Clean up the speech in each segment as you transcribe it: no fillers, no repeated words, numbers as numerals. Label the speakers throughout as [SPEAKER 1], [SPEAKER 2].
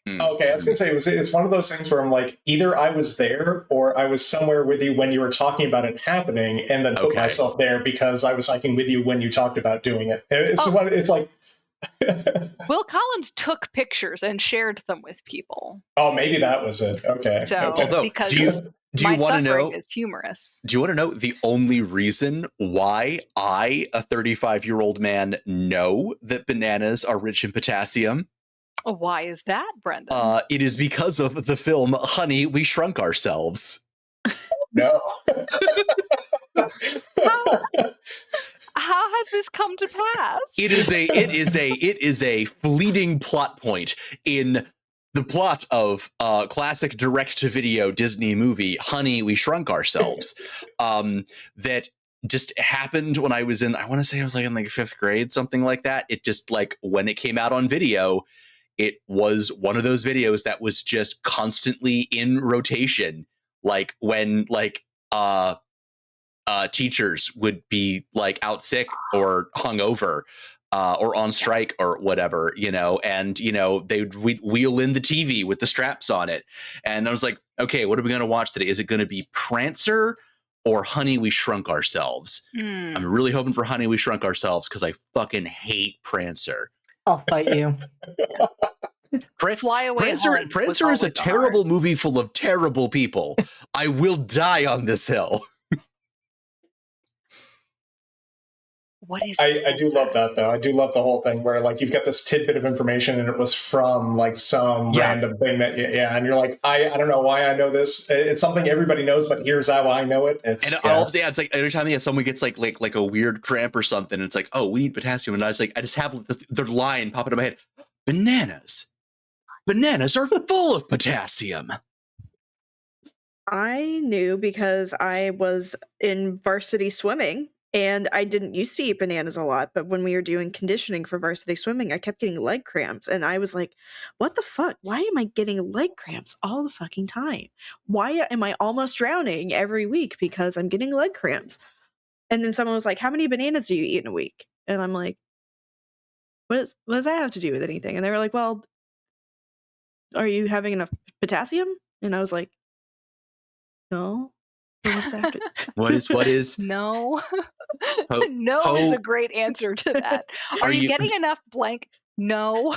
[SPEAKER 1] Okay, I was gonna say it's one of those things where I'm like, either I was there or I was somewhere with you when you were talking about it happening, and then put
[SPEAKER 2] Okay.
[SPEAKER 1] myself there because I was hiking with you when you talked about doing it. It's like,
[SPEAKER 3] Will Collins took pictures and shared them with people.
[SPEAKER 1] oh, maybe that was it. Okay.
[SPEAKER 3] So,
[SPEAKER 1] okay.
[SPEAKER 2] Although,
[SPEAKER 3] because
[SPEAKER 2] do you want to know?
[SPEAKER 3] is humorous.
[SPEAKER 2] Do you want to know the only reason why I, a 35-year-old man, know that bananas are rich in potassium?
[SPEAKER 3] Why is that, Brendan?
[SPEAKER 2] It is because of the film Honey, We Shrunk Ourselves.
[SPEAKER 1] No.
[SPEAKER 3] How has this come to pass?
[SPEAKER 2] It is a fleeting plot point in the plot of classic direct-to-video Disney movie Honey, We Shrunk Ourselves, that just happened when I was in, I want to say I was like in like 5th grade, something like that. It just, like, when it came out on video, it was one of those videos that was just constantly in rotation, like when teachers would be like out sick or hungover or on strike or whatever, and we'd wheel in the TV with the straps on it, and I was like, okay, what are we going to watch today? Is it going to be Prancer or Honey, We Shrunk Ourselves? I'm really hoping for Honey, We Shrunk Ourselves because I fucking hate Prancer.
[SPEAKER 4] I'll fight you.
[SPEAKER 2] Prancer is a terrible movie full of terrible people. I will die on this hill.
[SPEAKER 1] I do love that, though. I do love the whole thing where, like, you've got this tidbit of information and it was from, like, some random thing that, and you're like, I don't know why I know this. It's something everybody knows, but here's how I know it. It's
[SPEAKER 2] like every time someone gets like a weird cramp or something, it's like, oh, we need potassium. And I just have their line pop into my head. Bananas are full of potassium.
[SPEAKER 5] I knew because I was in varsity swimming. And I didn't used to eat bananas a lot, but when we were doing conditioning for varsity swimming, I kept getting leg cramps. And I was like, what the fuck? Why am I getting leg cramps all the fucking time? Why am I almost drowning every week because I'm getting leg cramps? And then someone was like, how many bananas do you eat in a week? And I'm like, what does that have to do with anything? And they were like, well, are you having enough potassium? And I was like, no.
[SPEAKER 2] What is
[SPEAKER 3] no? No is a great answer to that. Are you getting enough blank? No.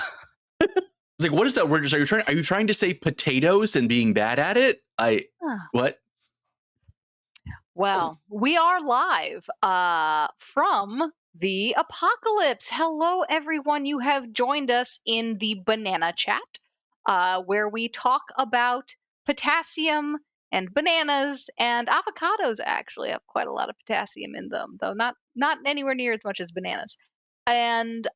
[SPEAKER 2] It's like, what is that word? Are you trying to say potatoes and being bad at it? What?
[SPEAKER 3] Well, we are live from the apocalypse. Hello, everyone. You have joined us in the banana chat, where we talk about potassium and bananas, and avocados actually have quite a lot of potassium in them, though not anywhere near as much as bananas. And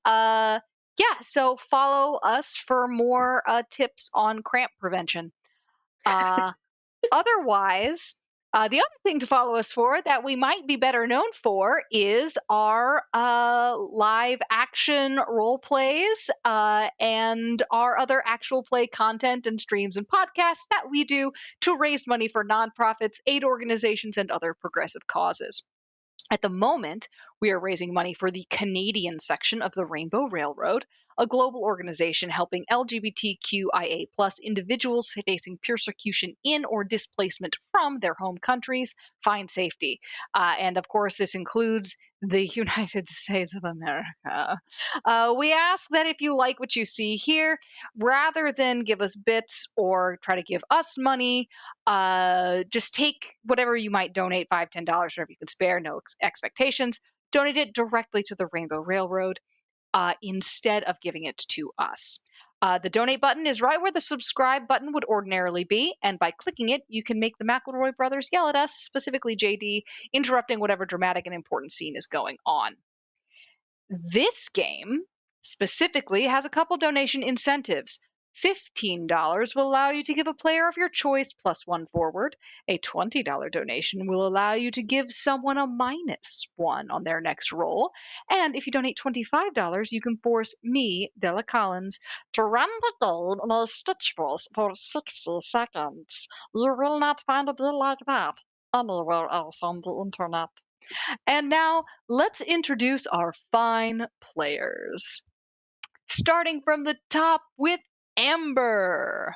[SPEAKER 3] so follow us for more tips on cramp prevention. Otherwise, the other thing to follow us for that we might be better known for is our live action role plays and our other actual play content and streams and podcasts that we do to raise money for nonprofits, aid organizations, and other progressive causes. At the moment, we are raising money for the Canadian section of the Rainbow Railroad, a global organization helping LGBTQIA+ individuals facing persecution in or displacement from their home countries find safety. And of course, this includes the United States of America. We ask that if you like what you see here, rather than give us bits or try to give us money, just take whatever you might donate, $5, $10, whatever you can spare, no expectations. Donate it directly to the Rainbow Railroad instead of giving it to us. The donate button is right where the subscribe button would ordinarily be, and by clicking it, you can make the McElroy brothers yell at us, specifically JD, interrupting whatever dramatic and important scene is going on. This game specifically has a couple donation incentives. $15 will allow you to give a player of your choice +1 forward. A $20 donation will allow you to give someone a -1 on their next roll. And if you donate $25, you can force me, Della Collins, to run the game in a Stitch Bus for 60 seconds. You will not find a deal like that anywhere else on the internet. And now let's introduce our fine players. Starting from the top with Amber.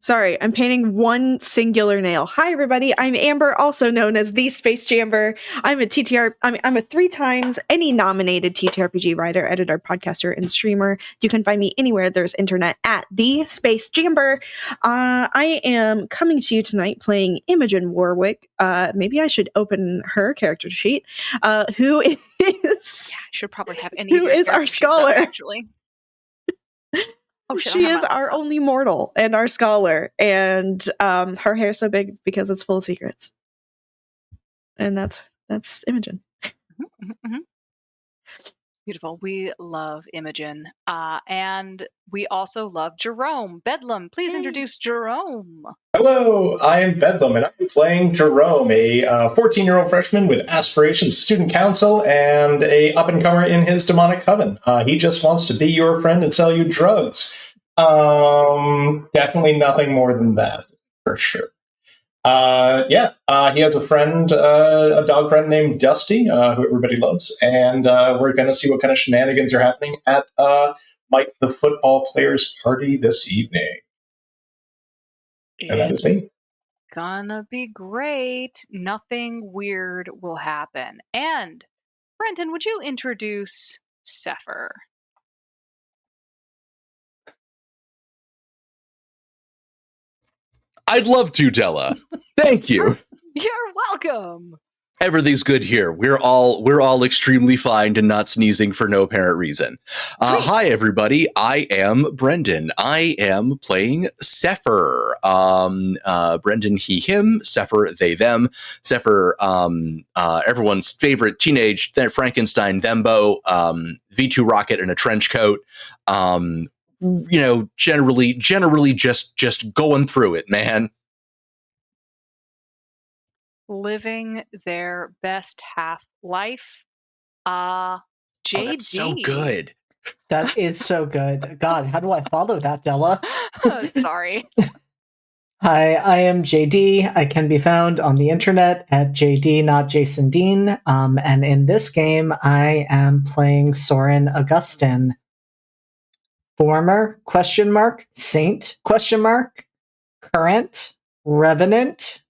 [SPEAKER 5] Sorry, I'm painting one singular nail. Hi, everybody. I'm Amber, also known as the Space Jamber. I'm a TTR. I'm a 3 times Emmy nominated TTRPG writer, editor, podcaster, and streamer. You can find me anywhere there's internet at the Space Jamber. I am coming to you tonight playing Imogen Warwick. Maybe I should open her character sheet. Who is?
[SPEAKER 3] Yeah, I should probably have any.
[SPEAKER 5] Who
[SPEAKER 3] of your
[SPEAKER 5] is our
[SPEAKER 3] character sheets up,
[SPEAKER 5] scholar?
[SPEAKER 3] actually. Oh, shit, I
[SPEAKER 5] She
[SPEAKER 3] have
[SPEAKER 5] is
[SPEAKER 3] my
[SPEAKER 5] our
[SPEAKER 3] laptop.
[SPEAKER 5] only mortal and our scholar, and her hair's so big because it's full of secrets. And that's Imogen.
[SPEAKER 3] Beautiful. We love Imogen. And we also love Jerome. Bedlam, please introduce Jerome.
[SPEAKER 1] Hello, I am Bedlam, and I'm playing Jerome, a 14-year-old freshman with aspirations, student council, and a up-and-comer in his demonic coven. He just wants to be your friend and sell you drugs. Definitely nothing more than that, for sure. He has a friend, a dog friend named Dusty, who everybody loves, and we're going to see what kind of shenanigans are happening at Mike the football player's party this evening. And that is me.
[SPEAKER 3] Gonna be great. Nothing weird will happen. And Brenton, would you introduce Sefer?
[SPEAKER 2] I'd love to, Della. Thank you.
[SPEAKER 3] You're welcome.
[SPEAKER 2] Everything's good here. We're all extremely fine and not sneezing for no apparent reason. Hi, everybody. I am Brendan. I am playing Sefer. Brendan, he, him. Sefer, they, them. Sefer, everyone's favorite teenage Frankenstein thembo. V2 rocket in a trench coat. Generally just going through it, man.
[SPEAKER 3] Living their best half life. JD.
[SPEAKER 2] Oh, that's so good.
[SPEAKER 4] That is so good. God, how do I follow that, Della?
[SPEAKER 3] Sorry.
[SPEAKER 4] Hi, I am JD. I can be found on the internet at JD, not Jason Dean. And in this game, I am playing Soren Augustin. Former, ? Saint, ? Current, Revenant, ?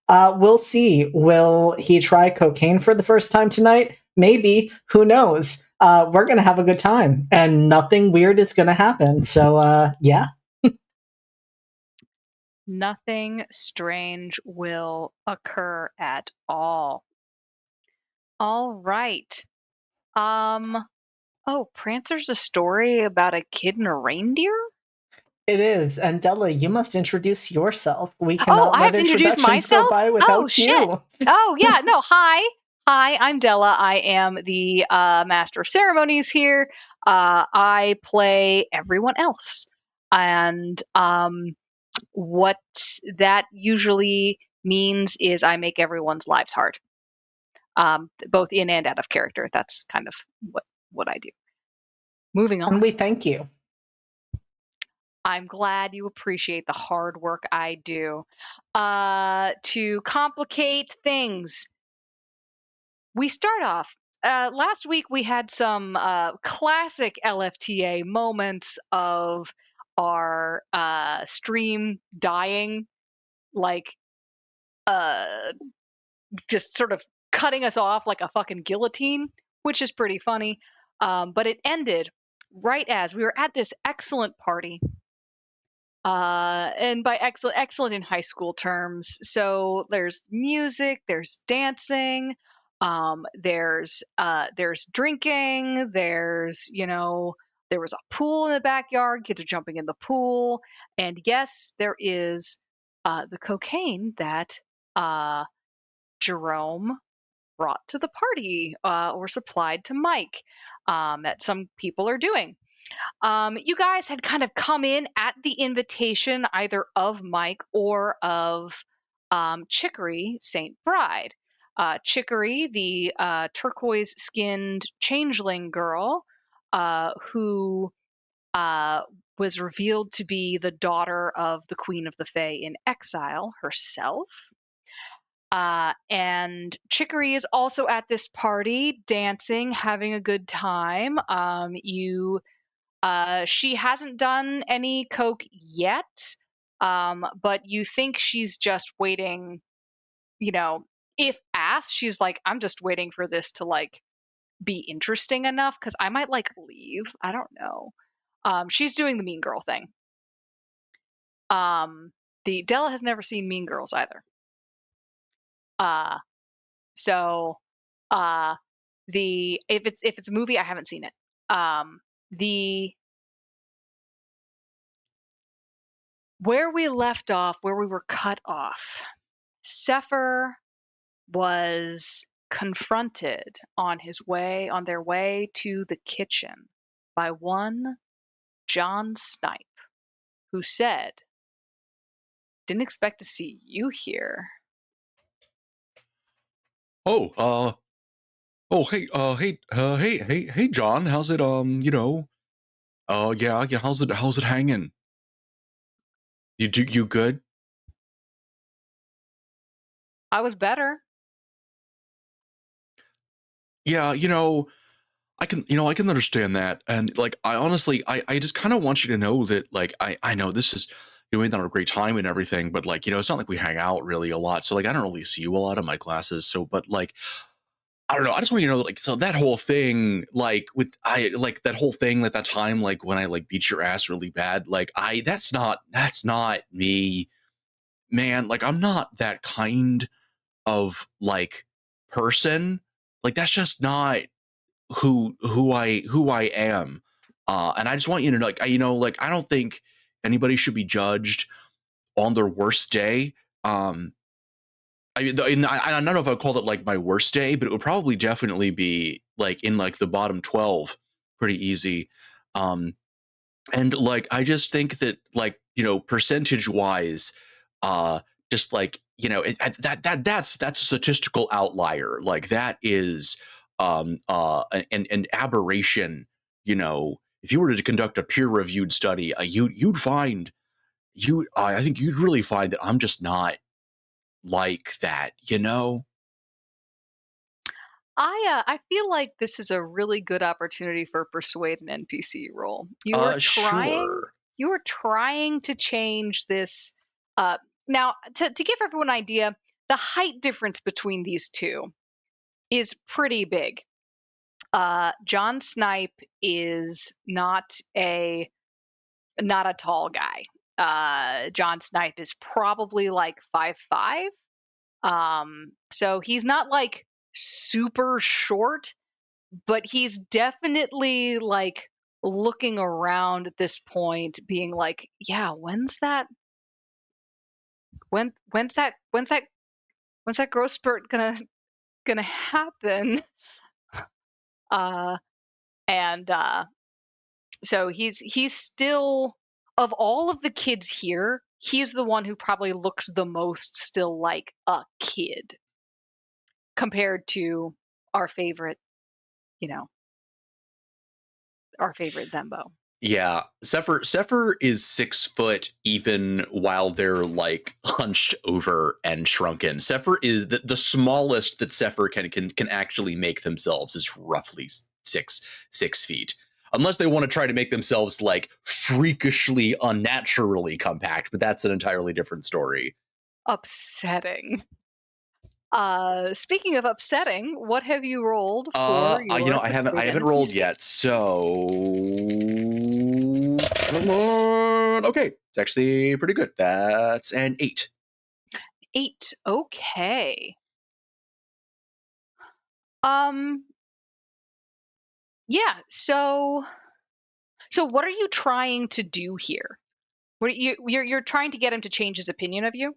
[SPEAKER 4] We'll see. Will he try cocaine for the first time tonight? Maybe. Who knows? We're going to have a good time, and nothing weird is going to happen. So, yeah.
[SPEAKER 3] Nothing strange will occur at all. All right. Oh, Prancer's a story about a kid and a reindeer?
[SPEAKER 4] It is. And Della, you must introduce yourself. We
[SPEAKER 3] Oh,
[SPEAKER 4] cannot
[SPEAKER 3] I
[SPEAKER 4] let
[SPEAKER 3] have to introduce
[SPEAKER 4] introductions go
[SPEAKER 3] myself?
[SPEAKER 4] by
[SPEAKER 3] Oh,
[SPEAKER 4] without
[SPEAKER 3] shit.
[SPEAKER 4] you.
[SPEAKER 3] Oh, yeah. No, hi. Hi, I'm Della. I am the master of ceremonies here. I play everyone else. And what that usually means is I make everyone's lives hard, both in and out of character. That's kind of what I do. Moving on.
[SPEAKER 4] And we thank you.
[SPEAKER 3] I'm glad you appreciate the hard work I do. To complicate things, we start off. Last week we had some classic LFTA moments of our stream dying, like just sort of cutting us off like a fucking guillotine, which is pretty funny. But it ended right as we were at this excellent party. And by excellent in high school terms. So there's music, there's dancing, there's drinking, there's there was a pool in the backyard, kids are jumping in the pool, and yes, there is the cocaine that Jerome brought to the party or supplied to Mike that some people are doing. You guys had kind of come in at the invitation either of Mike or of Chicory St. Bride. Chicory, the turquoise skinned changeling girl who was revealed to be the daughter of the Queen of the Fae in exile herself. And Chicory is also at this party, dancing, having a good time. You She hasn't done any coke yet, but you think she's just waiting, if asked, she's like, I'm just waiting for this to like be interesting enough because I might like leave. I don't know. She's doing the mean girl thing. The Della has never seen Mean Girls either. So the if it's a movie, I haven't seen it. The where we left off, where we were cut off, Sefer was confronted on their way to the kitchen by one John Snipe, who said, "Didn't expect to see you here."
[SPEAKER 2] Hey, John, how's it, yeah, how's it hanging? You good?
[SPEAKER 3] I was better.
[SPEAKER 2] Yeah, I can understand that. And like, I honestly, I just kind of want you to know that, like, I know this is, we had a great time and everything, but like, it's not like we hang out really a lot. So like, I don't really see you a lot in my classes. So, but like, I don't know. I just want you to know, like, so that whole thing, like like that whole thing, like that time, like when I like beat your ass really bad, like that's not me, man. Like, I'm not that kind of like person. Like, that's just not who I am. And I just want you to know, like, like, I don't think anybody should be judged on their worst day. I don't know if I'd call it like my worst day, but it would probably definitely be like in like the bottom 12, pretty easy. And like, I just think that, like, percentage wise, uh just like, that's a statistical outlier. Like, that is an aberration. If you were to conduct a peer reviewed study, you'd find, I think you'd really find that I'm just not like that.
[SPEAKER 3] I feel like this is a really good opportunity for persuade an NPC roll. You are trying
[SPEAKER 2] Sure.
[SPEAKER 3] to change this. Now, to give everyone an idea, the height difference between these two is pretty big. John Snipe is not a tall guy. John Snipe is probably like 5'5". So he's not like super short, but he's definitely like looking around at this point, being like, yeah, when's that growth spurt gonna happen? And so he's still, of all of the kids here, he's the one who probably looks the most still like a kid compared to our favorite, our favorite Thembo.
[SPEAKER 2] Yeah, Sefer is 6 foot even while they're like hunched over and shrunken. Sefer is the smallest that Sefer can actually make themselves is roughly six feet. Unless they want to try to make themselves like freakishly unnaturally compact, but that's an entirely different story.
[SPEAKER 3] Upsetting. Speaking of upsetting, what have you rolled for your
[SPEAKER 2] I haven't
[SPEAKER 3] persuade
[SPEAKER 2] rolled
[SPEAKER 3] NPC?
[SPEAKER 2] yet, so come on. Okay, it's actually pretty good. That's an 8.
[SPEAKER 3] 8. Okay. Um. Yeah. So what are you trying to do here? What are you're trying to get him to change his opinion of you?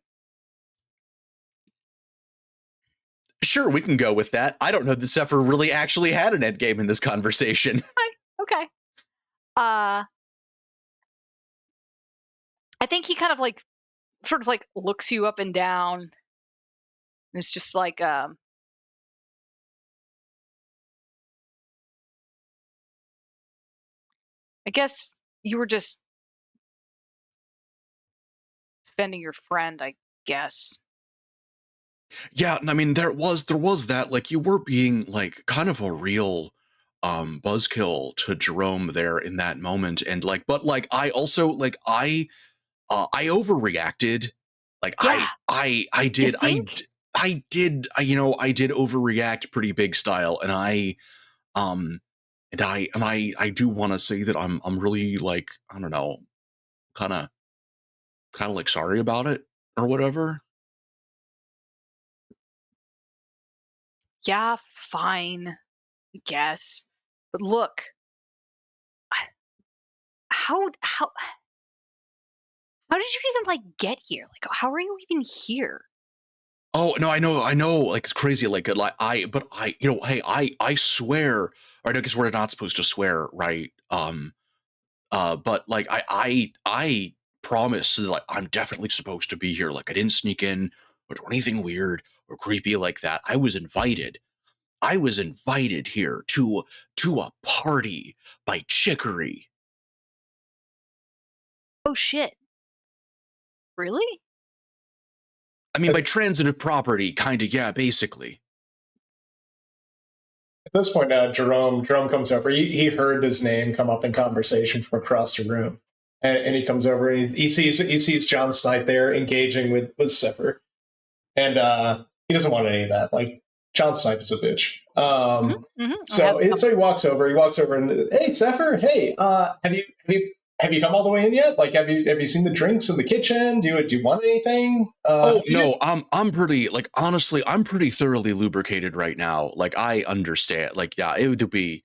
[SPEAKER 2] Sure, we can go with that. I don't know that Sefer really actually had an end game in this conversation.
[SPEAKER 3] Okay. I think he kind of like, sort of like looks you up and down. And it's just like, I guess you were just defending your friend, I guess.
[SPEAKER 2] Yeah, I mean, there was that, like, you were being like kind of a real buzzkill to Jerome there in that moment, and like, but like I also like I overreacted. Like
[SPEAKER 3] Yeah.
[SPEAKER 2] I did
[SPEAKER 3] think?
[SPEAKER 2] I did I did overreact pretty big style, and um I do want to say that I'm really like, I don't know, kind of like sorry about it or whatever.
[SPEAKER 3] Yeah, fine, I guess. But look, how did you even like get here? Like, how are you even here?
[SPEAKER 2] Oh no, I know, like it's crazy, like but I, hey, I swear, or I guess we're not supposed to swear, right? But like I promise that like I'm definitely supposed to be here. Like I didn't sneak in or do anything weird or creepy like that. I was invited. I was invited here to a party by Chicory.
[SPEAKER 3] Oh shit! Really?
[SPEAKER 2] I mean, by transitive property, kind of, yeah, basically.
[SPEAKER 1] At this point now, Jerome comes over. He heard his name come up in conversation from across the room, and he comes over and he sees John Snipe there engaging with Sefer, and he doesn't want any of that. Like John Snipe is a bitch.
[SPEAKER 3] I have.
[SPEAKER 1] So he walks over. He walks over and, hey Sefer, hey, have you come all the way in yet? Like have you seen the drinks in the kitchen? Do you want anything?
[SPEAKER 2] Oh no, I'm pretty, like, honestly, I'm pretty thoroughly lubricated right now. Like I understand. Like yeah, it would be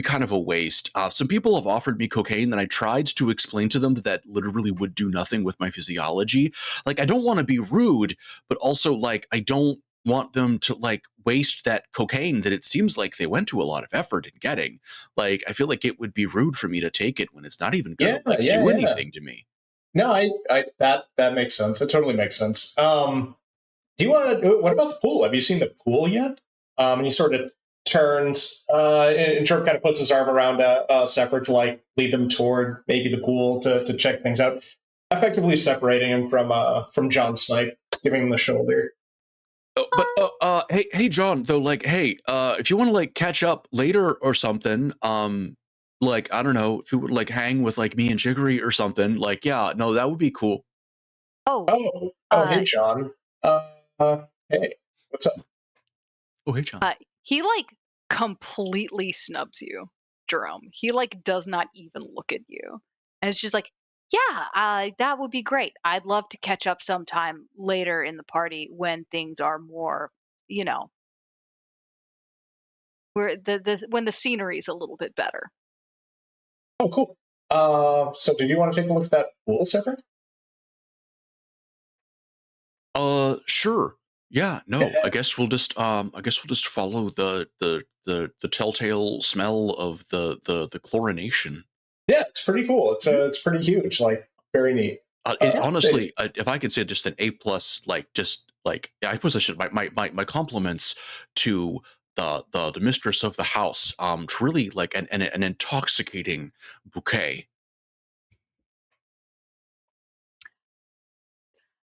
[SPEAKER 2] kind of a waste. Some people have offered me cocaine, and I tried to explain to them that that literally would do nothing with my physiology. Like I don't want to be rude, but also like I don't want them to like waste that cocaine that it seems like they went to a lot of effort in getting. Like I feel like it would be rude for me to take it when it's not even gonna like do
[SPEAKER 1] Yeah.
[SPEAKER 2] anything to me.
[SPEAKER 1] No, I that makes sense. It totally makes sense. Do you want to? What about the pool? Have you seen the pool yet? And he sort of turns, and Trump kind of puts his arm around Separate to like lead them toward maybe the pool to check things out, effectively separating him from John Snipe, giving him the shoulder.
[SPEAKER 2] But hey John, though, like, hey, if you want to like catch up later or something, like I don't know, if you would like hang with like me and Chicory or something, like yeah, no, that would be cool.
[SPEAKER 3] Oh,
[SPEAKER 1] Hey John. Uh, hey, what's up?
[SPEAKER 2] Oh hey John.
[SPEAKER 3] he like completely snubs you, Jerome. He like does not even look at you. And it's just like, yeah, that would be great. I'd love to catch up sometime later in the party when things are more, you know, where the when the scenery's a little bit better.
[SPEAKER 1] Oh, cool. So did you want to take a look at that pool, Separate?
[SPEAKER 2] Sure. Yeah, no,
[SPEAKER 1] Yeah,
[SPEAKER 2] I guess we'll just follow the telltale smell of the chlorination.
[SPEAKER 1] yeah, it's pretty cool. It's pretty huge, like very neat. Hey,
[SPEAKER 2] Honestly, if I could say just an A plus, like just like yeah, I suppose I should my compliments to the mistress of the house. Truly like an intoxicating bouquet.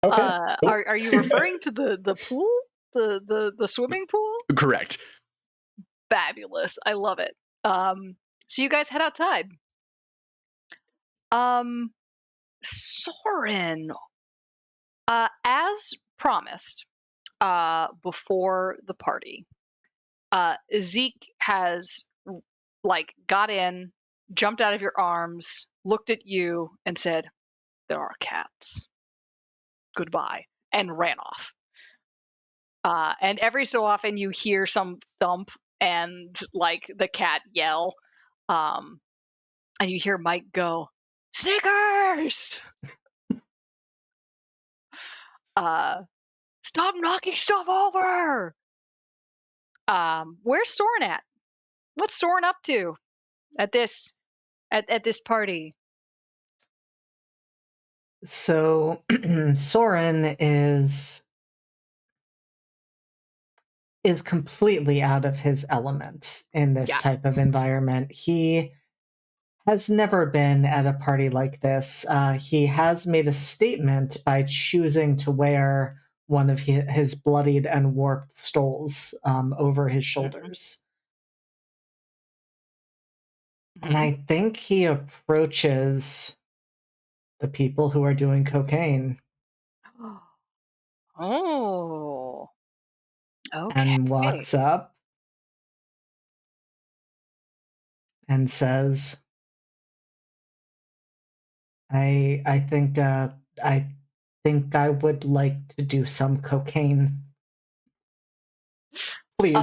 [SPEAKER 1] okay, cool.
[SPEAKER 3] Are you referring to the pool, the swimming pool?
[SPEAKER 2] Correct.
[SPEAKER 3] Fabulous, I love it. So you guys head outside. Um, Soren, as promised, before the party, Zeke has like got in, jumped out of your arms, looked at you, and said, "There are cats. Goodbye," and ran off. And every so often you hear some thump and like the cat yell, and you hear Mike go, "Snickers! Stop knocking stuff over!" Where's Soren at? What's Soren up to at this party?
[SPEAKER 4] So Soren is completely out of his element in this
[SPEAKER 3] Yeah.
[SPEAKER 4] type of environment. He has never been at a party like this. He has made a statement by choosing to wear one of his bloodied and warped stoles over his shoulders. And I think he approaches the people who are doing cocaine
[SPEAKER 3] Oh. Okay.
[SPEAKER 4] and walks up and says, I think I would like to do some cocaine. Please.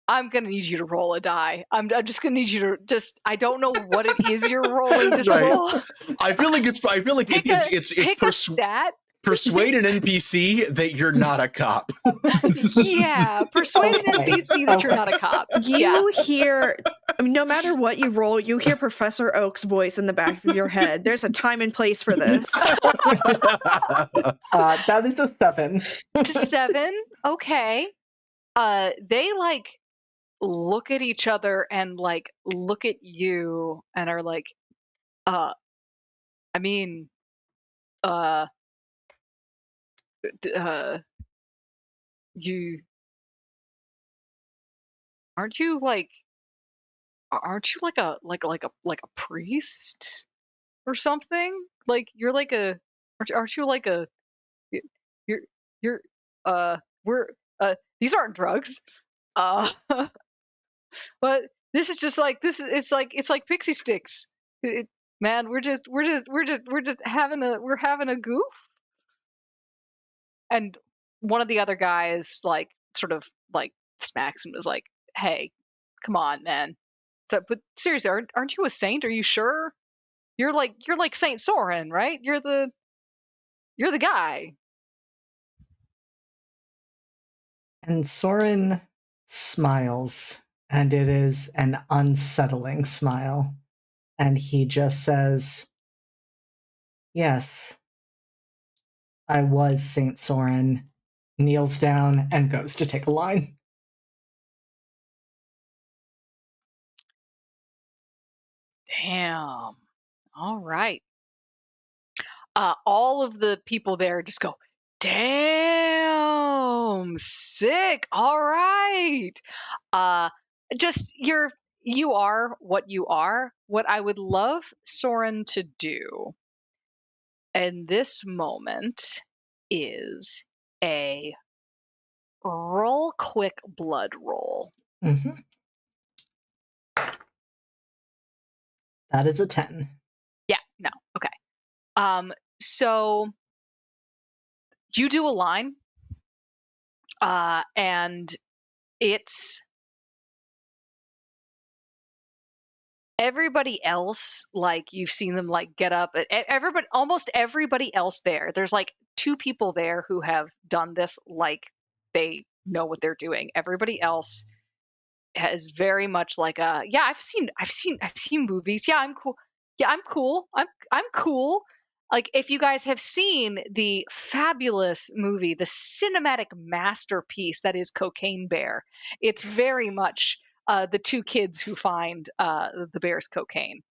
[SPEAKER 3] I'm gonna need you to roll a die. I'm just gonna need you to just. I don't know what it is you're rolling to
[SPEAKER 2] Right.
[SPEAKER 3] roll.
[SPEAKER 2] I feel like it's
[SPEAKER 3] Pick a stat.
[SPEAKER 2] persuade an NPC that you're not a cop.
[SPEAKER 3] Yeah, persuade an
[SPEAKER 4] Okay,
[SPEAKER 3] NPC that you're not a cop. Yeah.
[SPEAKER 5] You hear, I mean, no matter what you roll, you hear Professor Oak's voice in the back of your head. There's a time and place for this.
[SPEAKER 4] That is a 7.
[SPEAKER 3] 7. Okay. They like look at each other and like look at you and are like, I mean, you aren't you like a priest or something? Like you're like a aren't you like a you're you're we're these aren't drugs. Uh but this is just like this is it's like pixie sticks. Man, we're just having a goof. And one of the other guys like sort of like smacks him and is like, "Hey, come on, man." So, but seriously, aren't you a saint? Are you sure? You're like Saint Soren, right? You're the guy.
[SPEAKER 4] And Soren smiles, and it is an unsettling smile. And he just says, "Yes, I was Saint Soren," kneels down, and goes to take a line.
[SPEAKER 3] Damn. All right. All of the people there just go, "Damn, sick. All right." Uh, just you are what you are. What I would love Soren to do in this moment is a roll quick blood roll.
[SPEAKER 4] Mhm. That is a 10.
[SPEAKER 3] Yeah, no, okay. So you do a line, and it's everybody else. Like you've seen them like get up. Everybody, almost everybody else there. There's like 2 people there who have done this. Like they know what they're doing. Everybody else has very much like a yeah. I've seen movies. Yeah, I'm cool. Yeah, I'm cool. I'm cool. Like if you guys have seen the fabulous movie, the cinematic masterpiece that is Cocaine Bear, it's very much the 2 kids who find the bear's cocaine,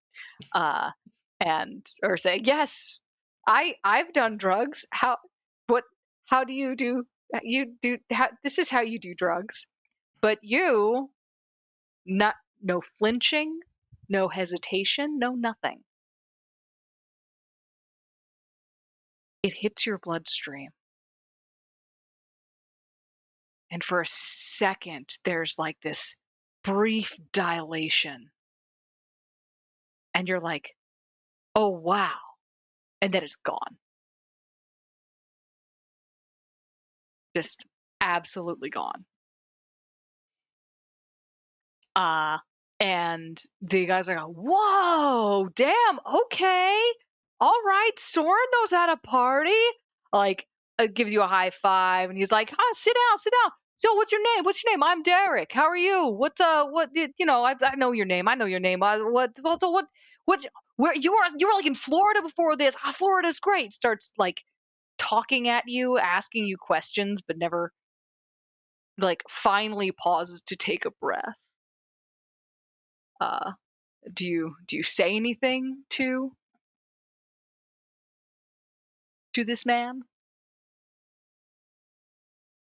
[SPEAKER 3] uh, and or say yes, I've done drugs. What how do you do this is how you do drugs, but you not no flinching, no hesitation, no nothing. It hits your bloodstream. And for a second, there's like this brief dilation. And you're like, oh, wow. And then it's gone. Just absolutely gone. And the guys are like, whoa, damn, okay. All right, Soren knows how to party. Like, it gives you a high five, and he's like, sit down, sit down. So, what's your name? What's your name? I'm Derek. How are you? I know your name. I know your name. Where you were like in Florida before this. Florida's great. Starts like talking at you, asking you questions, but never like finally pauses to take a breath. Do you say anything to this man?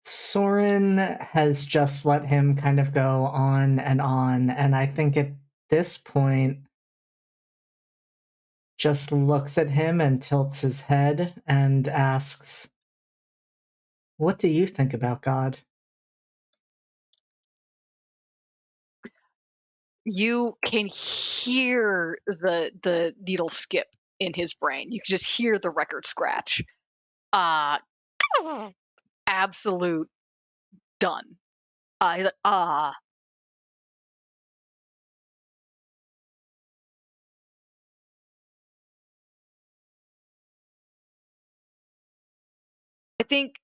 [SPEAKER 4] Soren has just let him kind of go on, and I think at this point just looks at him and tilts his head and asks, "What do you think about God?"
[SPEAKER 3] You can hear the needle skip in his brain. You can just hear the record scratch. Absolute done. He's like, I think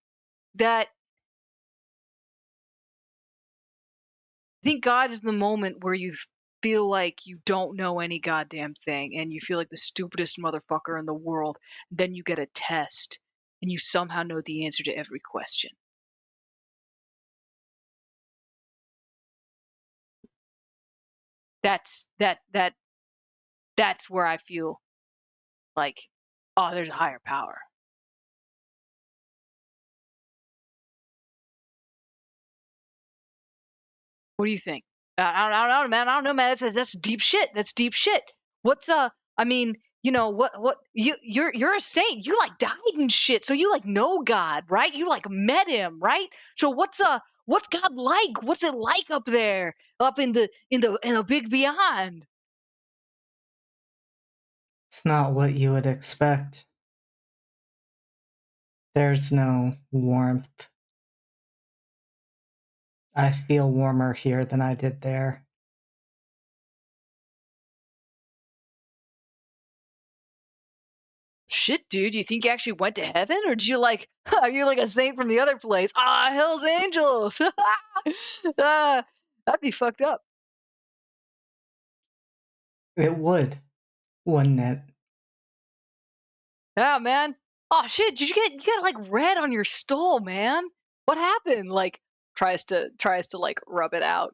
[SPEAKER 3] that God is the moment where you feel like you don't know any goddamn thing and you feel like the stupidest motherfucker in the world. Then you get a test and you somehow know the answer to every question. That's where I feel like, oh, there's a higher power. What do you think? I don't know, man. I don't know, man. That's deep shit. That's deep shit. What's I mean, you know what you're a saint. You like died and shit. So you like know God, right? You like met him, right? So what's God like? What's it like up there? Up in the big beyond?
[SPEAKER 4] It's not what you would expect. There's no warmth. I feel warmer here than I did there.
[SPEAKER 3] Shit, dude, you think you actually went to heaven, or did you like? Are you like a saint from the other place? Ah, Hell's Angels. That'd be fucked up.
[SPEAKER 4] It would, wouldn't it?
[SPEAKER 3] Yeah, man. Oh shit, did you got like red on your stole, man? What happened? Like tries to like rub it out.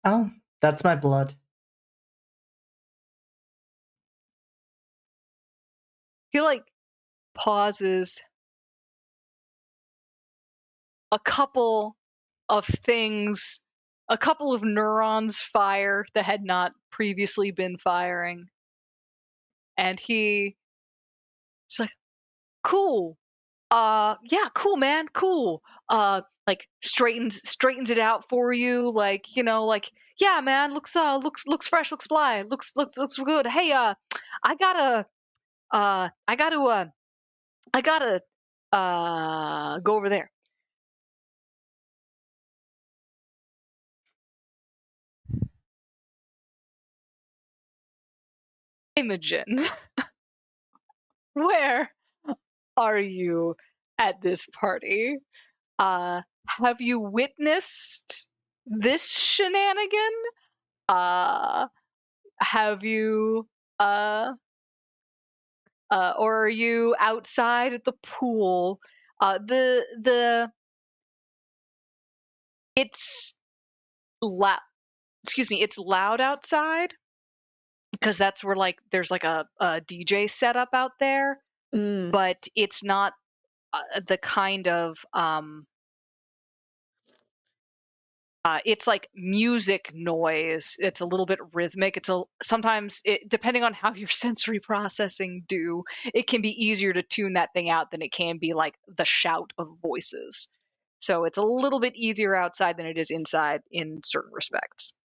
[SPEAKER 4] Oh, that's my blood.
[SPEAKER 3] He like pauses. A couple of things, a couple of neurons fire that had not previously been firing. And he's like, cool. Yeah, cool, man, cool. Like straightens it out for you, like, you know, like, yeah, man, looks fresh, looks fly, looks good. Hey, I gotta I gotta go over there. Imogen, where are you at this party? Have you witnessed this shenanigan? Have you uh or are you outside at the pool? The it's loud. Excuse me, it's loud outside because that's where like there's like a DJ setup out there,
[SPEAKER 5] Mm.
[SPEAKER 3] but it's not the kind of it's like music noise. It's a little bit rhythmic. Sometimes depending on how your sensory processing do, it can be easier to tune that thing out than it can be like the shout of voices. So it's a little bit easier outside than it is inside in certain respects.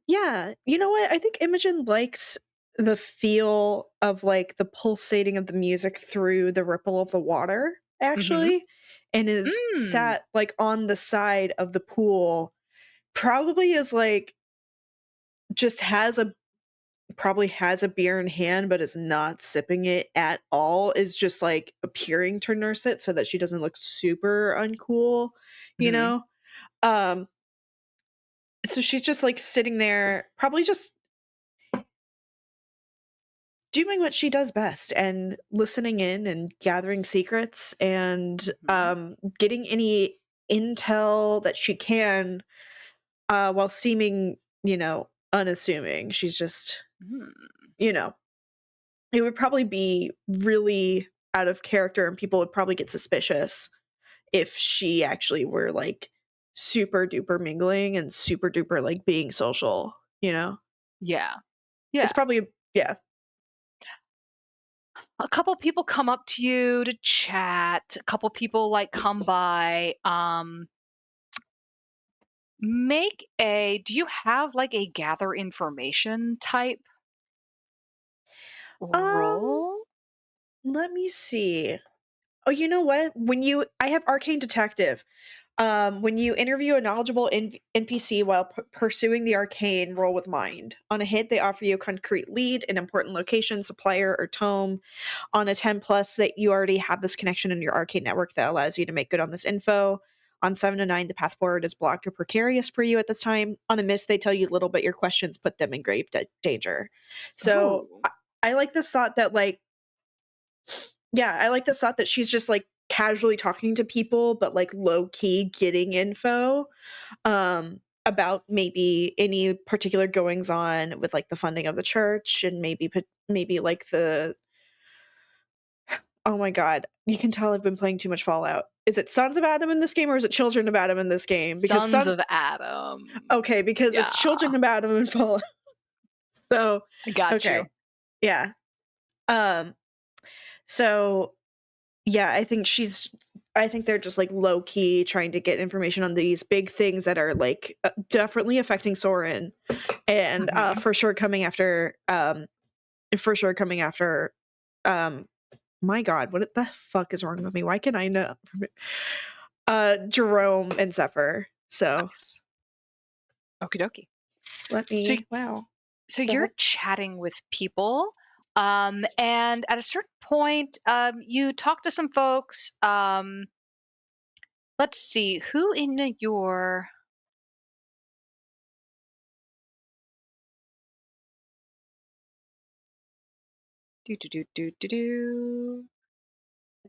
[SPEAKER 5] Yeah, you know what? I think Imogen likes the feel of like the pulsating of the music through the ripple of the water,
[SPEAKER 3] Mm-hmm.
[SPEAKER 5] actually, and is sat like on the side of the pool, probably is like just probably has a beer in hand but is not sipping it at all, is just like appearing to nurse it so that she doesn't look super uncool, you
[SPEAKER 3] Mm-hmm.
[SPEAKER 5] know? So she's just like sitting there, probably just doing what she does best and listening in and gathering secrets and getting any intel that she can, while seeming, unassuming. She's just, you know, it would probably be really out of character and people would probably get suspicious if she actually were like super duper mingling and super duper like being social, you know?
[SPEAKER 3] Yeah. Yeah.
[SPEAKER 5] It's probably yeah.
[SPEAKER 3] A couple people come up to you to chat. A couple people like come by. Do you have like a gather information type
[SPEAKER 5] Um,
[SPEAKER 3] role?
[SPEAKER 5] let me see. Oh, you know what? I have arcane detective. When you interview a knowledgeable NPC while pursuing the arcane, roll with mind. On a hit, they offer you a concrete lead, an important location, supplier, or tome. On a 10 plus, that you already have this connection in your arcane network that allows you to make good on this info. On 7 to 9, the path forward is blocked or precarious for you at this time. On a miss, they tell you little, but your questions put them in grave danger. So
[SPEAKER 3] Ooh.
[SPEAKER 5] I like this thought that, like, yeah, I like this thought that she's just like casually talking to people, but like low key getting info about maybe any particular goings on with like the funding of the church and maybe like the oh my god, you can tell I've been playing too much Fallout. Is it Sons of Adam in this game or is it Children of Adam in this game? Because
[SPEAKER 3] Sons of Adam.
[SPEAKER 5] okay, because
[SPEAKER 3] Yeah,
[SPEAKER 5] it's Children of Adam in Fallout. So
[SPEAKER 3] I got you.
[SPEAKER 5] okay, yeah. Um, so yeah, I think they're just like low key trying to get information on these big things that are like definitely affecting Soren and
[SPEAKER 3] Mhm.
[SPEAKER 5] for sure coming after um my god, what the fuck is wrong with me? Why can I know Jerome and Sefer. So
[SPEAKER 3] Nice. Okie dokie.
[SPEAKER 5] let
[SPEAKER 3] So,
[SPEAKER 5] me wow.
[SPEAKER 3] so
[SPEAKER 5] Go
[SPEAKER 3] you're
[SPEAKER 5] ahead.
[SPEAKER 3] chatting with people, and at a certain point, you talk to some folks. Let's see, who in your do do do do do do.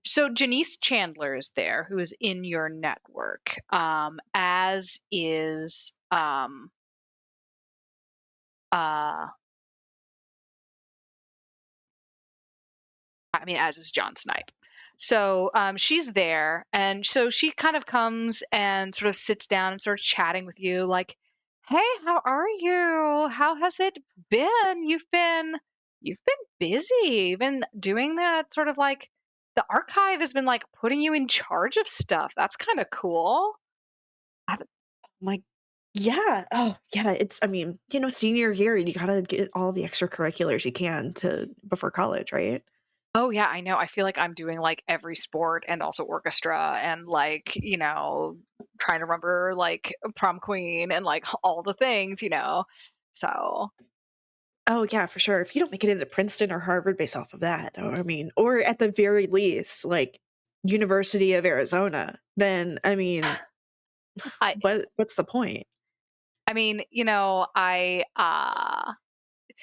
[SPEAKER 3] So Janice Chandler is there, who is in your network, as is uh as is John Snipe. So she's there, and so she kind of comes and sort of sits down and starts chatting with you, like, "Hey, how are you? How has it been? You've been busy. You've been doing that sort of like the archive has been like putting you in charge of stuff. That's kind of cool."
[SPEAKER 5] My yeah. Oh, yeah. It's I mean, senior year, you gotta get all the extracurriculars you can to before college, right?
[SPEAKER 3] Oh yeah, I know. I feel like I'm doing like every sport and also orchestra and like, trying to remember like prom queen and like all the things. So,
[SPEAKER 5] Oh yeah, for sure. If you don't make it into Princeton or Harvard based off of that, or or at the very least, like University of Arizona, then
[SPEAKER 3] I
[SPEAKER 5] what's the point?
[SPEAKER 3] I mean,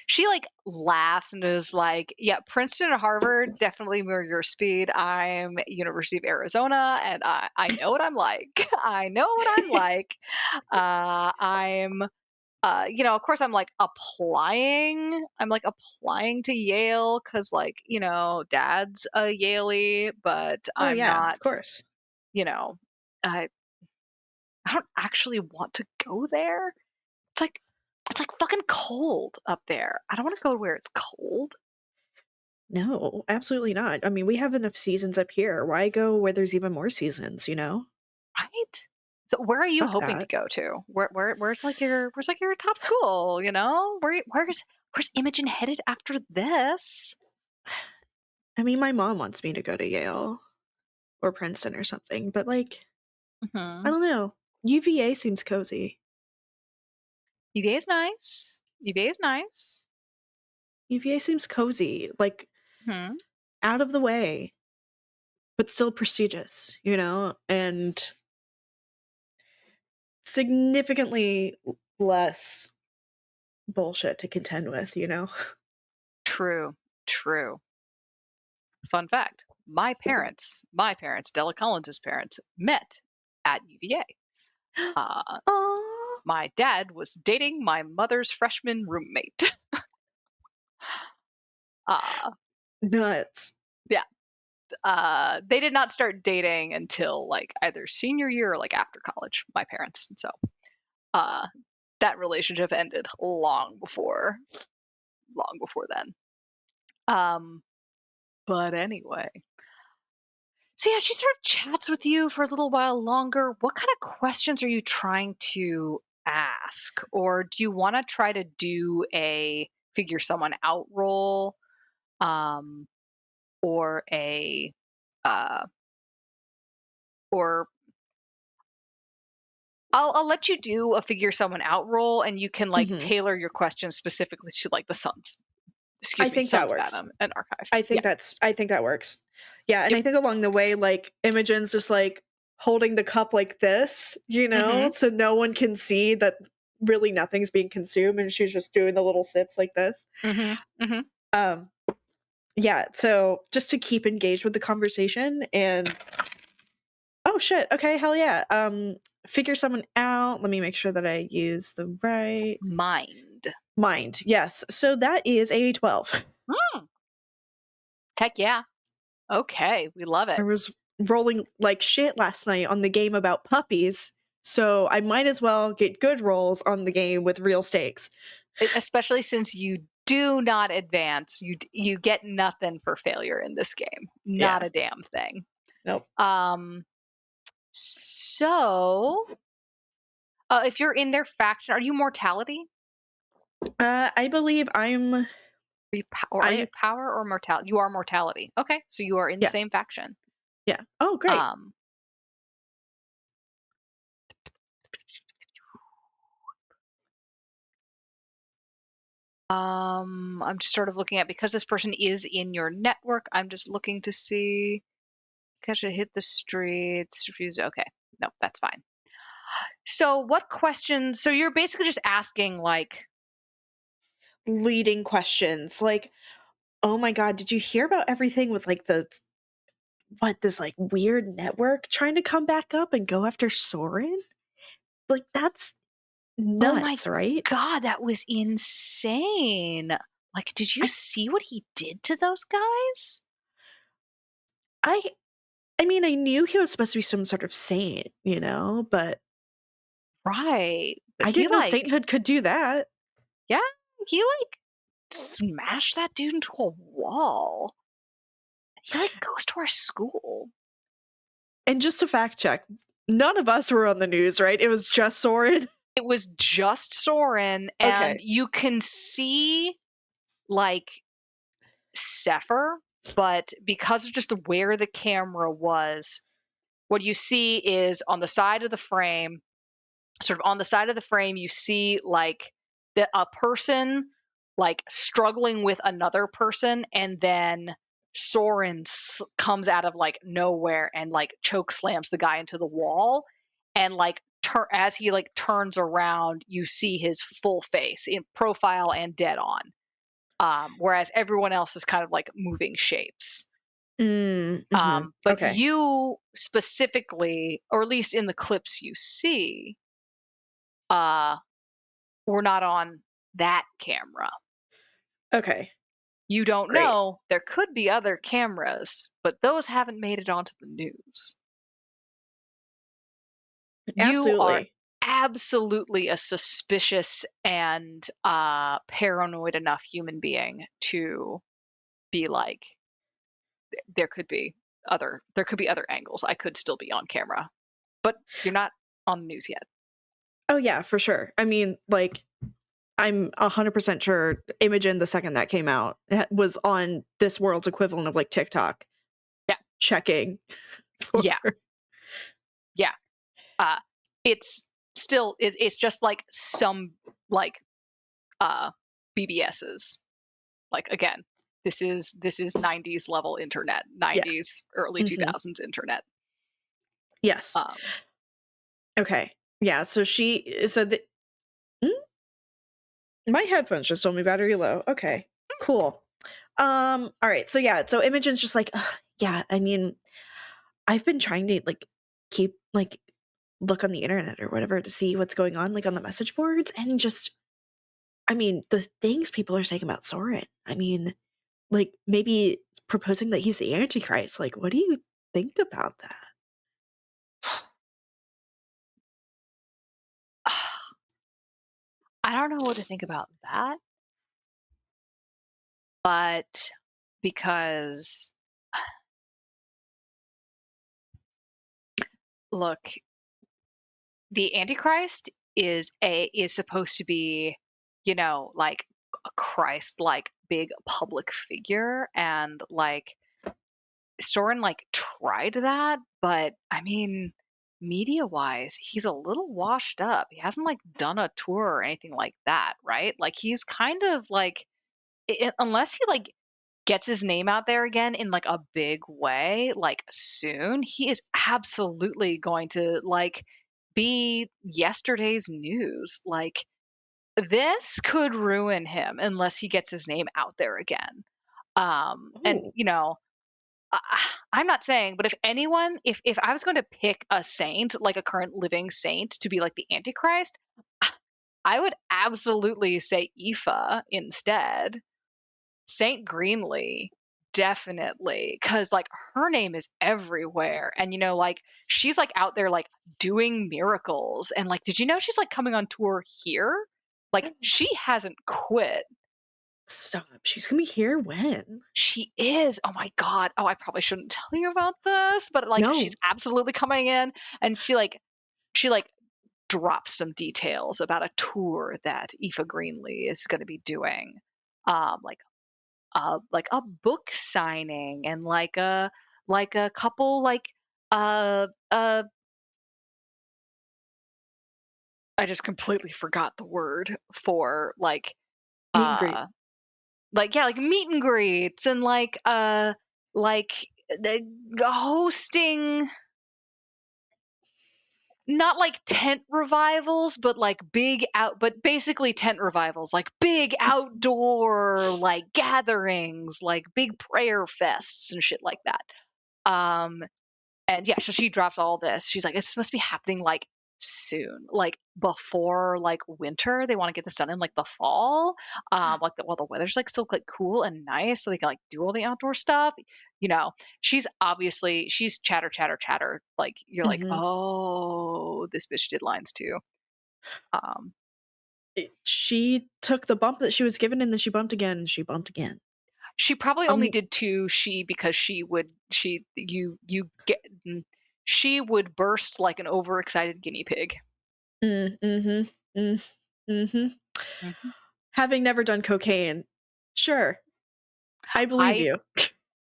[SPEAKER 3] she like laughs and is like, "Yeah, Princeton and Harvard definitely mirror your speed. I'm University of Arizona and I know what I'm like. I know what I'm like. I'm of course I'm like applying. I'm like applying to Yale because like, dad's a Yaley, but
[SPEAKER 5] Oh
[SPEAKER 3] I'm
[SPEAKER 5] yeah,
[SPEAKER 3] not,
[SPEAKER 5] of course.
[SPEAKER 3] you know, I I don't actually want to go there. It's like it's like fucking cold up there. I don't want to go where it's cold,
[SPEAKER 5] No, absolutely not. I mean, we have enough seasons up here. Why go where there's even more seasons, you know?
[SPEAKER 3] right? So where are you
[SPEAKER 5] Fuck
[SPEAKER 3] hoping to
[SPEAKER 5] that.
[SPEAKER 3] go to? Where's like your top school? Where's Imogen headed after this?
[SPEAKER 5] I mean, my mom wants me to go to Yale or Princeton or something, but like, I
[SPEAKER 3] Hmm.
[SPEAKER 5] don't know. UVA seems cozy.
[SPEAKER 3] UVA is nice. UVA is nice.
[SPEAKER 5] UVA seems cozy, like
[SPEAKER 3] Hmm.
[SPEAKER 5] out of the way, but still prestigious, and significantly less bullshit to contend with.
[SPEAKER 3] True. True. Fun fact: my parents, Della Collins' parents, met at UVA. Uh,
[SPEAKER 5] Aw,
[SPEAKER 3] my dad was dating my mother's freshman roommate. Uh,
[SPEAKER 5] nuts.
[SPEAKER 3] yeah. they did not start dating until like either senior year or like after college, my parents. And so that relationship ended long before then. But anyway. So yeah, she sort of chats with you for a little while longer. What kind of questions are you trying to ask? Or do you want to try to do a figure someone out role? Or a uh or I'll let you do a figure someone out role, and you can like
[SPEAKER 5] Mhm.
[SPEAKER 3] tailor your questions specifically to like the Sons
[SPEAKER 5] I think
[SPEAKER 3] Sons
[SPEAKER 5] that
[SPEAKER 3] of
[SPEAKER 5] works.
[SPEAKER 3] Adam and Archive.
[SPEAKER 5] I
[SPEAKER 3] Yeah.
[SPEAKER 5] think that works. Yeah, and
[SPEAKER 3] Yep.
[SPEAKER 5] I think along the way, like, Imogen's just, like, holding the cup like this, you know, so no one can see that really nothing's being consumed, and she's just doing the little sips like this. Um, yeah, so just to keep engaged with the conversation and oh, shit, okay, hell yeah. Figure someone out. Let me make sure that I use the right mind. Yes, so that is a 12.
[SPEAKER 3] Heck yeah. Okay, we love
[SPEAKER 5] I
[SPEAKER 3] it.
[SPEAKER 5] was rolling like shit last night on the game about puppies, so I might as well get good rolls on the game with real stakes.
[SPEAKER 3] Especially since you do not advance, you get nothing for failure in this game. Not
[SPEAKER 5] Yeah.
[SPEAKER 3] a damn thing.
[SPEAKER 5] Nope.
[SPEAKER 3] So if you're in their faction, are you mortality?
[SPEAKER 5] I believe I'm.
[SPEAKER 3] Are you power or mortality? You are mortality. Okay, so you are in the
[SPEAKER 5] Yeah.
[SPEAKER 3] same faction.
[SPEAKER 5] Yeah. Oh, great.
[SPEAKER 3] I'm just sort of looking at, because this person is in your network, I'm just looking to see. Catch it, hit the streets, refuse. Okay, no, that's fine. So what questions? So you're basically just asking like
[SPEAKER 5] Leading questions like, oh my god, did you hear about everything with like this like weird network trying to come back up and go after Soren? Like that's
[SPEAKER 3] oh my
[SPEAKER 5] nuts, right?
[SPEAKER 3] god, that was insane. Like, did you
[SPEAKER 5] I
[SPEAKER 3] see what he did to those guys?
[SPEAKER 5] I I mean, I knew he was supposed to be some sort of saint, you know, but
[SPEAKER 3] Right. But
[SPEAKER 5] I
[SPEAKER 3] he
[SPEAKER 5] didn't know
[SPEAKER 3] like,
[SPEAKER 5] sainthood could do that.
[SPEAKER 3] yeah, he like smashed that dude into a wall. He like goes to our school.
[SPEAKER 5] And just to fact check, none of us were on the news, right? It was just Soren.
[SPEAKER 3] It was just Soren, and
[SPEAKER 5] Okay.
[SPEAKER 3] you can see like Sefer, but because of just where the camera was, what you see is on the side of the frame, sort of on the side of the frame, you see like a person like struggling with another person, and then Soren comes out of like nowhere and like choke slams the guy into the wall, and like as he like turns around, you see his full face in profile and dead on. Whereas everyone else is kind of like moving shapes. But
[SPEAKER 5] Okay.
[SPEAKER 3] you specifically, or at least in the clips you see, we're not on that camera.
[SPEAKER 5] Okay.
[SPEAKER 3] You don't
[SPEAKER 5] Great.
[SPEAKER 3] know. There could be other cameras, but those haven't made it onto the news. You are
[SPEAKER 5] Absolutely.
[SPEAKER 3] absolutely a suspicious and paranoid enough human being to be like, there could be other angles. I could still be on camera, but you're not on the news yet.
[SPEAKER 5] Oh yeah, for sure. I mean, like I'm 100% sure Imogen, the second that came out, was on this world's equivalent of like TikTok.
[SPEAKER 3] Yeah.
[SPEAKER 5] Checking.
[SPEAKER 3] Yeah. Yeah. It's still, it's just like some like BBSs. Like, again, this is 90s level internet, 90s, early 2000s internet.
[SPEAKER 5] Yes. Okay. Yeah. So my headphones just told me battery low. Okay. Cool. All right. So yeah. So Imogen's just like, yeah. I mean, I've been trying to like keep like look on the internet or whatever to see what's going on like on the message boards and just I mean the things people are saying about Soren. I mean like maybe proposing that he's the Antichrist. Like, what do you think about that?
[SPEAKER 3] I don't know what to think about that, but because look, the Antichrist is supposed to be, like a Christ like big public figure, and like Soren like tried that, but I mean, media wise, he's a little washed up. He hasn't like done a tour or anything like that, right? Like he's kind of like unless he like gets his name out there again in like a big way, like soon, he is absolutely going to like be yesterday's news. Like this could ruin him unless he gets his name out there again. And
[SPEAKER 5] Oh.
[SPEAKER 3] I'm not saying, but if anyone, if I was going to pick a saint, like a current living saint, to be like the Antichrist, I would absolutely say Aoife instead. Saint Greenlee, definitely, because like her name is everywhere, and like she's like out there like doing miracles, and like, did you know she's like coming on tour here? Like she hasn't quit.
[SPEAKER 5] Stop. She's gonna be here when?
[SPEAKER 3] She is. Oh my god. Oh, I probably shouldn't tell you about this, but like
[SPEAKER 5] No.
[SPEAKER 3] she's absolutely coming in, and she like drops some details about a tour that Aoife Greenlee is going to be doing. Like a book signing, and like a couple like uh uh I just completely forgot the word for
[SPEAKER 5] Meet and greet.
[SPEAKER 3] uh yeah, like meet and greets, and like the hosting, not like tent revivals, but like but basically tent revivals, like big outdoor like gatherings, like big prayer fests and shit like that. um And yeah, so she drops all this. She's like, it's supposed to be happening like soon, like before like winter. They want to get this done in like the fall, while the weather's like still like cool and nice, so they can like do all the outdoor stuff. She's chatter, chatter, chatter. Like you're like,
[SPEAKER 5] Mhm.
[SPEAKER 3] oh, this bitch did lines too. Um,
[SPEAKER 5] She took the bump that she was given, and then she bumped again, and she bumped again.
[SPEAKER 3] she probably
[SPEAKER 5] Um,
[SPEAKER 3] only did two. Because she would burst like an overexcited guinea pig.
[SPEAKER 5] mhm, mhm.
[SPEAKER 3] Mhm.
[SPEAKER 5] Having never done cocaine, sure, I believe
[SPEAKER 3] I
[SPEAKER 5] you.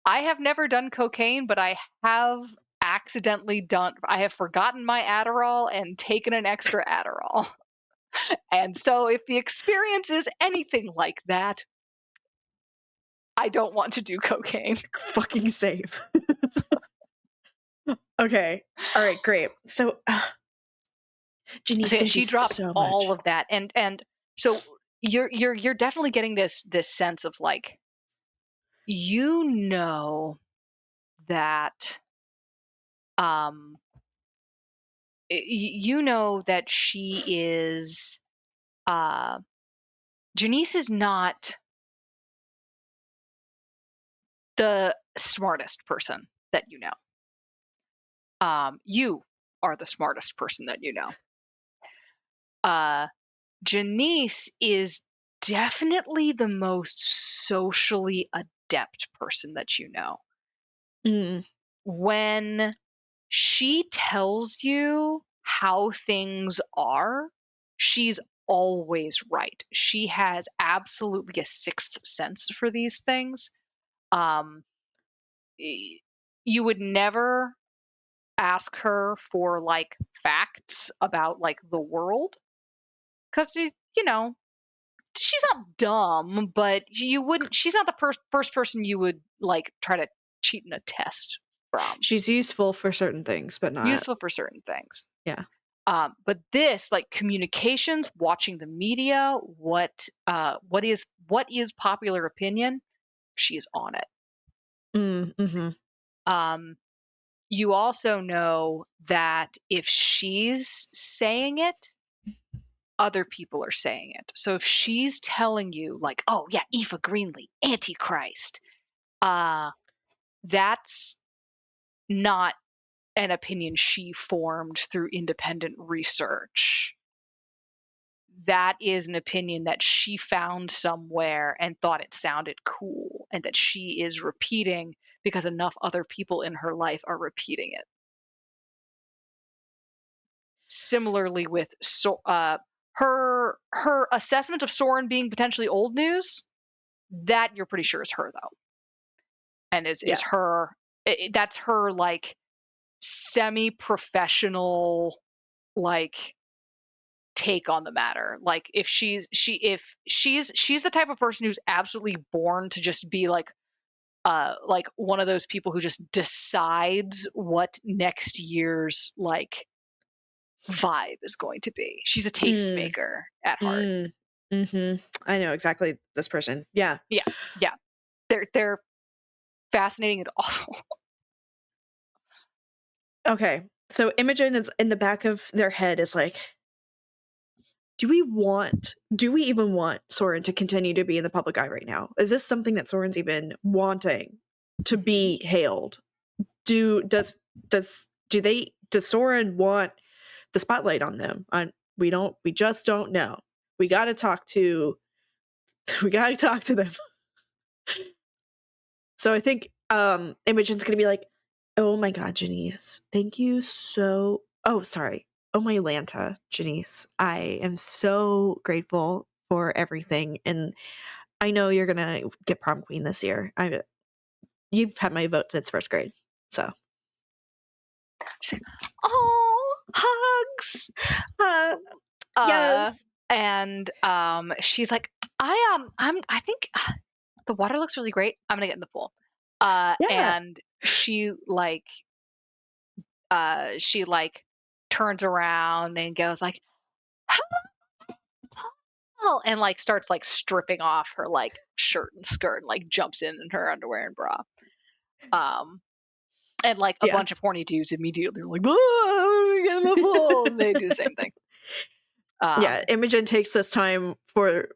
[SPEAKER 3] I have never done cocaine, but I have I have forgotten my Adderall and taken an extra Adderall. And so if the experience is anything like that, I don't want to do cocaine.
[SPEAKER 5] Fucking safe. Okay. All right. Great. So, Janice,
[SPEAKER 3] So yeah,
[SPEAKER 5] thank you
[SPEAKER 3] she dropped
[SPEAKER 5] so
[SPEAKER 3] all
[SPEAKER 5] much.
[SPEAKER 3] of that, and so you're definitely getting this sense of like, you know that um that she is Janice is not the smartest person that you know. You are the smartest person that you know. Uh, Janice is definitely the most socially adept person that you know.
[SPEAKER 5] Mm.
[SPEAKER 3] When she tells you how things are, she's always right. She has absolutely a sixth sense for these things. Um, you would never ask her for like facts about like the world, because she's not dumb, but she's not the first person you would like try to cheat in a test from.
[SPEAKER 5] She's useful for certain things, but not.
[SPEAKER 3] Useful for certain things.
[SPEAKER 5] Yeah.
[SPEAKER 3] But this, like communications, watching the media, what is popular opinion, she's on it.
[SPEAKER 5] Mm-hmm.
[SPEAKER 3] You also know that if she's saying it, other people are saying it. So if she's telling you like, oh yeah, Aoife Greenlee, Antichrist, That's not an opinion she formed through independent research. That is an opinion that she found somewhere and thought it sounded cool, and that she is repeating because enough other people in her life are repeating it. Similarly with her assessment of Soren being potentially old news, that you're pretty sure is her though, and is her. That's her like semi-professional like take on the matter. Like if she's the type of person who's absolutely born to just be like one of those people who just decides what next year's like vibe is going to be. She's a tastemaker at heart.
[SPEAKER 5] Mm-hmm. I know exactly this person. Yeah.
[SPEAKER 3] They're fascinating and awful.
[SPEAKER 5] Okay, so Imogen is in the back of their head is like, do we even want Soren to continue to be in the public eye right now? Is this something that Soren's even wanting to be hailed? Does Soren want the spotlight on them? We just don't know. We gotta talk to them. So I think Imogen's gonna be like, oh my god, Janice, thank you so oh my Lanta, Janice. I am so grateful for everything, and I know you're gonna get prom queen this year. You've had my vote since first grade. So
[SPEAKER 3] oh, hugs.
[SPEAKER 5] Yes.
[SPEAKER 3] And she's like, I think the water looks really great. I'm gonna get in the pool.
[SPEAKER 5] Yeah.
[SPEAKER 3] And she turns around and goes like, oh, and like starts like stripping off her like shirt and skirt and like jumps in her underwear and bra. And like a bunch of horny dudes immediately are like, oh, get in the pool. And they do the same thing.
[SPEAKER 5] Imogen takes this time for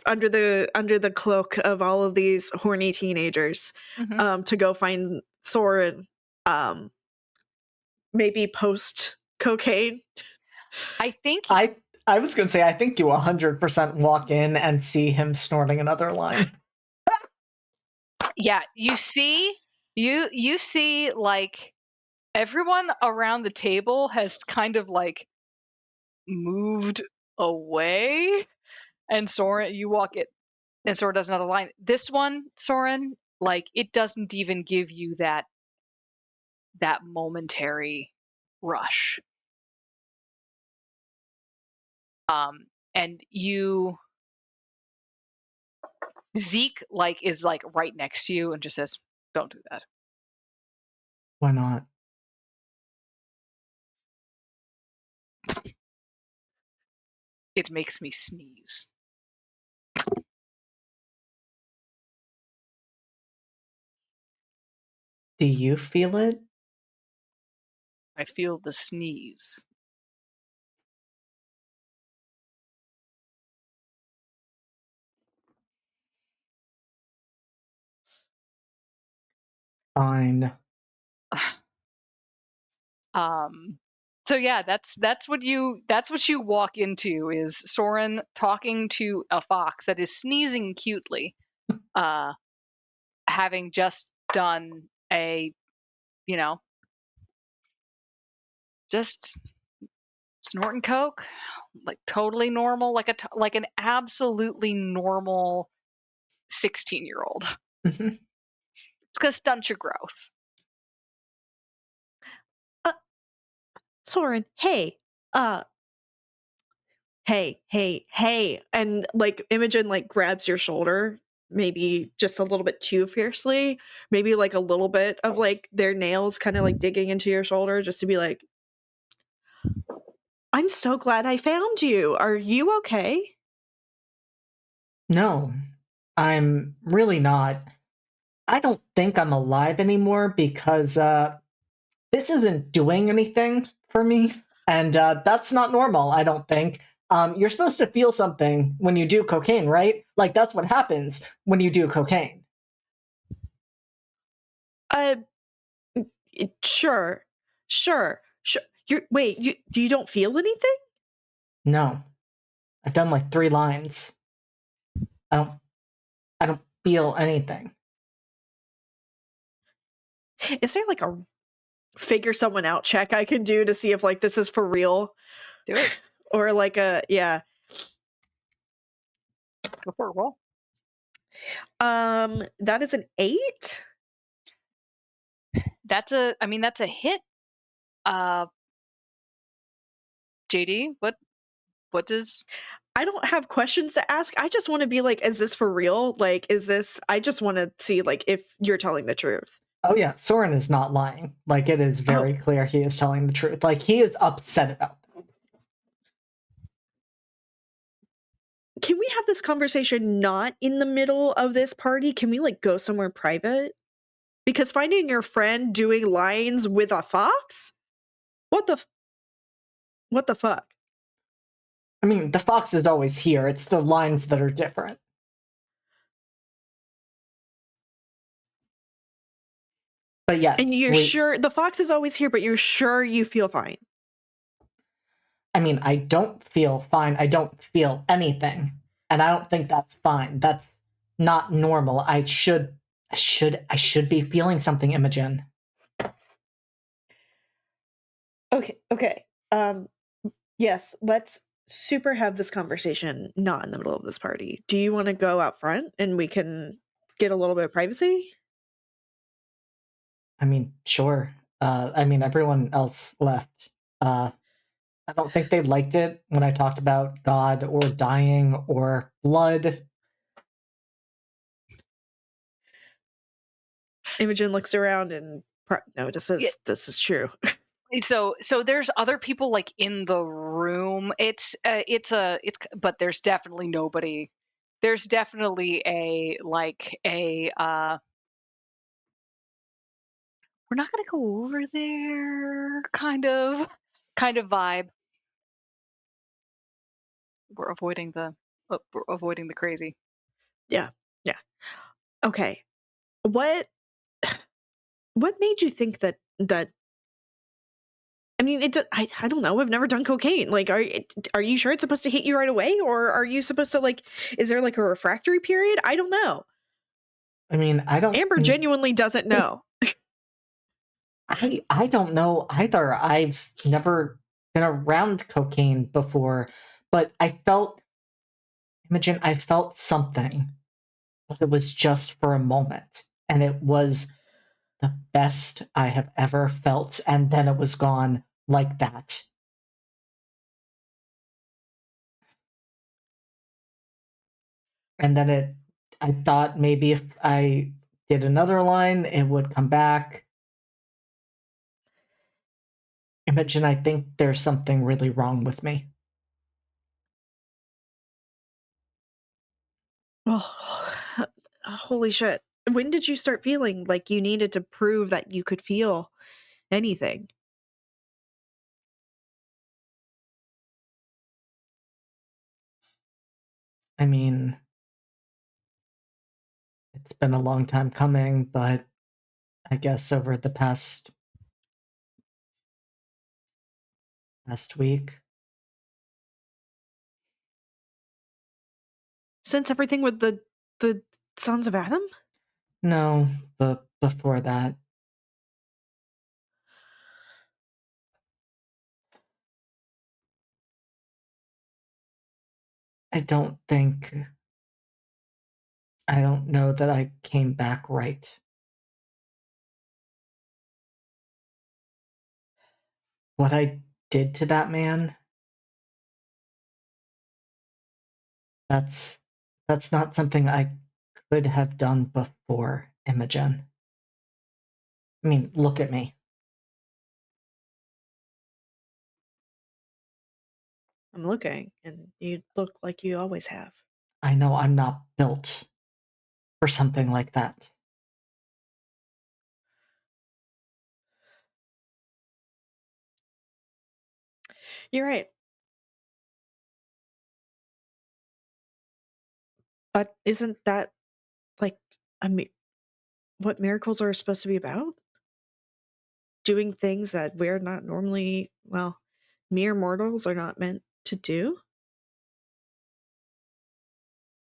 [SPEAKER 5] under the cloak of all of these horny teenagers to go find Soren, maybe post cocaine.
[SPEAKER 3] I think
[SPEAKER 4] I was gonna say I think you 100% walk in and see him snorting another line.
[SPEAKER 3] Yeah, you see like everyone around the table has kind of like moved away, and Soren, you walk it, and Soren does another line. This one, Soren, like it doesn't even give you that momentary rush. And Zeke like is like right next to you and just says, "Don't do that."
[SPEAKER 4] Why not?
[SPEAKER 3] It makes me sneeze.
[SPEAKER 4] Do you feel it?
[SPEAKER 3] I feel the sneeze.
[SPEAKER 4] Fine.
[SPEAKER 3] So yeah, that's what you walk into, is Soren talking to a fox that is sneezing cutely, having just done a, just snorting coke, like totally normal, like an absolutely normal 16-year-old.
[SPEAKER 4] Mm-hmm.
[SPEAKER 3] It's gonna stunt your growth.
[SPEAKER 5] Soren, hey, hey, and like Imogen like grabs your shoulder, maybe just a little bit too fiercely, maybe like a little bit of like their nails kind of like digging into your shoulder, just to be like, I'm so glad I found you. Are you okay?
[SPEAKER 4] No, I'm really not. I don't think I'm alive anymore because this isn't doing anything for me, and that's not normal, I don't think. You're supposed to feel something when you do cocaine, right? Like, that's what happens when you do cocaine.
[SPEAKER 5] Sure. You don't feel anything?
[SPEAKER 4] No. I've done like 3 lines. I don't feel anything.
[SPEAKER 5] Is there like a figure someone out check I can do to see if like this is for real?
[SPEAKER 3] Do it.
[SPEAKER 5] Or like yeah.
[SPEAKER 3] Go for a roll.
[SPEAKER 5] That is an 8.
[SPEAKER 3] That's a hit. JD, what does
[SPEAKER 5] I don't have questions to ask. I just want to be like, is this for real? Like, I just want to see like if you're telling the truth.
[SPEAKER 4] Oh yeah, Soren is not lying. Like, it is very clear he is telling the truth. Like, he is upset about that.
[SPEAKER 5] Can we have this conversation not in the middle of this party? Can we like go somewhere private? Because finding your friend doing lines with a fox? What the fuck?
[SPEAKER 4] I mean, the fox is always here. It's the lines that are different. But yes,
[SPEAKER 5] And you're sure the fox is always here, but you're sure you feel fine?
[SPEAKER 4] I mean, I don't feel fine. I don't feel anything. And I don't think that's fine. That's not normal. I should be feeling something, Imogen.
[SPEAKER 5] Okay. Yes, let's super have this conversation not in the middle of this party. Do you want to go out front and we can get a little bit of privacy?
[SPEAKER 4] I mean, sure. I mean, everyone else left. I don't think they liked it when I talked about God or dying or blood.
[SPEAKER 5] Imogen looks around and notices this is true.
[SPEAKER 3] so there's other people like in the room. But there's definitely nobody. There's definitely we're not gonna go over there kind of vibe. We're avoiding the crazy.
[SPEAKER 5] Yeah. Okay. What made you think that I mean, I don't know. I've never done cocaine. Like, are you sure it's supposed to hit you right away, or are you supposed to like? Is there like a refractory period? I don't know.
[SPEAKER 4] I mean, I don't.
[SPEAKER 5] Amber genuinely doesn't know.
[SPEAKER 4] I don't know either. I've never been around cocaine before, but I felt, Imogen, I felt something, but it was just for a moment, and it was the best I have ever felt, and then it was gone like that. And then I thought maybe if I did another line, it would come back. Imogen, I think there's something really wrong with me.
[SPEAKER 5] Oh, holy shit. When did you start feeling like you needed to prove that you could feel anything?
[SPEAKER 4] I mean, it's been a long time coming, but I guess over the past week.
[SPEAKER 5] Since everything with the Sons of Adam?
[SPEAKER 4] No, but before that. I don't know that I came back right. What I did to that man, that's not something I could have done before, Imogen. I mean, look at me.
[SPEAKER 5] I'm looking, and you look like you always have.
[SPEAKER 4] I know I'm not built for something like that.
[SPEAKER 5] You're right. But isn't that like what miracles are supposed to be about? Doing things that we're not normally, well, mere mortals are not meant to do?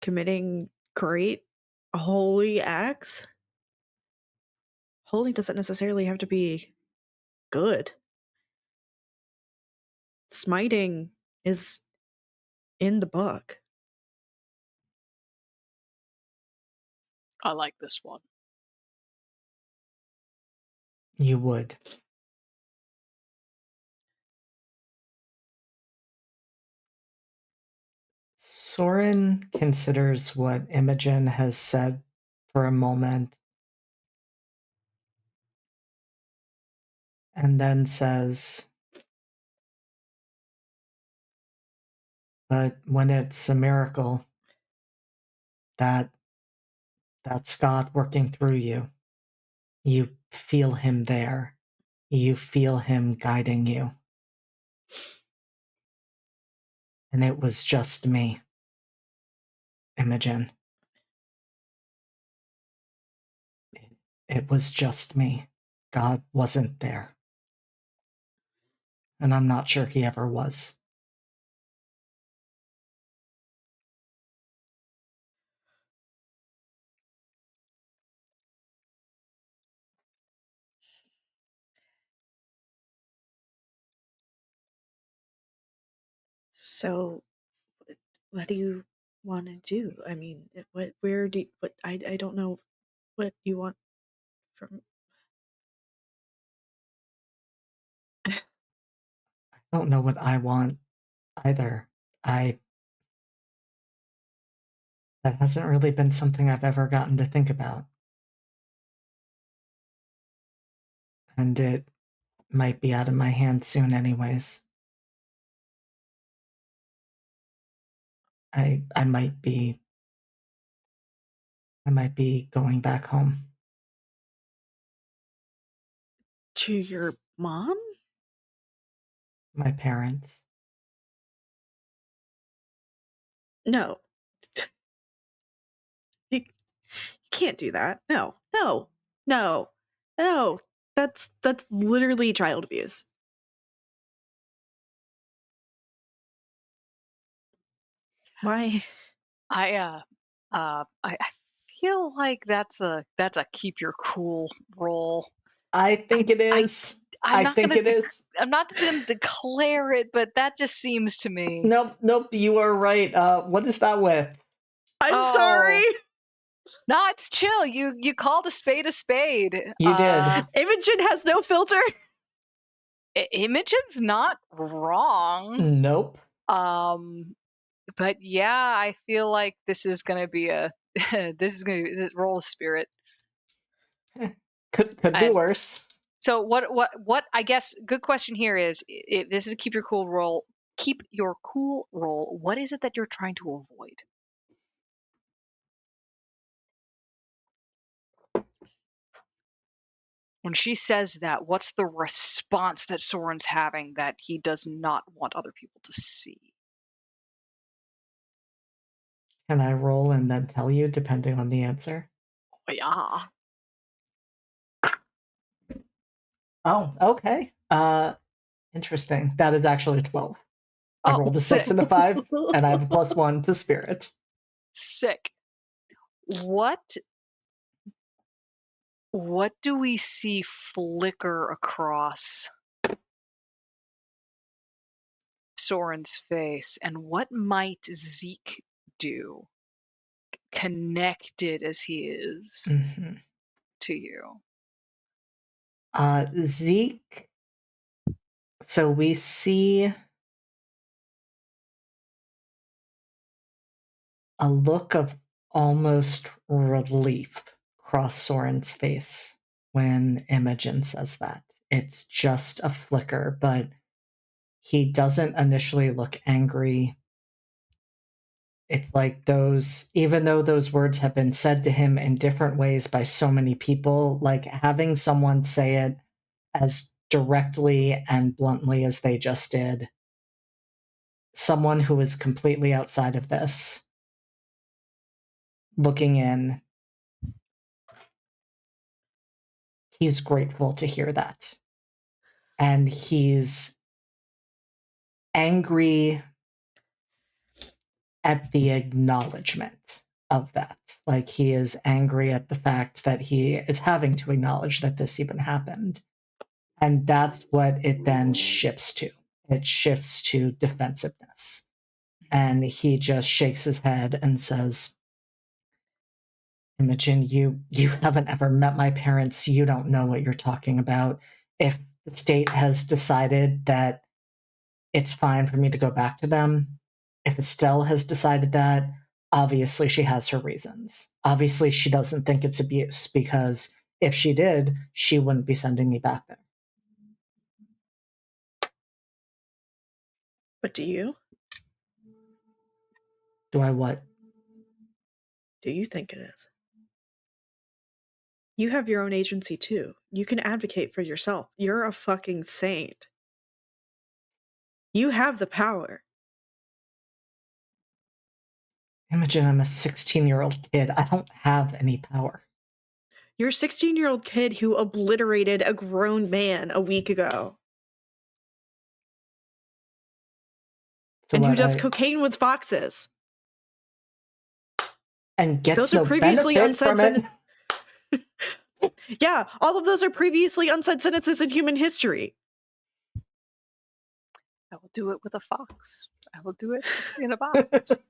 [SPEAKER 5] Committing great holy acts? Holy doesn't necessarily have to be good. Smiting is in the book.
[SPEAKER 3] I like this one.
[SPEAKER 4] You would. Soren considers what Imogen has said for a moment and then says, but when it's a miracle, that's God working through you. You feel him there. You feel him guiding you. And it was just me, Imogen. It was just me. God wasn't there. And I'm not sure he ever was.
[SPEAKER 5] So, what do you want to do? I mean, where do you, I don't know what you want from.
[SPEAKER 4] I don't know what I want either. That hasn't really been something I've ever gotten to think about. And it might be out of my hands soon anyways. I might be going back home.
[SPEAKER 5] To your mom?
[SPEAKER 4] My parents.
[SPEAKER 5] No. You can't do that. No. No. No. No. That's literally child abuse. Why?
[SPEAKER 3] I feel like that's a keep your cool roll.
[SPEAKER 4] I think it is.
[SPEAKER 3] I'm not
[SPEAKER 4] think
[SPEAKER 3] gonna
[SPEAKER 4] it is.
[SPEAKER 3] I'm not gonna declare it, but that just seems to me.
[SPEAKER 4] Nope, you are right. What is that with?
[SPEAKER 5] I'm
[SPEAKER 3] Oh.
[SPEAKER 5] sorry.
[SPEAKER 3] No, it's chill. You called a spade a spade.
[SPEAKER 4] You did.
[SPEAKER 5] Imogen has no filter.
[SPEAKER 3] Imogen's not wrong.
[SPEAKER 4] Nope.
[SPEAKER 3] But yeah, I feel like this is gonna be this roll of spirit.
[SPEAKER 4] Could be worse.
[SPEAKER 3] So what I guess good question here is, if this is a keep your cool roll, what is it that you're trying to avoid? When she says that, what's the response that Soren's having that he does not want other people to see?
[SPEAKER 4] Can I roll and then tell you depending on the answer?
[SPEAKER 3] Yeah.
[SPEAKER 4] Oh, okay. Interesting. That is actually 12. I rolled a 6
[SPEAKER 3] sick.
[SPEAKER 4] and a 5, and I have a +1 to spirit.
[SPEAKER 3] Sick. What do we see flicker across Soren's face, and what might Zeke do, connected as he is to you?
[SPEAKER 4] Zeke. So we see a look of almost relief cross Soren's face when Imogen says that. It's just a flicker, but he doesn't initially look angry. It's like even though those words have been said to him in different ways by so many people, like having someone say it as directly and bluntly as they just did, someone who is completely outside of this, looking in, he's grateful to hear that. And he's angry at the acknowledgement of that. Like, he is angry at the fact that he is having to acknowledge that this even happened. And that's what it then shifts to. It shifts to defensiveness. And he just shakes his head and says, Imogen, you haven't ever met my parents. You don't know what you're talking about. If the state has decided that it's fine for me to go back to them, if Estelle has decided that, obviously she has her reasons. Obviously she doesn't think it's abuse, because if she did, she wouldn't be sending me back there.
[SPEAKER 5] But do you?
[SPEAKER 4] Do I what?
[SPEAKER 5] Do you think it is? You have your own agency too. You can advocate for yourself. You're a fucking saint. You have the power.
[SPEAKER 4] Imogen, I'm a 16-year-old kid. I don't have any power.
[SPEAKER 5] You're a 16-year-old kid who obliterated a grown man a week ago.
[SPEAKER 4] So
[SPEAKER 5] and who
[SPEAKER 4] what,
[SPEAKER 5] does cocaine with foxes.
[SPEAKER 4] And gets
[SPEAKER 5] Those are
[SPEAKER 4] no
[SPEAKER 5] previously
[SPEAKER 4] benefit from it?
[SPEAKER 5] Yeah, all of those are previously unsaid sentences in human history.
[SPEAKER 3] I will do it with a fox. I will do it in a box.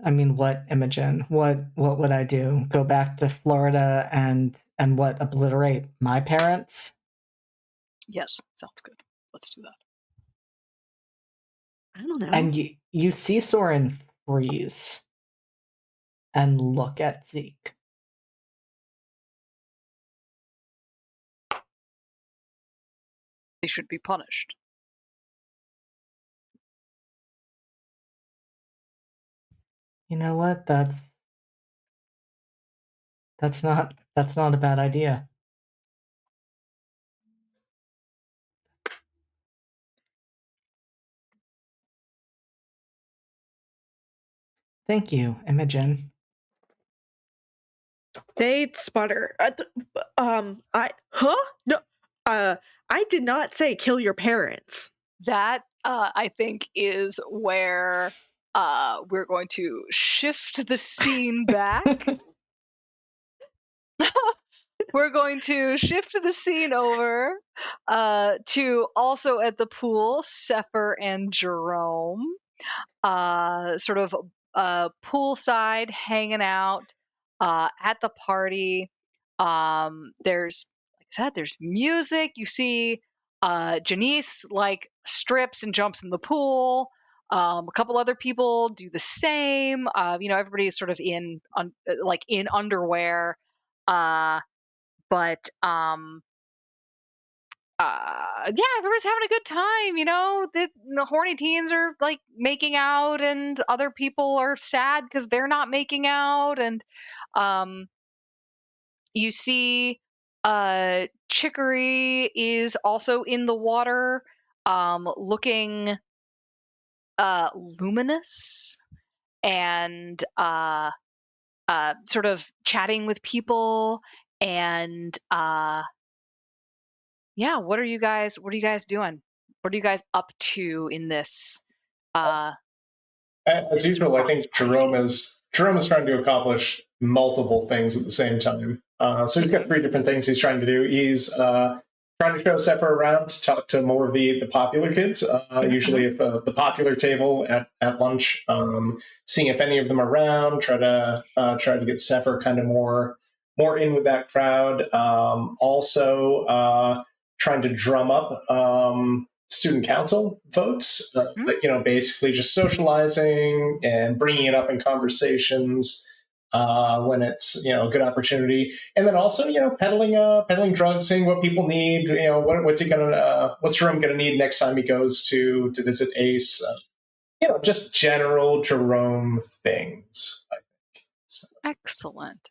[SPEAKER 4] I mean, what, Imogen? What would I do? Go back to Florida and what, obliterate my parents?
[SPEAKER 3] Yes, sounds good. Let's do that.
[SPEAKER 5] I don't know.
[SPEAKER 4] And you see Soren freeze and look at Zeke.
[SPEAKER 3] They should be punished.
[SPEAKER 4] You know what? That's not a bad idea. Thank you, Imogen.
[SPEAKER 5] They sputter. I did not say kill your parents.
[SPEAKER 3] That, I think, is where we're going to shift the scene back. We're going to shift the scene over to also at the pool, Sefer and Jerome, sort of poolside, hanging out at the party. There's, like I said, there's music. You see Janice like strips and jumps in the pool. A couple other people do the same. Everybody's sort of in underwear. But everybody's having a good time. The horny teens are like making out, and other people are sad because they're not making out. And you see Chicory is also in the water, looking luminous and sort of chatting with people. And what are you guys doing? What are you guys up to in this?
[SPEAKER 1] As usual, I think Jerome is trying to accomplish multiple things at the same time. So he's got three different things he's trying to do. He's trying to show Sefer around to talk to more of the popular kids, usually at the popular table at lunch, seeing if any of them are around, try to get Sefer kind of more in with that crowd. Also trying to drum up student council votes, basically just socializing and bringing it up in conversations when it's a good opportunity, and then also peddling drugs, seeing what people need. What's Jerome gonna need next time he goes to visit Ace? Just general Jerome things, I think. So.
[SPEAKER 3] Excellent.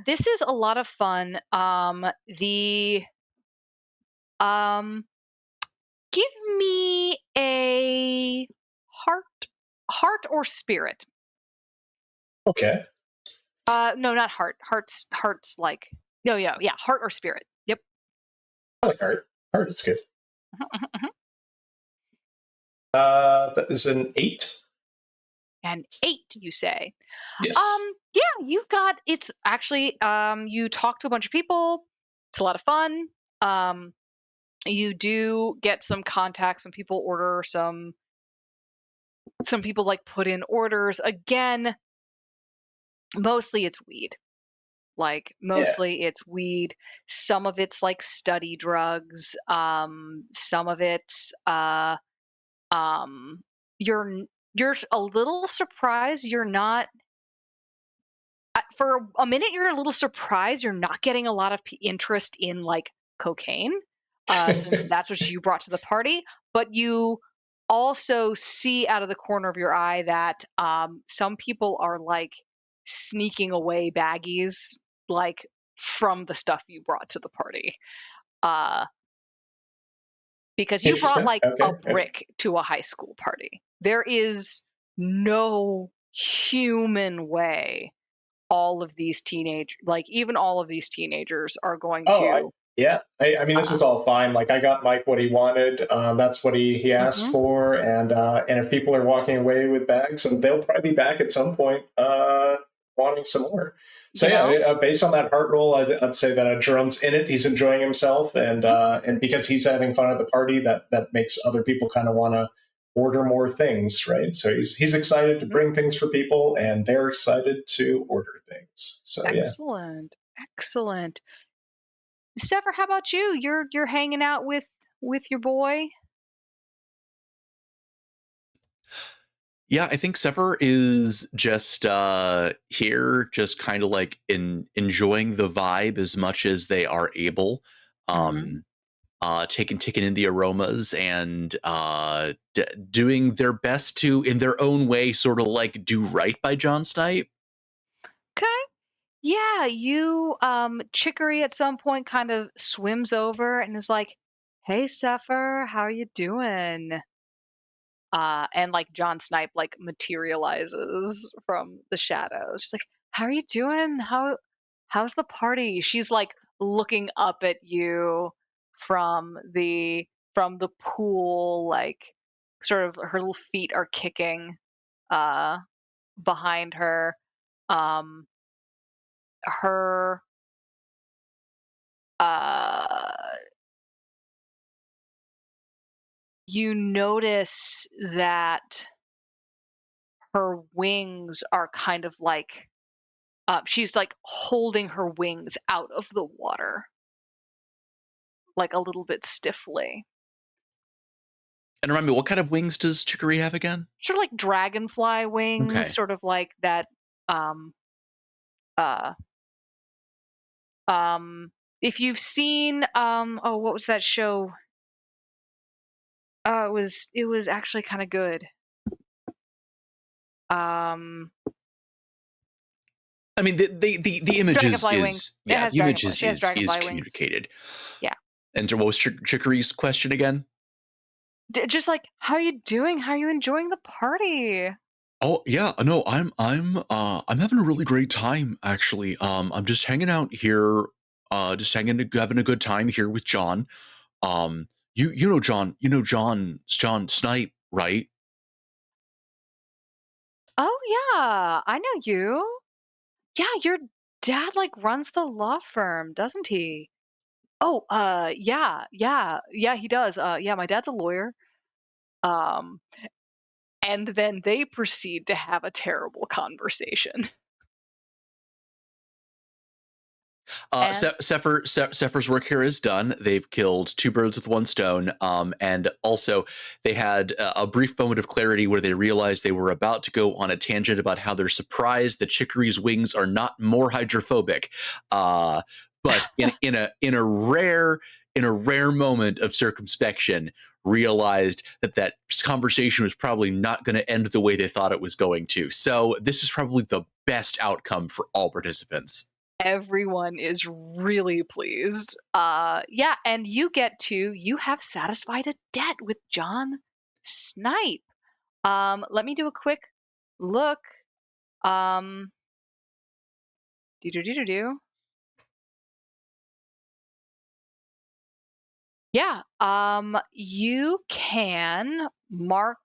[SPEAKER 3] This is a lot of fun. Give me a heart or spirit.
[SPEAKER 1] Okay.
[SPEAKER 3] No, not heart. Heart's like no, yeah, heart or spirit. Yep.
[SPEAKER 1] I like art. Art is good.
[SPEAKER 3] Mhm.
[SPEAKER 1] That is an 8.
[SPEAKER 3] And 8, you say.
[SPEAKER 1] Yes.
[SPEAKER 3] Yeah, you've got it's actually you talk to a bunch of people. It's a lot of fun. You do get some contacts, some people order some people like put in orders. Again, mostly it's weed. Like
[SPEAKER 1] Yeah.
[SPEAKER 3] mostly it's weed. Some of it's like study drugs. Some of it's um you're a little surprised you're not for a minute you're a little surprised you're not getting a lot of interest in like cocaine, since that's what you brought to the party, but you also see out of the corner of your eye that some people are like sneaking away baggies like from the stuff you brought to the party, uh, because you brought
[SPEAKER 1] Interesting.
[SPEAKER 3] like a
[SPEAKER 1] Okay. Okay.
[SPEAKER 3] brick to a high school party. There is no human way all of these even all of these teenagers are going
[SPEAKER 1] Oh,
[SPEAKER 3] to
[SPEAKER 1] yeah. I mean, this
[SPEAKER 3] uh
[SPEAKER 1] is all fine. Like, I got Mike what he wanted. That's what he asked
[SPEAKER 3] mhm,
[SPEAKER 1] for, and if people are walking away with bags, and they'll probably be back at some point, wanting some more. So
[SPEAKER 3] you know.
[SPEAKER 1] yeah, based on that heart roll, I'd say that Jerome's in it. He's enjoying himself,
[SPEAKER 3] Mhm,
[SPEAKER 1] and because he's having fun at the party, that makes other people kind of want to order more things, right? So he's excited to
[SPEAKER 3] mhm.
[SPEAKER 1] bring things for people, and they're excited to order things. So yeah.
[SPEAKER 3] Excellent, excellent. Sever, how about you? You're hanging out with your boy.
[SPEAKER 2] Yeah, I think Sefer is just here, just kind of like enjoying the vibe as much as they are able.
[SPEAKER 3] Hmm.
[SPEAKER 2] Um, taking in the aromas and doing their best to, in their own way, sort of like do right by John Snipe.
[SPEAKER 3] Okay. Yeah, you Chicory at some point kind of swims over and is like, "Hey, Sefer, how are you doing?" And like John Snipe like materializes from the shadows. She's like, "How are you doing? How's the party?" She's like looking up at you from the pool, like sort of her little feet are kicking uh behind her. Um her uh you notice that her wings are kind of like she's like holding her wings out of the water, like a little bit stiffly.
[SPEAKER 2] And remind me, what kind of wings does Chicory have again?
[SPEAKER 3] Sort of like dragonfly wings,
[SPEAKER 2] Okay.
[SPEAKER 3] sort of like that. Um, uh, if you've seen, oh, what was that show? It was actually kind of good. Um,
[SPEAKER 2] I mean, the image
[SPEAKER 3] Dragonfly wings.
[SPEAKER 2] is
[SPEAKER 3] It
[SPEAKER 2] yeah,
[SPEAKER 3] has
[SPEAKER 2] the image
[SPEAKER 3] dragonfly. She has
[SPEAKER 2] is
[SPEAKER 3] dragonfly wings.
[SPEAKER 2] communicated.
[SPEAKER 3] Yeah.
[SPEAKER 2] And so what was Chicory's question again?
[SPEAKER 3] Just like, how are you doing? How are you enjoying the party?
[SPEAKER 2] Oh yeah, no, I'm having a really great time actually. I'm just hanging out here, just having a good time here with John. You know John, John Snipe, right?
[SPEAKER 3] Oh yeah, I know you. Yeah, your dad like runs the law firm, doesn't he? Oh, yeah, he does. Yeah, my dad's a lawyer. Um, and then they proceed to have a terrible conversation. And
[SPEAKER 2] Sefer's work here is done. They've killed two birds with one stone. And also they had a brief moment of clarity where they realized they were about to go on a tangent about how they're surprised that Chicory's wings are not more hydrophobic. But in a rare moment of circumspection, realized that conversation was probably not going to end the way they thought it was going to. So this is probably the best outcome for all participants.
[SPEAKER 3] everyone is really pleased. Yeah, and you have satisfied a debt with John Snipe. Let me do a quick look. Do. Yeah. You can mark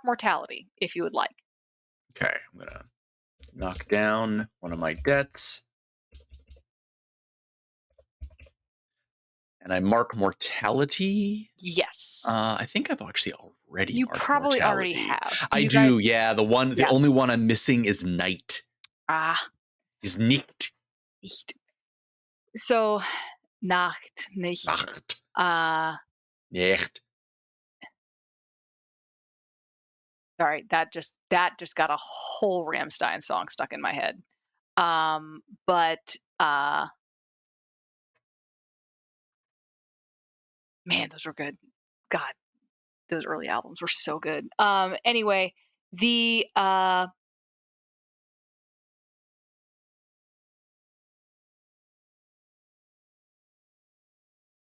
[SPEAKER 3] mortality if you would like.
[SPEAKER 2] Okay, I'm gonna knock down one of my debts. And I mark mortality.
[SPEAKER 3] Yes.
[SPEAKER 2] I think I've actually already
[SPEAKER 3] You
[SPEAKER 2] marked
[SPEAKER 3] probably already
[SPEAKER 2] mortality.
[SPEAKER 3] have.
[SPEAKER 2] I
[SPEAKER 3] You
[SPEAKER 2] do,
[SPEAKER 3] guys,
[SPEAKER 2] yeah. The only one I'm missing is night. Is nicht.
[SPEAKER 3] So Nacht, nicht.
[SPEAKER 2] Nacht.
[SPEAKER 3] Uh
[SPEAKER 2] Nicht.
[SPEAKER 3] Sorry, that just got a whole Rammstein song stuck in my head. But man, those were good. God, those early albums were so good. Anyway, the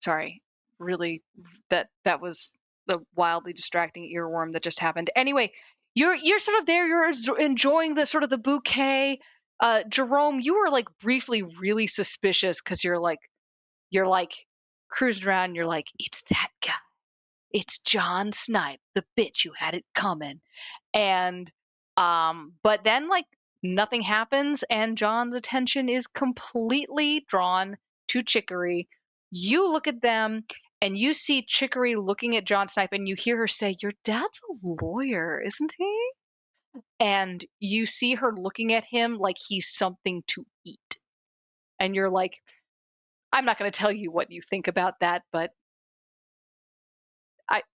[SPEAKER 3] sorry, really, that was the wildly distracting earworm that just happened. Anyway, you're sort of there. You're enjoying the sort of the bouquet. Jerome, you were like briefly really suspicious because you're like cruising around. And you're like, it's that guy. It's John Snipe, the bitch who had it coming. And but then like nothing happens, and John's attention is completely drawn to Chicory. You look at them and you see Chicory looking at John Snipe, and you hear her say, "Your dad's a lawyer, isn't he?" And you see her looking at him like he's something to eat. And you're like, I'm not going to tell you what you think about that, but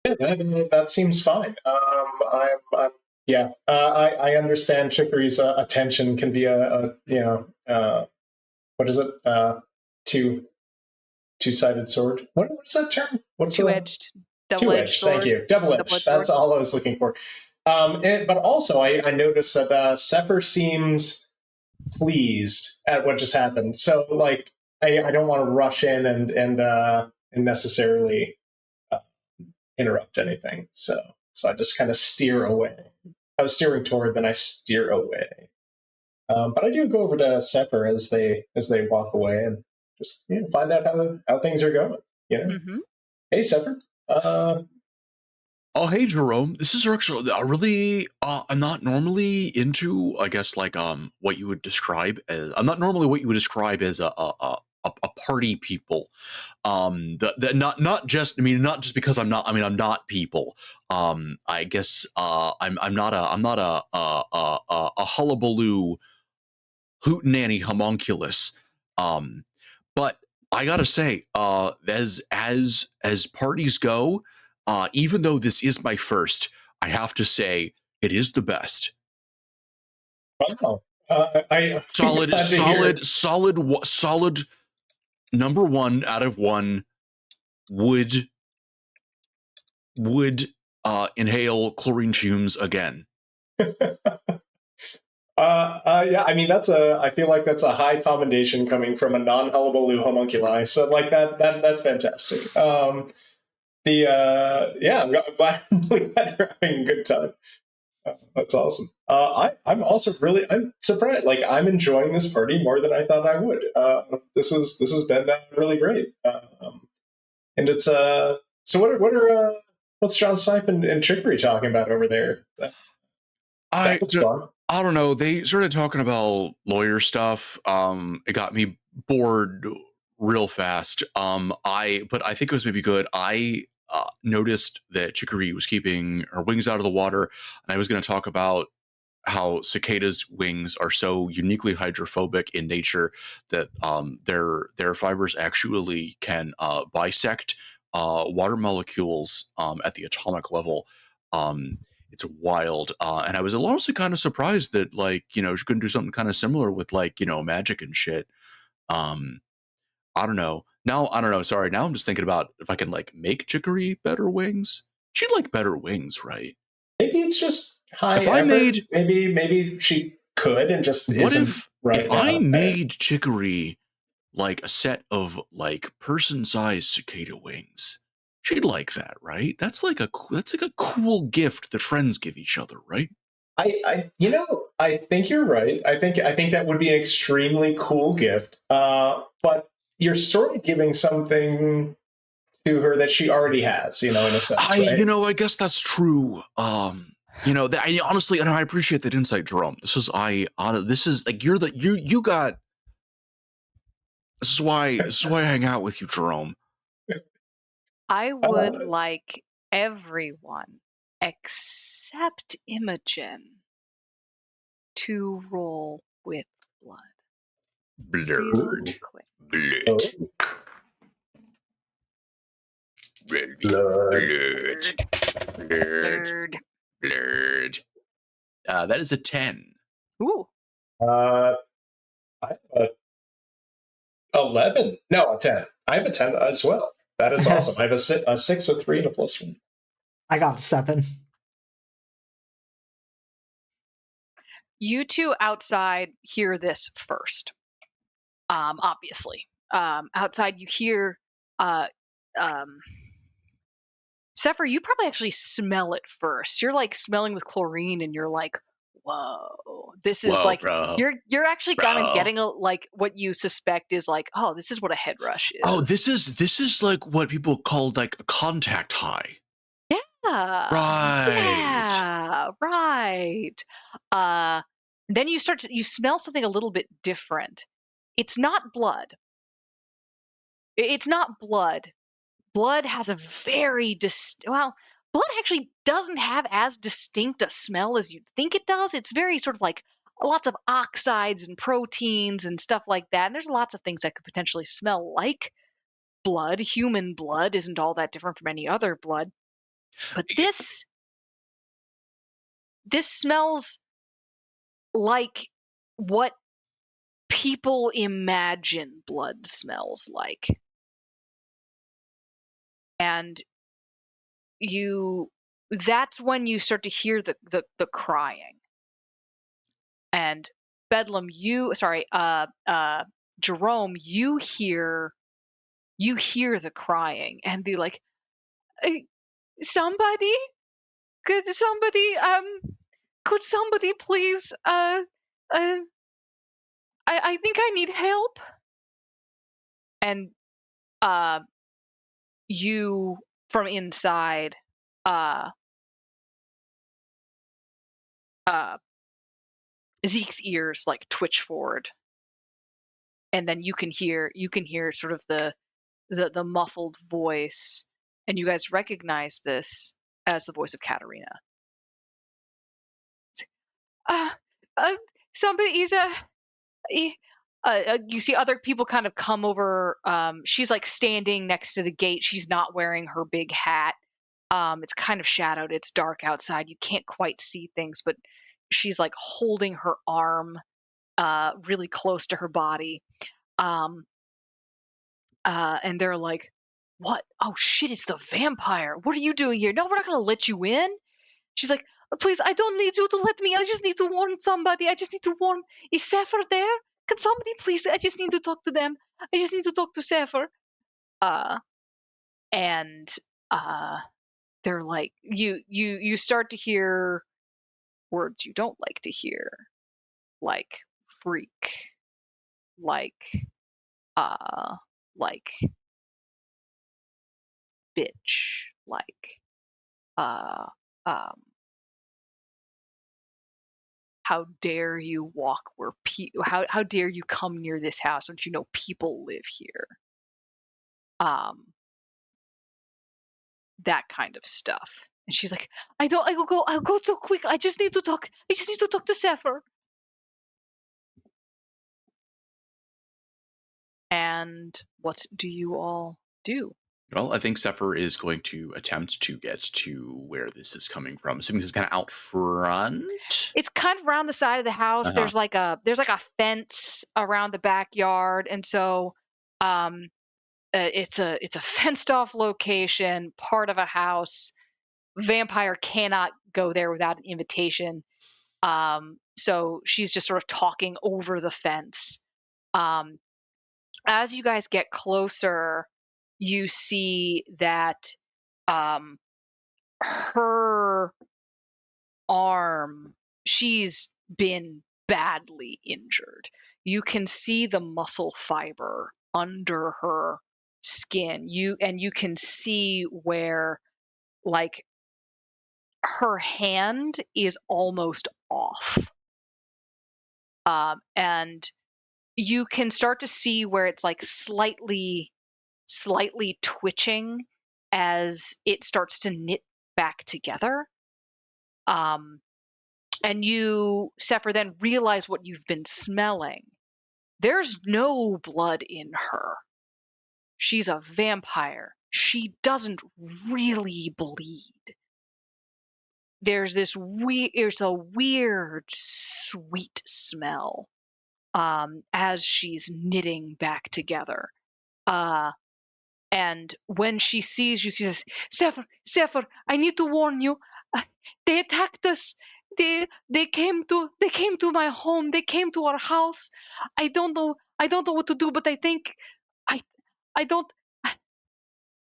[SPEAKER 1] That seems fine. Yeah, I understand Chicory's attention can be a what is it? Two-sided sword. What is that term? What's
[SPEAKER 3] two-edged,
[SPEAKER 1] two-edged? Thank you. Double-edged. That's all I was looking for. But also, I noticed that Sefer seems pleased at what just happened. So, like, I don't want to rush in and necessarily interrupt anything. So I just kind of steer away. I was steering toward, then I steer away. But I do go over to Sefer as they walk away and just find out how things are going.
[SPEAKER 3] Mm-hmm.
[SPEAKER 1] Hey, Sefer.
[SPEAKER 2] Oh, hey, Jerome. This is actually really. I'm not normally into, I guess, like what you would describe as. I'm not normally what you would describe as a party people. Not just. I mean, not just because I'm not. I mean, I'm not people. I guess I'm not a hullabaloo hootenanny homunculus. But I gotta say, as parties go, even though this is my first, I have to say it is the best.
[SPEAKER 1] Wow.
[SPEAKER 2] Solid. Number 1 out of 1 would inhale chlorine fumes again.
[SPEAKER 1] Yeah, I mean I feel like that's a high commendation coming from a non-hullabaloo homunculi. So like that's fantastic. Yeah, I'm glad, I'm glad you're having a good time. That's awesome. I'm also I'm surprised. Like I'm enjoying this party more than I thought I would. This has been really great. And it's so what's John Snipe and Chicory talking about over there? That looks fun.
[SPEAKER 2] I don't know. They started talking about lawyer stuff. It got me bored real fast. But I think it was maybe good. I noticed that Chicory was keeping her wings out of the water, and I was going to talk about how cicadas' wings are so uniquely hydrophobic in nature that their fibers actually can bisect water molecules at the atomic level. It's wild, and I was honestly kind of surprised that she couldn't do something kind of similar with magic and shit. I don't know. Now I don't know. Sorry. Now I'm just thinking about if I can make Chicory better wings. She'd like better wings, right?
[SPEAKER 1] Maybe it's just high
[SPEAKER 2] if I
[SPEAKER 1] effort.
[SPEAKER 2] made
[SPEAKER 1] maybe she could and just
[SPEAKER 2] what
[SPEAKER 1] isn't
[SPEAKER 2] if
[SPEAKER 1] right
[SPEAKER 2] if
[SPEAKER 1] now.
[SPEAKER 2] I made Chicory like a set of person-sized cicada wings? She'd like that, right? That's like a cool gift that friends give each other, right?
[SPEAKER 1] I think you're right. I think that would be an extremely cool gift. But you're sort of giving something to her that she already has, in a sense, right?
[SPEAKER 2] I guess that's true. I honestly, and I appreciate that insight, Jerome. This is like you got. This is why I hang out with you, Jerome.
[SPEAKER 3] I
[SPEAKER 1] I love
[SPEAKER 3] would
[SPEAKER 1] it.
[SPEAKER 3] like everyone except Imogen to roll with blood.
[SPEAKER 2] Blurred.
[SPEAKER 3] Real quick.
[SPEAKER 2] Blood.
[SPEAKER 1] Blood.
[SPEAKER 2] Blurred. Blurred. That is a 10.
[SPEAKER 3] Ooh.
[SPEAKER 1] I have a 11. No, a 10. I have a 10 as well. That is awesome. I have a 6, a 3, and a +1.
[SPEAKER 4] I got the 7.
[SPEAKER 3] You two outside hear this first. Obviously. Outside you hear Sefer, you probably actually smell it first. You're like smelling with chlorine and you're like, whoa, this is
[SPEAKER 2] Whoa,
[SPEAKER 3] like
[SPEAKER 2] bro.
[SPEAKER 3] you're actually kind of
[SPEAKER 2] Bro.
[SPEAKER 3] getting like what you suspect is like, oh, this is what a head rush is.
[SPEAKER 2] Oh, this is like what people call like a contact high.
[SPEAKER 3] Yeah.
[SPEAKER 2] Right.
[SPEAKER 3] Yeah, right. Then you smell something a little bit different. It's not blood. It's not blood. Blood has a very blood actually doesn't have as distinct a smell as you'd think it does. It's very sort of like lots of oxides and proteins and stuff like that. And there's lots of things that could potentially smell like blood. Human blood isn't all that different from any other blood. But this smells like what people imagine blood smells like. And that's when you start to hear the crying. And Bedlam, Jerome, you hear the crying and be like, somebody, could somebody please, I think I need help. And you from inside, Zeke's ears like twitch forward, and then you can hear sort of the muffled voice, and you guys recognize this as the voice of Katerina. Somebody is you see other people kind of come over. She's like standing next to the gate. She's not wearing her big hat. It's kind of shadowed. It's dark outside. You can't quite see things, but she's like holding her arm really close to her body. And they're like, what? Oh shit, it's the vampire. What are you doing here? No, we're not going to let you in. She's like, please, I don't need you to let me in. I just need to warn somebody. I just need to warn. Is Sefer there? Can somebody please? I just need to talk to them. I just need to talk to Sefer. And they're like, you start to hear words you don't like to hear, like freak, like bitch, like how dare you walk where how dare you come near this house? Don't you know people live here? That kind of stuff. And she's like, I'll go so quick. I just need to talk to Sefer. And what do you all do?
[SPEAKER 2] Well, I think Sefer is going to attempt to get to where this is coming from. Assuming this is kind of out front.
[SPEAKER 3] It's kind of around the side of the house. There's like a fence around the backyard, and so it's a fenced off location, part of a house. Vampire cannot go there without an invitation. So she's just sort of talking over the fence. As you guys get closer, you see that her arm, she's been badly injured. You can see the muscle fiber under her skin. You can see where like her hand is almost off. And you can start to see where it's like slightly twitching as it starts to knit back together. And you, Sefer, then realize what you've been smelling. There's no blood in her. She's a vampire. She doesn't really bleed. There's a weird, sweet smell as she's knitting back together. And when she sees you, she says, Sefer, I need to warn you. They attacked us. They came to my home. They came to our house. I don't know what to do, but I think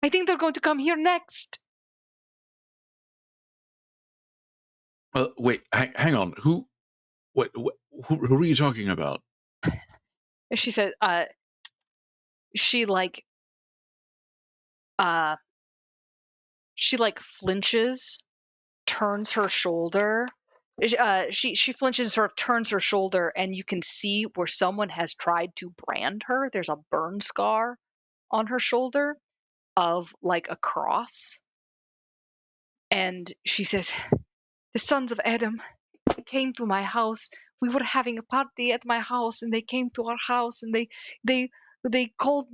[SPEAKER 3] they're going to come here next.
[SPEAKER 2] Wait, hang on. Who are you talking about?
[SPEAKER 3] She said, she flinches, turns her shoulder. She flinches and sort of turns her shoulder, and you can see where someone has tried to brand her. There's a burn scar on her shoulder of like a cross. And she says, the sons of Adam came to my house. We were having a party at my house, and they came to our house, and they called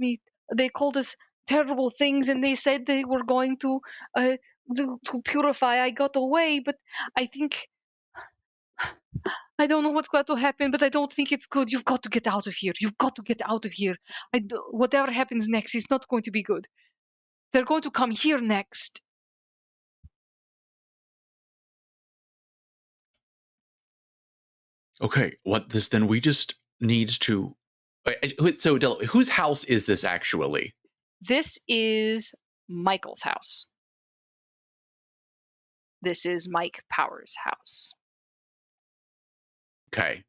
[SPEAKER 3] us terrible things, and they said they were going to purify. I got away, but I think I don't know what's going to happen, but I don't think it's good. You've got to get out of here. You've got to get out of here. Whatever happens next is not going to be good. They're going to come here next.
[SPEAKER 2] Okay, then we just need to. So, whose house is this actually?
[SPEAKER 3] This is Michael's house. This is Mike Power's house.
[SPEAKER 2] Okay.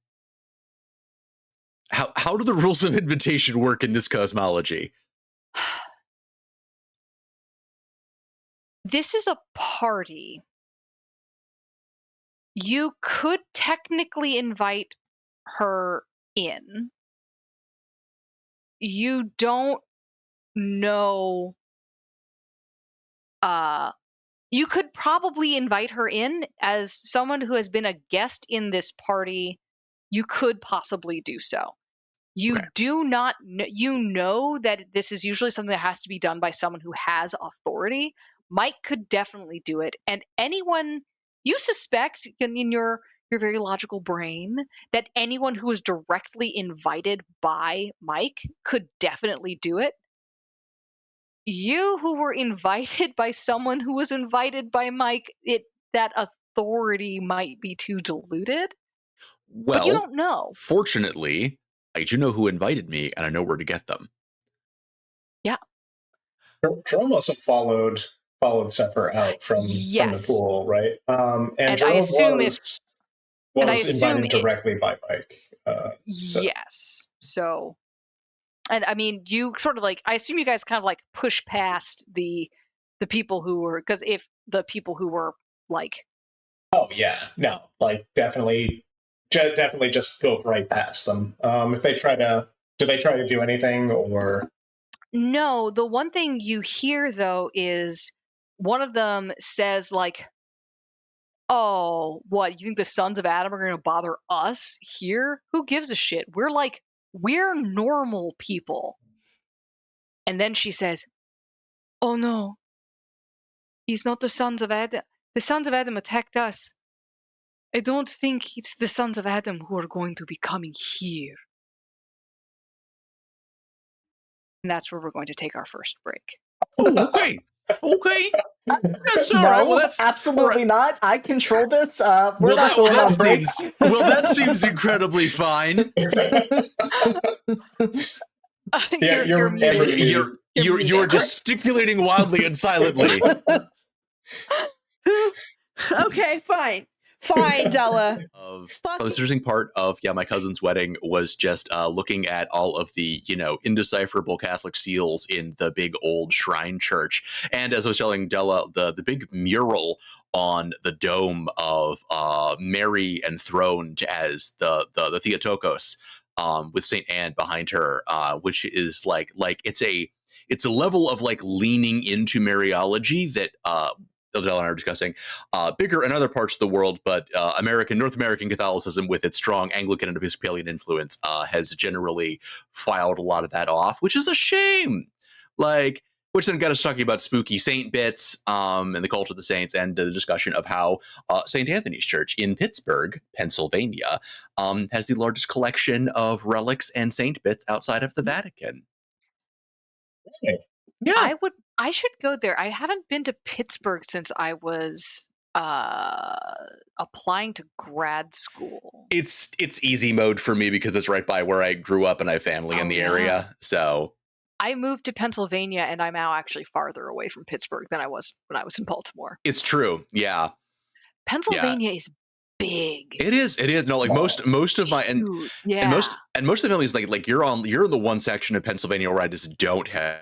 [SPEAKER 2] How do the rules of invitation work in this cosmology?
[SPEAKER 3] This is a party. You could technically invite her in. You don't know. You could probably invite her in as someone who has been a guest in this party. You could possibly do so. You do not you know that this is usually something that has to be done by someone who has authority. Mike could definitely do it, and anyone you suspect in your very logical brain that anyone who is directly invited by Mike could definitely do it. You who were invited by someone who was invited by Mike, that authority might be too diluted.
[SPEAKER 2] Well,
[SPEAKER 3] but you don't know.
[SPEAKER 2] Fortunately, I do know who invited me, and I know where to get them.
[SPEAKER 3] Yeah.
[SPEAKER 1] Jerome also followed Sefer out from the pool, right? And Jerome was invited directly by Mike.
[SPEAKER 3] Yes. So, and I mean, you sort of I assume you guys kind of push past the people who were, because if the people who were
[SPEAKER 1] oh yeah, no, definitely just go right past them. If they do they try to do anything or?
[SPEAKER 3] No, the one thing you hear though is one of them says oh, what, you think the sons of Adam are going to bother us here? Who gives a shit? We're normal people. And then she says, oh no, he's not the sons of Adam. The sons of Adam attacked us. I don't think it's the sons of Adam who are going to be coming here. And that's where we're going to take our first break.
[SPEAKER 2] Oh, okay. Okay. That's all
[SPEAKER 4] no,
[SPEAKER 2] right. Well, that's
[SPEAKER 4] absolutely not. I control this. We're not going on break.
[SPEAKER 2] That seems incredibly fine.
[SPEAKER 1] You're
[SPEAKER 2] You are gesticulating wildly and silently.
[SPEAKER 5] Okay, fine. Fine, Della.
[SPEAKER 2] The most interesting part of my cousin's wedding was just looking at all of the indecipherable Catholic seals in the big old shrine church, and as I was telling Della, the big mural on the dome of Mary enthroned as the Theotokos, with Saint Anne behind her, which is like it's a level of like leaning into Mariology that Adele and I are discussing, bigger in other parts of the world, but North American Catholicism, with its strong Anglican and Episcopalian influence, has generally filed a lot of that off, which is a shame. Which then got us talking about spooky saint bits, and the cult of the saints, and the discussion of how St. Anthony's Church in Pittsburgh, Pennsylvania, has the largest collection of relics and saint bits outside of the Vatican.
[SPEAKER 1] Okay.
[SPEAKER 2] Yeah.
[SPEAKER 3] I should go there. I haven't been to Pittsburgh since I was applying to grad school.
[SPEAKER 2] It's easy mode for me because it's right by where I grew up and I have family in the area. So
[SPEAKER 3] I moved to Pennsylvania, and I'm now actually farther away from Pittsburgh than I was when I was in Baltimore.
[SPEAKER 2] It's true. Yeah.
[SPEAKER 3] Pennsylvania is big.
[SPEAKER 2] It is. No, like most of my and most of the families like you're in the one section of Pennsylvania where I just don't have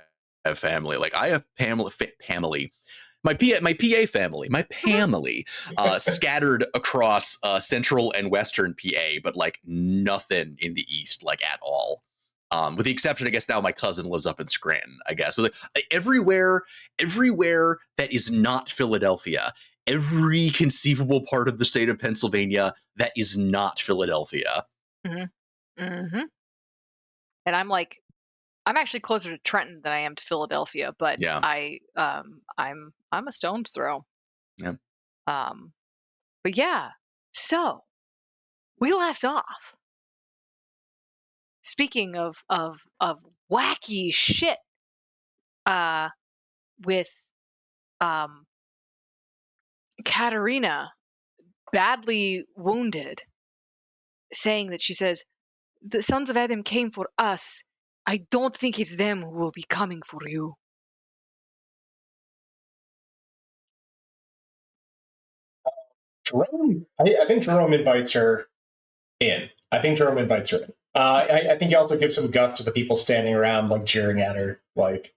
[SPEAKER 2] family. Like I have family. My PA family, my family, scattered across central and western PA, but like nothing in the east, like at all. With the exception, I guess now my cousin lives up in Scranton, I guess. So everywhere that is not Philadelphia, every conceivable part of the state of Pennsylvania that is not Philadelphia.
[SPEAKER 3] Mm-hmm. Mm-hmm. And I'm actually closer to Trenton than I am to Philadelphia, but
[SPEAKER 2] yeah.
[SPEAKER 3] I'm a stone's throw.
[SPEAKER 2] Yeah.
[SPEAKER 3] But yeah, so we left off. Speaking of wacky shit, with Katerina badly wounded, saying that she says, "The sons of Adam came for us. I don't think it's them who will be coming for you."
[SPEAKER 1] Jerome, I think Jerome invites her in. I think he also gives some guff to the people standing around, like jeering at her, like,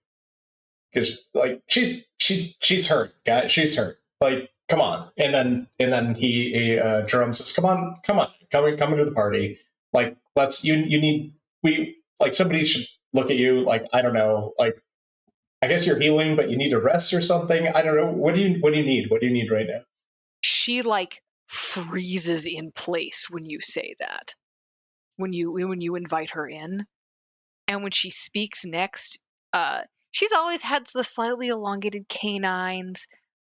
[SPEAKER 1] because like she's hurt, guys. She's hurt. Like, come on. And then he Jerome says, come into the party. Like, we like somebody should look at you. Like, I don't know. Like, I guess you're healing, but you need a rest or something. I don't know. What do you need? What do you need right now?
[SPEAKER 3] She like freezes in place when you say that. When you invite her in, and when she speaks next, she's always had the slightly elongated canines,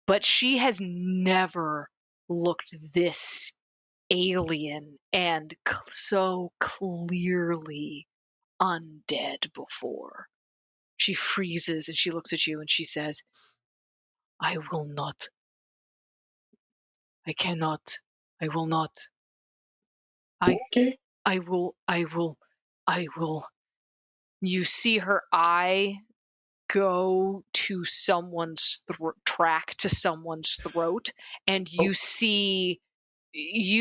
[SPEAKER 3] but she has never looked this alien and so clearly undead before. She freezes and she looks at you and she says, "I will not. I cannot. I will not.
[SPEAKER 1] Okay.
[SPEAKER 3] I will. You see her eye go to someone's track to someone's throat, and you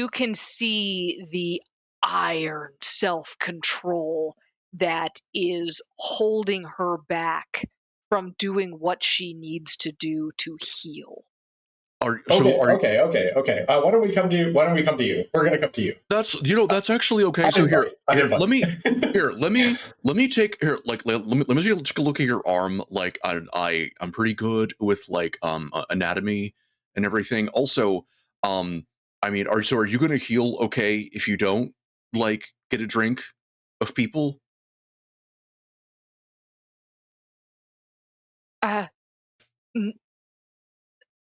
[SPEAKER 3] can see the iron self-control that is holding her back from doing what she needs to do to heal.
[SPEAKER 1] Okay. Why don't we come to you? We're gonna come to you.
[SPEAKER 2] That's actually okay. So let me take a look at your arm. Like I'm pretty good with like anatomy and everything. Also, I mean, are you gonna heal okay if you don't like get a drink of people?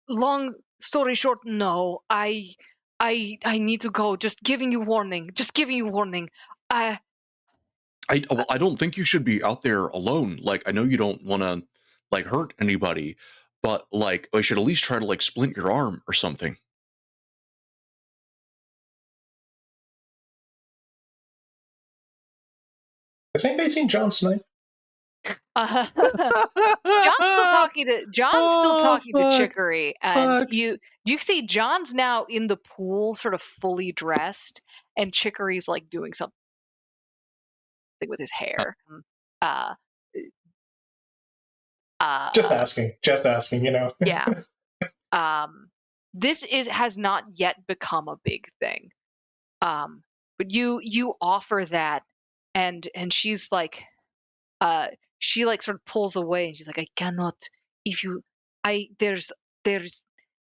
[SPEAKER 3] Long story short, no. I need to go. Just giving you warning.
[SPEAKER 2] I don't think you should be out there alone. Like, I know you don't want to like hurt anybody, but like I should at least try to like splint your arm or something.
[SPEAKER 1] Has anybody seen John Snipe?
[SPEAKER 3] John's still talking to
[SPEAKER 2] fuck,
[SPEAKER 3] Chicory, and
[SPEAKER 2] fuck.
[SPEAKER 3] you see John's now in the pool, sort of fully dressed, and Chicory's like doing something with his hair. Uh,
[SPEAKER 1] Just asking, you know.
[SPEAKER 3] yeah. This has not yet become a big thing. But you offer that, and she's like, she like sort of pulls away, and she's like, I cannot. If you, there's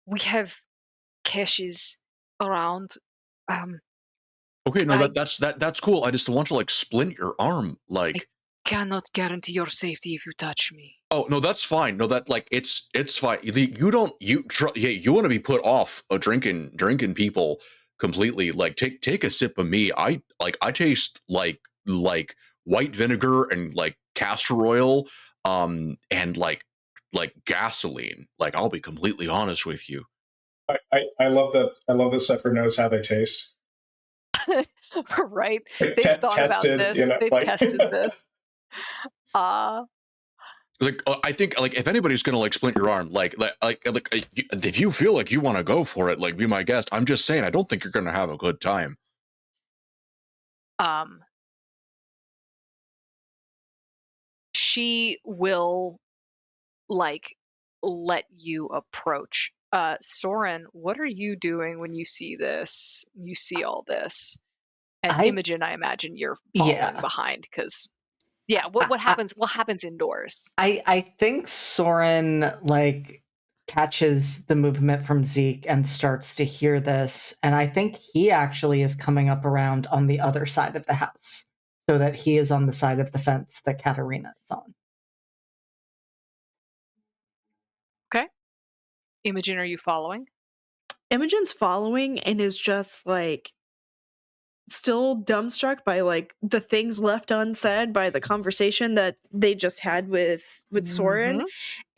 [SPEAKER 3] we have caches around.
[SPEAKER 2] Okay, no,
[SPEAKER 3] I
[SPEAKER 2] that's cool. I just want to like splint your arm, like.
[SPEAKER 3] cannot guarantee your safety if you touch me.
[SPEAKER 2] Oh no, that's fine. No, that like it's fine. You don't yeah, you want to be put off of drinking people completely. Like take a sip of me. I taste like white vinegar and like castor oil, and like gasoline. Like I'll be completely honest with you.
[SPEAKER 1] I love that. I love that Sefer knows how they taste.
[SPEAKER 3] Right?
[SPEAKER 1] Like,
[SPEAKER 3] They've thought
[SPEAKER 1] tested,
[SPEAKER 3] about this.
[SPEAKER 1] you know,
[SPEAKER 3] They've
[SPEAKER 1] like
[SPEAKER 3] tested this.
[SPEAKER 2] Like I think like if anybody's gonna like splint your arm, if you feel like you want to go for it, like be my guest. I'm just saying, I don't think you're gonna have a good time.
[SPEAKER 3] She will like let you approach. Soren, what are you doing when you see this? You see all this. And Imogen, I imagine you're following behind, because what happens indoors?
[SPEAKER 4] I think Soren like catches the movement from Zeke and starts to hear this, and I think he actually is coming up around on the other side of the house, so that he is on the side of the fence that Katerina is on.
[SPEAKER 3] Okay. Imogen, are you following?
[SPEAKER 5] Imogen's following and is just like still dumbstruck by like the things left unsaid by the conversation that they just had with Soren.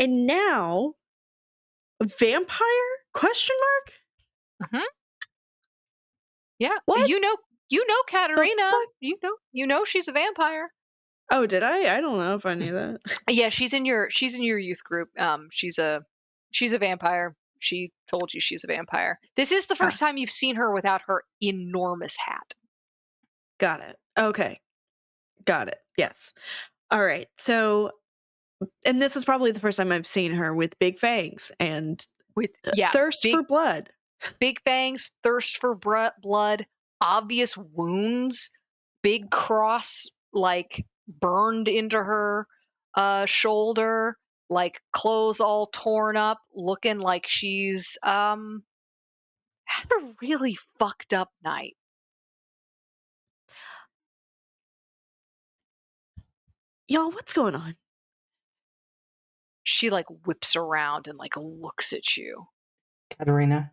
[SPEAKER 5] And now vampire question mark?
[SPEAKER 3] Yeah.
[SPEAKER 5] What?
[SPEAKER 3] You know Katerina. You know she's a vampire.
[SPEAKER 5] Oh, did I? I don't know if I knew that.
[SPEAKER 3] Yeah, she's in your youth group. She's a vampire. She told you she's a vampire. This is the first time you've seen her without her enormous hat.
[SPEAKER 5] Got it. Okay. Got it. Yes. All right. So, and this is probably the first time I've seen her with big fangs and
[SPEAKER 3] with
[SPEAKER 5] thirst for blood.
[SPEAKER 3] Big fangs, thirst for blood, obvious wounds, big cross like burned into her shoulder, like clothes all torn up, looking like she's had a really fucked up night.
[SPEAKER 5] Y'all, what's going on?
[SPEAKER 3] She like whips around and like looks at you.
[SPEAKER 4] Katerina,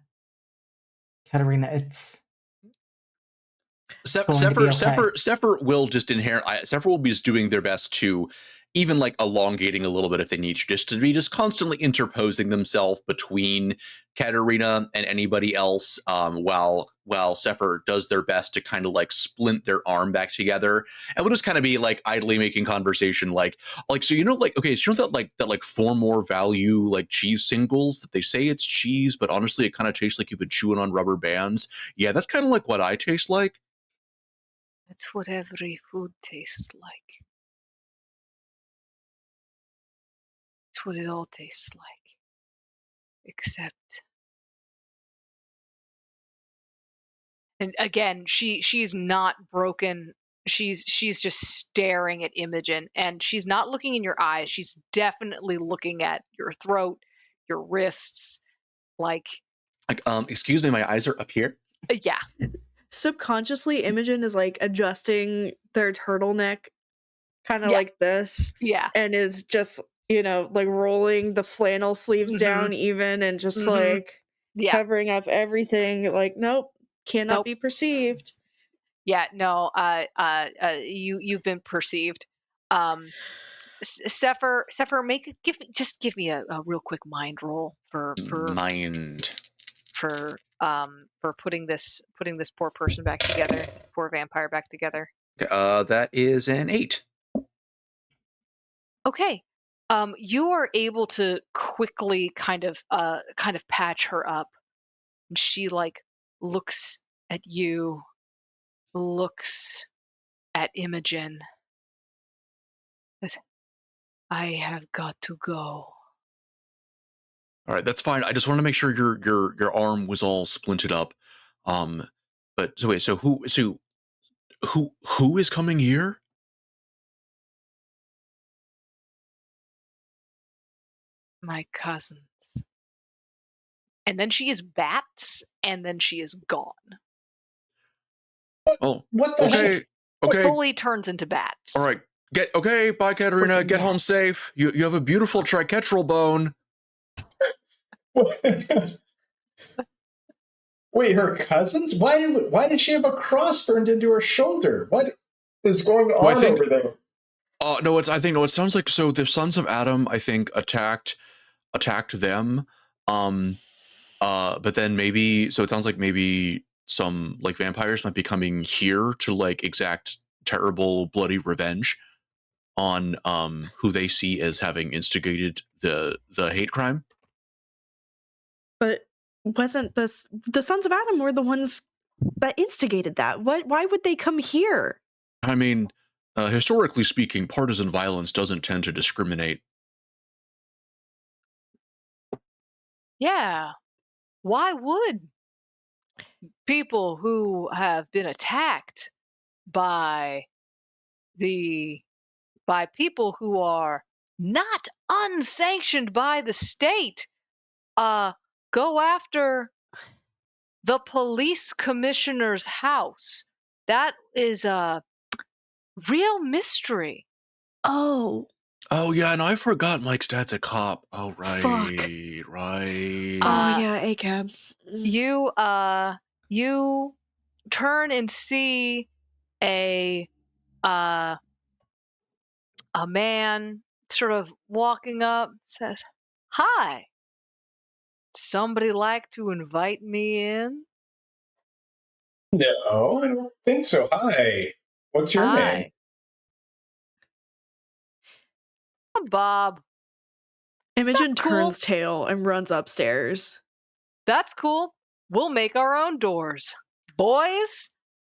[SPEAKER 4] it's
[SPEAKER 2] Sefer will just inherit. Sefer will be just doing their best to, even like elongating a little bit if they need to, just to be just constantly interposing themselves between Katerina and anybody else, while Sefer does their best to kind of like splint their arm back together, and we'll just kind of be like idly making conversation, like so like okay, so you know that 4 more value like cheese singles that they say it's cheese, but honestly it kind of tastes like you've been chewing on rubber bands. Yeah, that's kind of like what I taste like.
[SPEAKER 3] That's what every food tastes like. It's what it all tastes like. Except. And again, she's not broken. She's just staring at Imogen, and she's not looking in your eyes. She's definitely looking at your throat, your wrists, like
[SPEAKER 2] excuse me, my eyes are up here.
[SPEAKER 3] Yeah.
[SPEAKER 5] Subconsciously, Imogen is like adjusting their turtleneck kind of like this.
[SPEAKER 3] Yeah.
[SPEAKER 5] And is just, like rolling the flannel sleeves down even, and just like covering up everything. Like, nope, cannot be perceived.
[SPEAKER 3] Yeah, no, you've been perceived. Sefer, give me a real quick mind roll for putting this poor person back together, poor vampire back together.
[SPEAKER 2] That is an 8.
[SPEAKER 3] Okay. You are able to quickly kind of patch her up. And she like looks at you, looks at Imogen. Says, I have got to go.
[SPEAKER 2] All right, that's fine. I just want to make sure your arm was all splinted up. But so wait, so who is coming here?
[SPEAKER 3] My cousins. And then she is bats, and then she is gone.
[SPEAKER 2] Oh,
[SPEAKER 1] What the
[SPEAKER 2] okay,
[SPEAKER 1] heck?
[SPEAKER 2] okay,
[SPEAKER 3] Fully turns into bats.
[SPEAKER 2] all right. Bye, Katerina.
[SPEAKER 4] freaking
[SPEAKER 2] Get home
[SPEAKER 4] bad.
[SPEAKER 2] safe. You have a beautiful triquetral bone.
[SPEAKER 1] Wait, her cousins? Why did she have a cross burned into her shoulder? What is going
[SPEAKER 2] Well, I
[SPEAKER 1] on
[SPEAKER 2] think
[SPEAKER 1] over there?
[SPEAKER 2] no, it sounds like so the sons of Adam, I think, attacked them. But then maybe so it sounds like maybe some like vampires might be coming here to like exact terrible bloody revenge on who they see as having instigated the hate crime.
[SPEAKER 5] But wasn't this the Sons of Adam were the ones that instigated that? Why would they come here?
[SPEAKER 2] I mean, historically speaking, partisan violence doesn't tend to discriminate.
[SPEAKER 3] Yeah. Why would people who have been attacked by people who are not unsanctioned by the state go after the police commissioner's house? That is a real mystery.
[SPEAKER 5] Oh,
[SPEAKER 2] Oh yeah, and I forgot Mike's dad's a cop. Oh
[SPEAKER 5] fuck.
[SPEAKER 2] right.
[SPEAKER 5] Oh
[SPEAKER 3] Uh,
[SPEAKER 5] yeah, ACAB.
[SPEAKER 3] you turn and see a uh a man sort of walking up, says, "Hi, somebody like to invite me in?"
[SPEAKER 1] No, I don't think so. Hi. What's your name?
[SPEAKER 3] "Hi, I'm Bob."
[SPEAKER 5] Imogen
[SPEAKER 3] "That's cool.
[SPEAKER 5] turns tail and runs upstairs.
[SPEAKER 3] That's cool. We'll make our own doors, boys."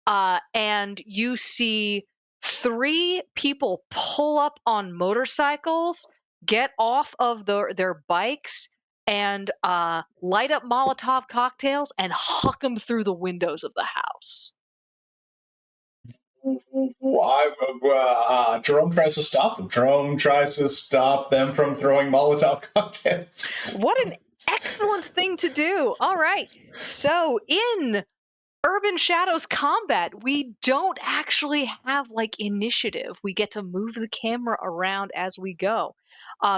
[SPEAKER 3] And you see 3 people pull up on motorcycles, get off of their bikes, and light up Molotov cocktails and huck them through the windows of the house.
[SPEAKER 1] Jerome tries to stop them. Jerome tries to stop them from throwing Molotov cocktails.
[SPEAKER 3] What an excellent thing to do. All right. So in Urban Shadows combat, we don't actually have like initiative. We get to move the camera around as we go.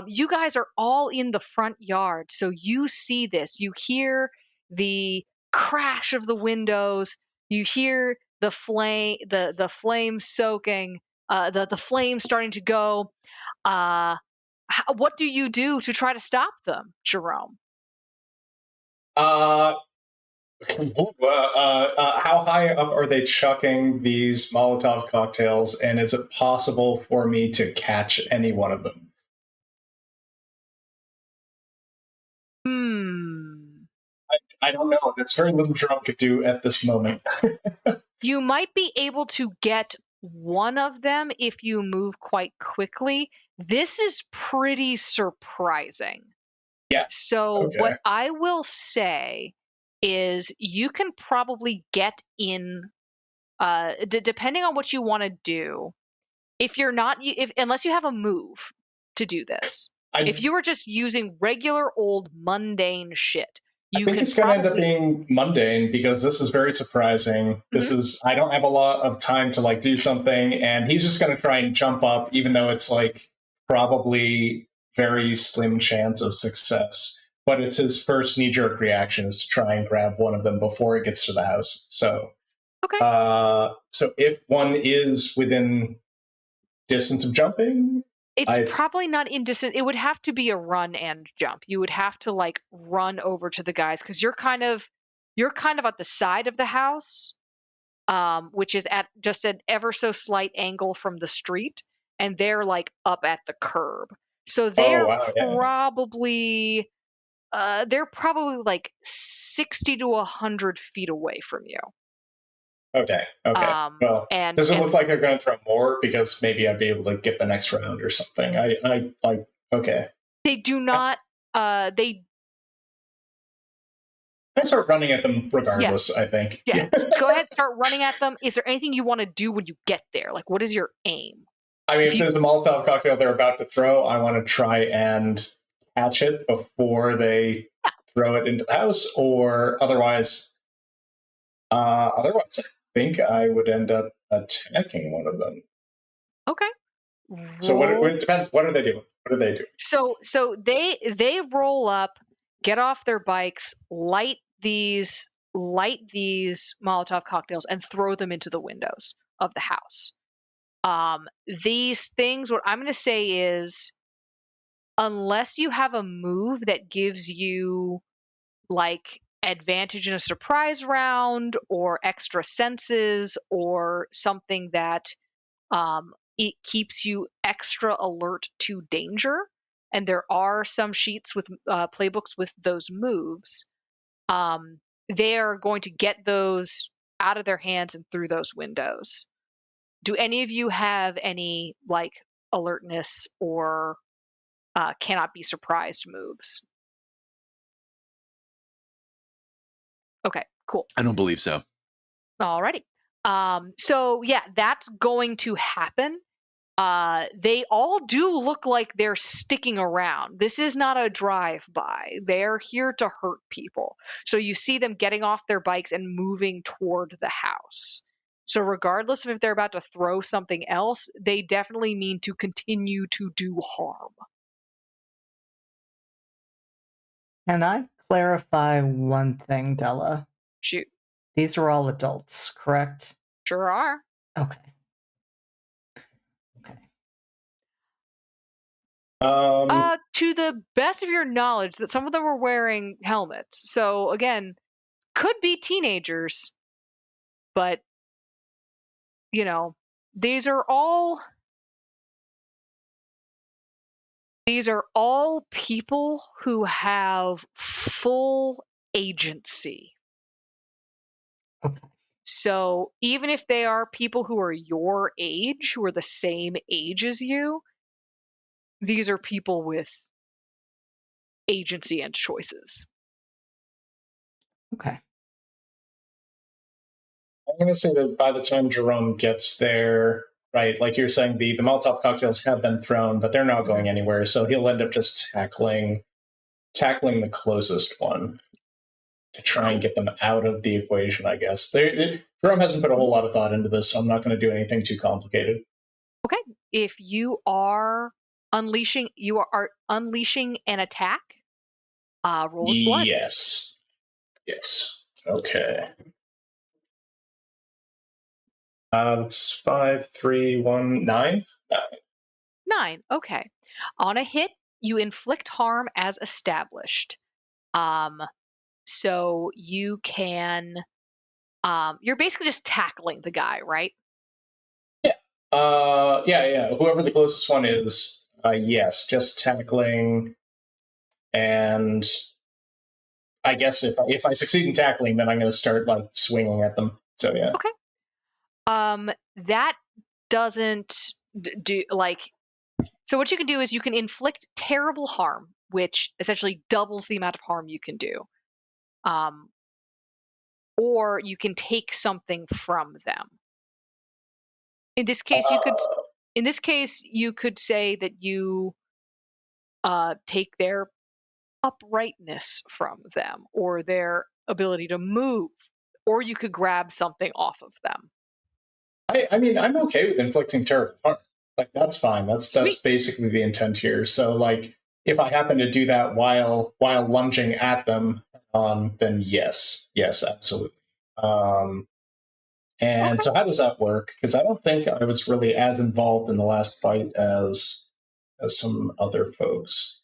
[SPEAKER 3] You guys are all in the front yard, so you see this. You hear the crash of the windows. You hear the flame soaking, the flames starting to go. What do you do to try to stop them, Jerome?
[SPEAKER 1] Uh, how high up are they chucking these Molotov cocktails, and is it possible for me to catch any one of them? I don't know. There's very little Jerome could do at this moment.
[SPEAKER 3] You might be able to get one of them if you move quite quickly. This is pretty surprising.
[SPEAKER 1] Yeah.
[SPEAKER 3] So,
[SPEAKER 1] Okay.
[SPEAKER 3] what I will say is you can probably get in, depending on what you want to do. If you're not, unless you have a move to do this, if you were just using regular old mundane shit,
[SPEAKER 1] I
[SPEAKER 3] you
[SPEAKER 1] think
[SPEAKER 3] can
[SPEAKER 1] it's going to end up
[SPEAKER 3] probably.
[SPEAKER 1] being mundane because this is very surprising. This is, I don't have a lot of time to like do something, and he's just going to try and jump up, even though it's like probably very slim chance of success. But it's his first knee jerk reaction is to try and grab one of them before it gets to the house. So,
[SPEAKER 3] Okay.
[SPEAKER 1] So if one is within distance of jumping,
[SPEAKER 3] It's probably not in distance. It would have to be a run and jump. You would have to like run over to the guys because you're kind of at the side of the house, which is at just an ever so slight angle from the street, and they're like up at the curb. So
[SPEAKER 1] Oh wow, yeah.
[SPEAKER 3] they're probably like 60 to 100 feet away from you.
[SPEAKER 1] Okay. Well,
[SPEAKER 3] And
[SPEAKER 1] does it look like they're going to throw more? Because maybe I'd be able to get the next round or something. I like. Okay.
[SPEAKER 3] they do not. They
[SPEAKER 1] I start running at them regardless. I think.
[SPEAKER 3] yeah. Go ahead, start running at them. Is there anything you want to do when you get there? Like, what is your aim?
[SPEAKER 1] I mean, if there's a Molotov cocktail they're about to throw, I want to try and catch it before they throw it into the house, or otherwise, I think I would end up attacking one of them.
[SPEAKER 3] Okay.
[SPEAKER 1] So it depends. What are they doing? What are they doing?
[SPEAKER 3] So they roll up, get off their bikes, light these Molotov cocktails, and throw them into the windows of the house. These things, what I'm going to say is, unless you have a move that gives you like advantage in a surprise round or extra senses or something that it keeps you extra alert to danger, and there are some sheets with playbooks with those moves, they are going to get those out of their hands and through those windows. Do any of you have any like alertness or cannot be surprised moves? Okay, cool.
[SPEAKER 2] I don't believe so.
[SPEAKER 3] Alrighty. So yeah, that's going to happen. They all do look like they're sticking around. This is not a drive-by. They're here to hurt people. So you see them getting off their bikes and moving toward the house. So regardless of if they're about to throw something else, they definitely mean to continue to do harm.
[SPEAKER 4] Can I clarify one thing, Della?
[SPEAKER 3] Shoot.
[SPEAKER 4] These are all adults, correct?
[SPEAKER 3] Sure are.
[SPEAKER 4] Okay.
[SPEAKER 3] To the best of your knowledge, that some of them were wearing helmets. So again, could be teenagers, but you know, these are all people who have full agency.
[SPEAKER 4] Okay.
[SPEAKER 3] So even if they are people who are your age, who are the same age as you, these are people with agency and choices.
[SPEAKER 4] Okay.
[SPEAKER 1] I'm going to say that by the time Jerome gets there, right, like you're saying, the Molotov cocktails have been thrown, but they're not going anywhere. So he'll end up just tackling the closest one to try and get them out of the equation, I guess. Jerome hasn't put a whole lot of thought into this, so I'm not going to do anything too complicated.
[SPEAKER 3] Okay. If you are unleashing an attack, roll with blood.
[SPEAKER 1] Yes. Okay. That's 5, 3, 1, 9.
[SPEAKER 3] 9. Okay. On a hit, you inflict harm as established. So you can you're basically just tackling the guy, right?
[SPEAKER 1] Yeah. Whoever the closest one is, yes, just tackling. And I guess if I succeed in tackling, then I'm going to start like swinging at them. So yeah.
[SPEAKER 3] Okay. That doesn't do like. So what you can do is you can inflict terrible harm, which essentially doubles the amount of harm you can do. Or you can take something from them. In this case, you could say that you take their uprightness from them or their ability to move, or you could grab something off of them.
[SPEAKER 1] I mean, I'm okay with inflicting terrible harm. Like that's fine. That's basically the intent here. So like, if I happen to do that while lunging at them, then yes, absolutely. And so how does that work? Because I don't think I was really as involved in the last fight as some other folks.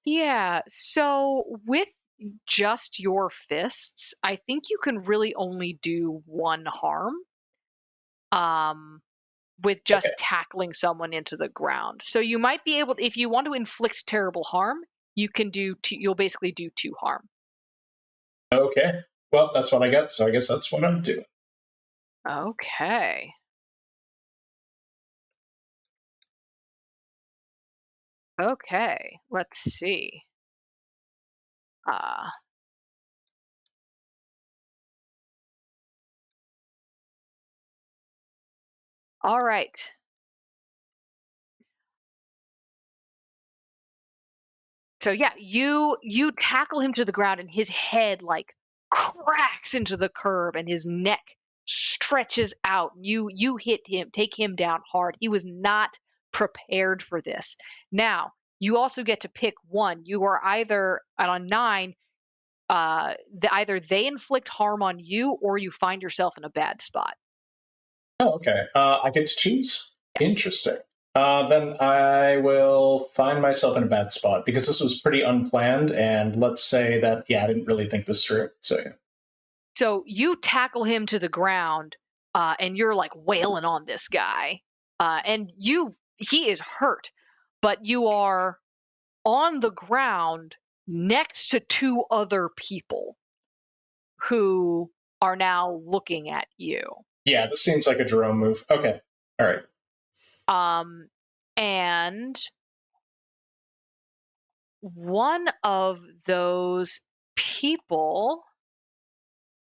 [SPEAKER 3] Yeah. So with just your fists, I think you can really only do one harm. with just tackling someone into the ground. So you might be able, if you want to inflict terrible harm, you can do you'll basically do 2 harm.
[SPEAKER 1] Okay. Well, that's what I got, so I guess that's what I'm doing.
[SPEAKER 3] Okay. Okay, let's see. All right. So yeah, you tackle him to the ground and his head like cracks into the curb and his neck stretches out. You hit him, take him down hard. He was not prepared for this. Now, you also get to pick one. You are either on 9, either they inflict harm on you or you find yourself in a bad spot.
[SPEAKER 1] Oh, okay. I get to choose?
[SPEAKER 3] Yes.
[SPEAKER 1] Interesting. Then I will find myself in a bad spot because this was pretty unplanned. And let's say that, yeah, I didn't really think this through. So, yeah.
[SPEAKER 3] So you tackle him to the ground, and you're like wailing on this guy, and he is hurt, but you are on the ground next to 2 other people who are now looking at you.
[SPEAKER 1] Yeah, this seems like a Jerome move. Okay. All right.
[SPEAKER 3] And one of those people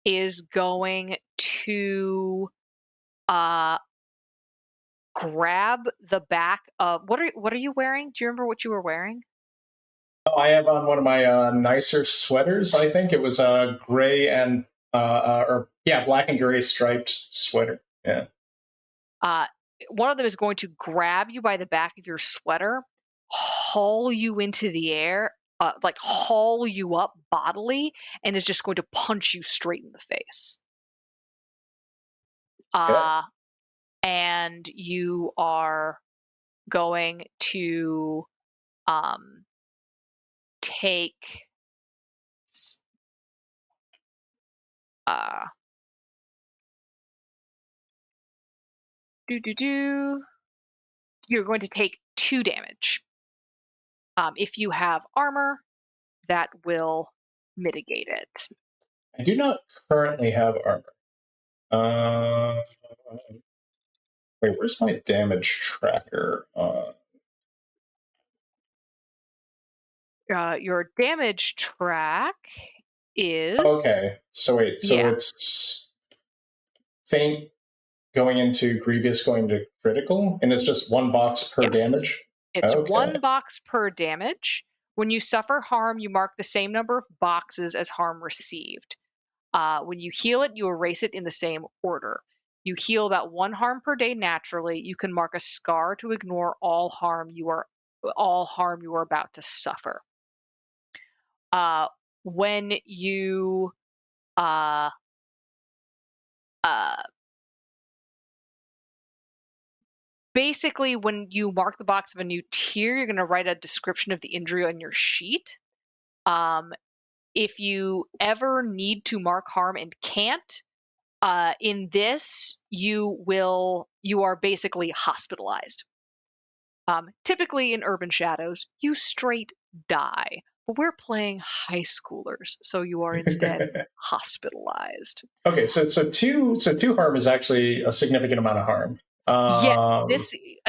[SPEAKER 3] is going to grab the back of what are you wearing? Do you remember what you were wearing?
[SPEAKER 1] Oh, I have on one of my nicer sweaters. I think it was a gray and black and gray striped sweater. Yeah.
[SPEAKER 3] One of them is going to grab you by the back of your sweater, haul you into the air, like haul you up bodily, and is just going to punch you straight in the face.
[SPEAKER 1] Okay.
[SPEAKER 3] And you are going to take you're going to take 2 damage. If you have armor, that will mitigate it.
[SPEAKER 1] I do not currently have armor. Wait, where's my damage tracker?
[SPEAKER 3] Your damage track is
[SPEAKER 1] Okay. So wait,
[SPEAKER 3] yeah.
[SPEAKER 1] It's faint going into grievous going to critical, and it's just 1 box per
[SPEAKER 3] Yes.
[SPEAKER 1] damage?
[SPEAKER 3] It's
[SPEAKER 1] Okay.
[SPEAKER 3] 1 box per damage. When you suffer harm, you mark the same number of boxes as harm received. When you heal it, you erase it in the same order. You heal about 1 harm per day naturally. You can mark a scar to ignore all harm you are about to suffer. When you basically, when you mark the box of a new tier, you're going to write a description of the injury on your sheet. If you ever need to mark harm and can't, in this, you are basically hospitalized. Typically in Urban Shadows, you straight die. But we're playing high schoolers, so you are instead hospitalized.
[SPEAKER 1] Okay, so two harm is actually a significant amount of harm.
[SPEAKER 3] Yeah,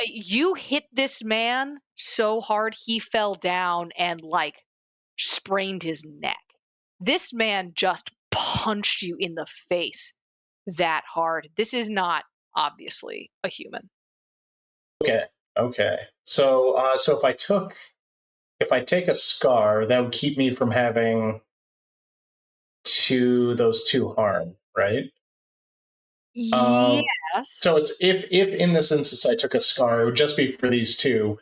[SPEAKER 3] you hit this man so hard he fell down and like sprained his neck. This man just punched you in the face that hard. This is not obviously a human.
[SPEAKER 1] Okay. So if I take a scar, that would keep me from having those 2 harm, right?
[SPEAKER 3] Yes.
[SPEAKER 1] So it's if in this instance I took a scar, it would just be for these 2.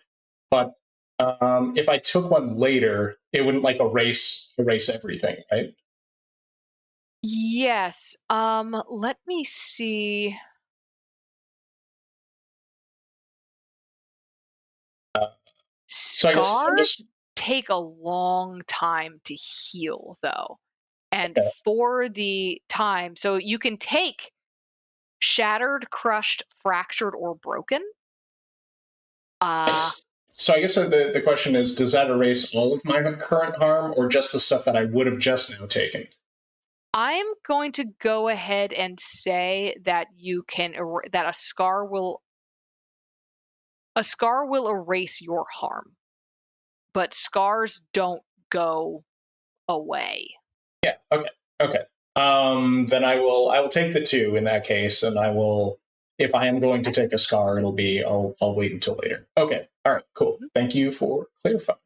[SPEAKER 1] But if I took one later, it wouldn't like erase everything, right?
[SPEAKER 3] Yes. Let me see.
[SPEAKER 1] So I guess I'm
[SPEAKER 3] Scars
[SPEAKER 1] just
[SPEAKER 3] take a long time to heal, though. And
[SPEAKER 1] okay.
[SPEAKER 3] for the time, so you can take shattered, crushed, fractured, or broken.
[SPEAKER 1] So I guess the question is, does that erase all of my current harm or just the stuff that I would have just now taken?
[SPEAKER 3] I'm going to go ahead and say that you can that a scar will erase your harm, but scars don't go away.
[SPEAKER 1] Yeah. Okay. Okay. Then I will take the 2 in that case, and I will. If I am going to take a scar, it'll be I'll wait until later. Okay. All right. Cool. Thank you for clarifying.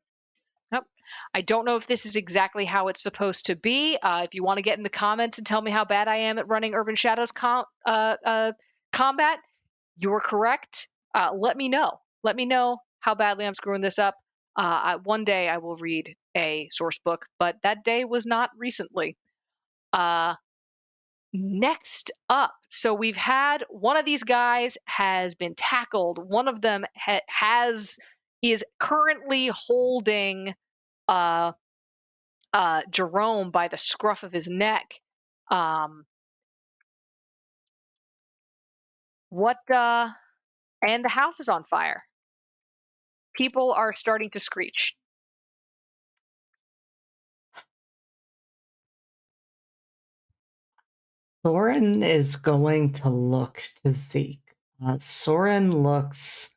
[SPEAKER 3] Yep. I don't know if this is exactly how it's supposed to be. If you want to get in the comments and tell me how bad I am at running Urban Shadows combat, you're correct. Let me know. Let me know how badly I'm screwing this up. One day I will read a source book, but that day was not recently. Next up, so we've had one of these guys has been tackled. One of them is currently holding Jerome by the scruff of his neck. And the house is on fire. People are starting to screech.
[SPEAKER 4] Soren is going to look to Zeke. Soren looks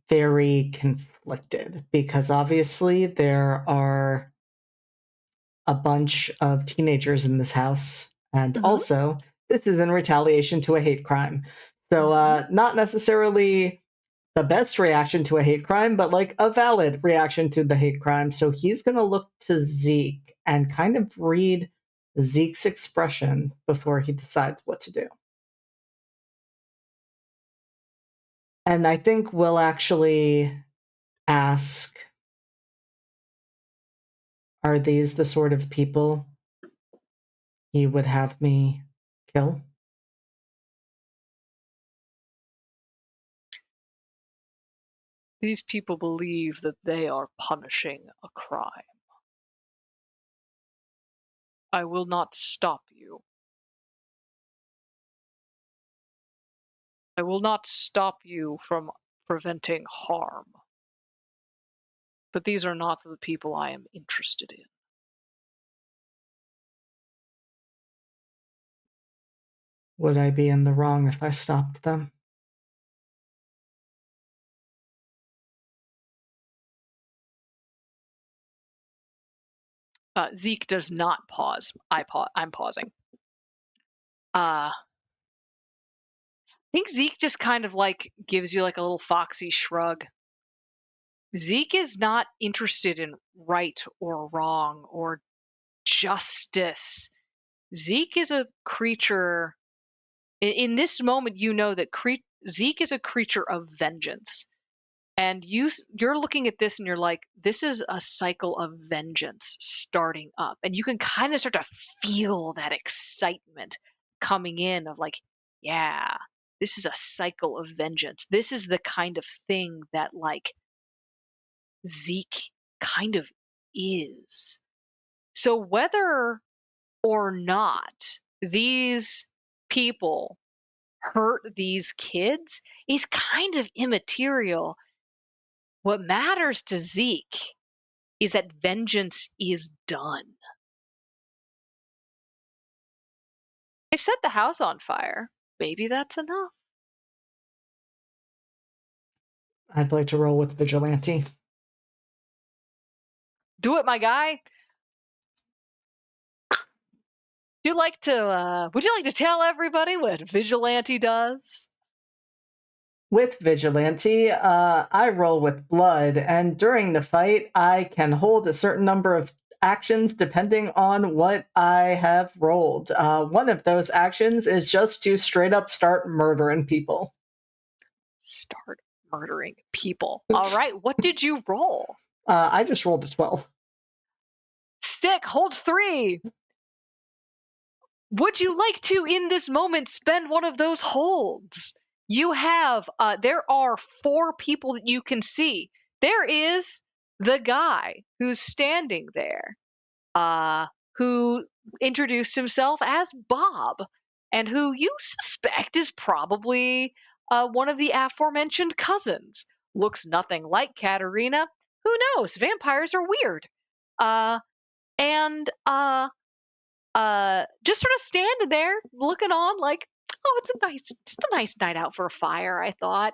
[SPEAKER 4] very conflicted because obviously there are a bunch of teenagers in this house, and also this is in retaliation to a hate crime. So not necessarily the best reaction to a hate crime, but like a valid reaction to the hate crime. So he's going to look to Zeke and kind of read Zeke's expression before he decides what to do. And I think we'll actually ask, are these the sort of people he would have me kill?
[SPEAKER 3] These people believe that they are punishing a crime. I will not stop you. I will not stop you from preventing harm. But these are not the people I am interested in.
[SPEAKER 4] Would I be in the wrong if I stopped them?
[SPEAKER 3] Zeke does not pause. I'm pausing. I think Zeke just kind of like gives you like a little foxy shrug. Zeke is not interested in right or wrong or justice. Zeke is a creature. In this moment, you know that Zeke is a creature of vengeance. And you're looking at this and you're like, this is a cycle of vengeance starting up. And you can kind of start to feel that excitement coming in of like, yeah, this is a cycle of vengeance. This is the kind of thing that like Zeke kind of is. So whether or not these people hurt these kids is kind of immaterial. What matters to Zeke is that vengeance is done. They've set the house on fire. Maybe that's enough.
[SPEAKER 4] I'd like to roll with Vigilante.
[SPEAKER 3] Do it, my guy. Would you like to tell everybody what Vigilante does?
[SPEAKER 4] With Vigilante, I roll with blood, and during the fight, I can hold a certain number of actions depending on what I have rolled. One of those actions is just to straight up start murdering people.
[SPEAKER 3] Start murdering people. All right, what did you roll?
[SPEAKER 4] I just rolled a 12.
[SPEAKER 3] Sick, hold 3. Would you like to, in this moment, spend one of those holds? You have, there are 4 people that you can see. There is the guy who's standing there, who introduced himself as Bob. and who you suspect is probably one of the aforementioned cousins. Looks nothing like Katerina. Who knows? Vampires are weird. And just sort of standing there looking on like, oh, it's a nice night out for a fire, I thought.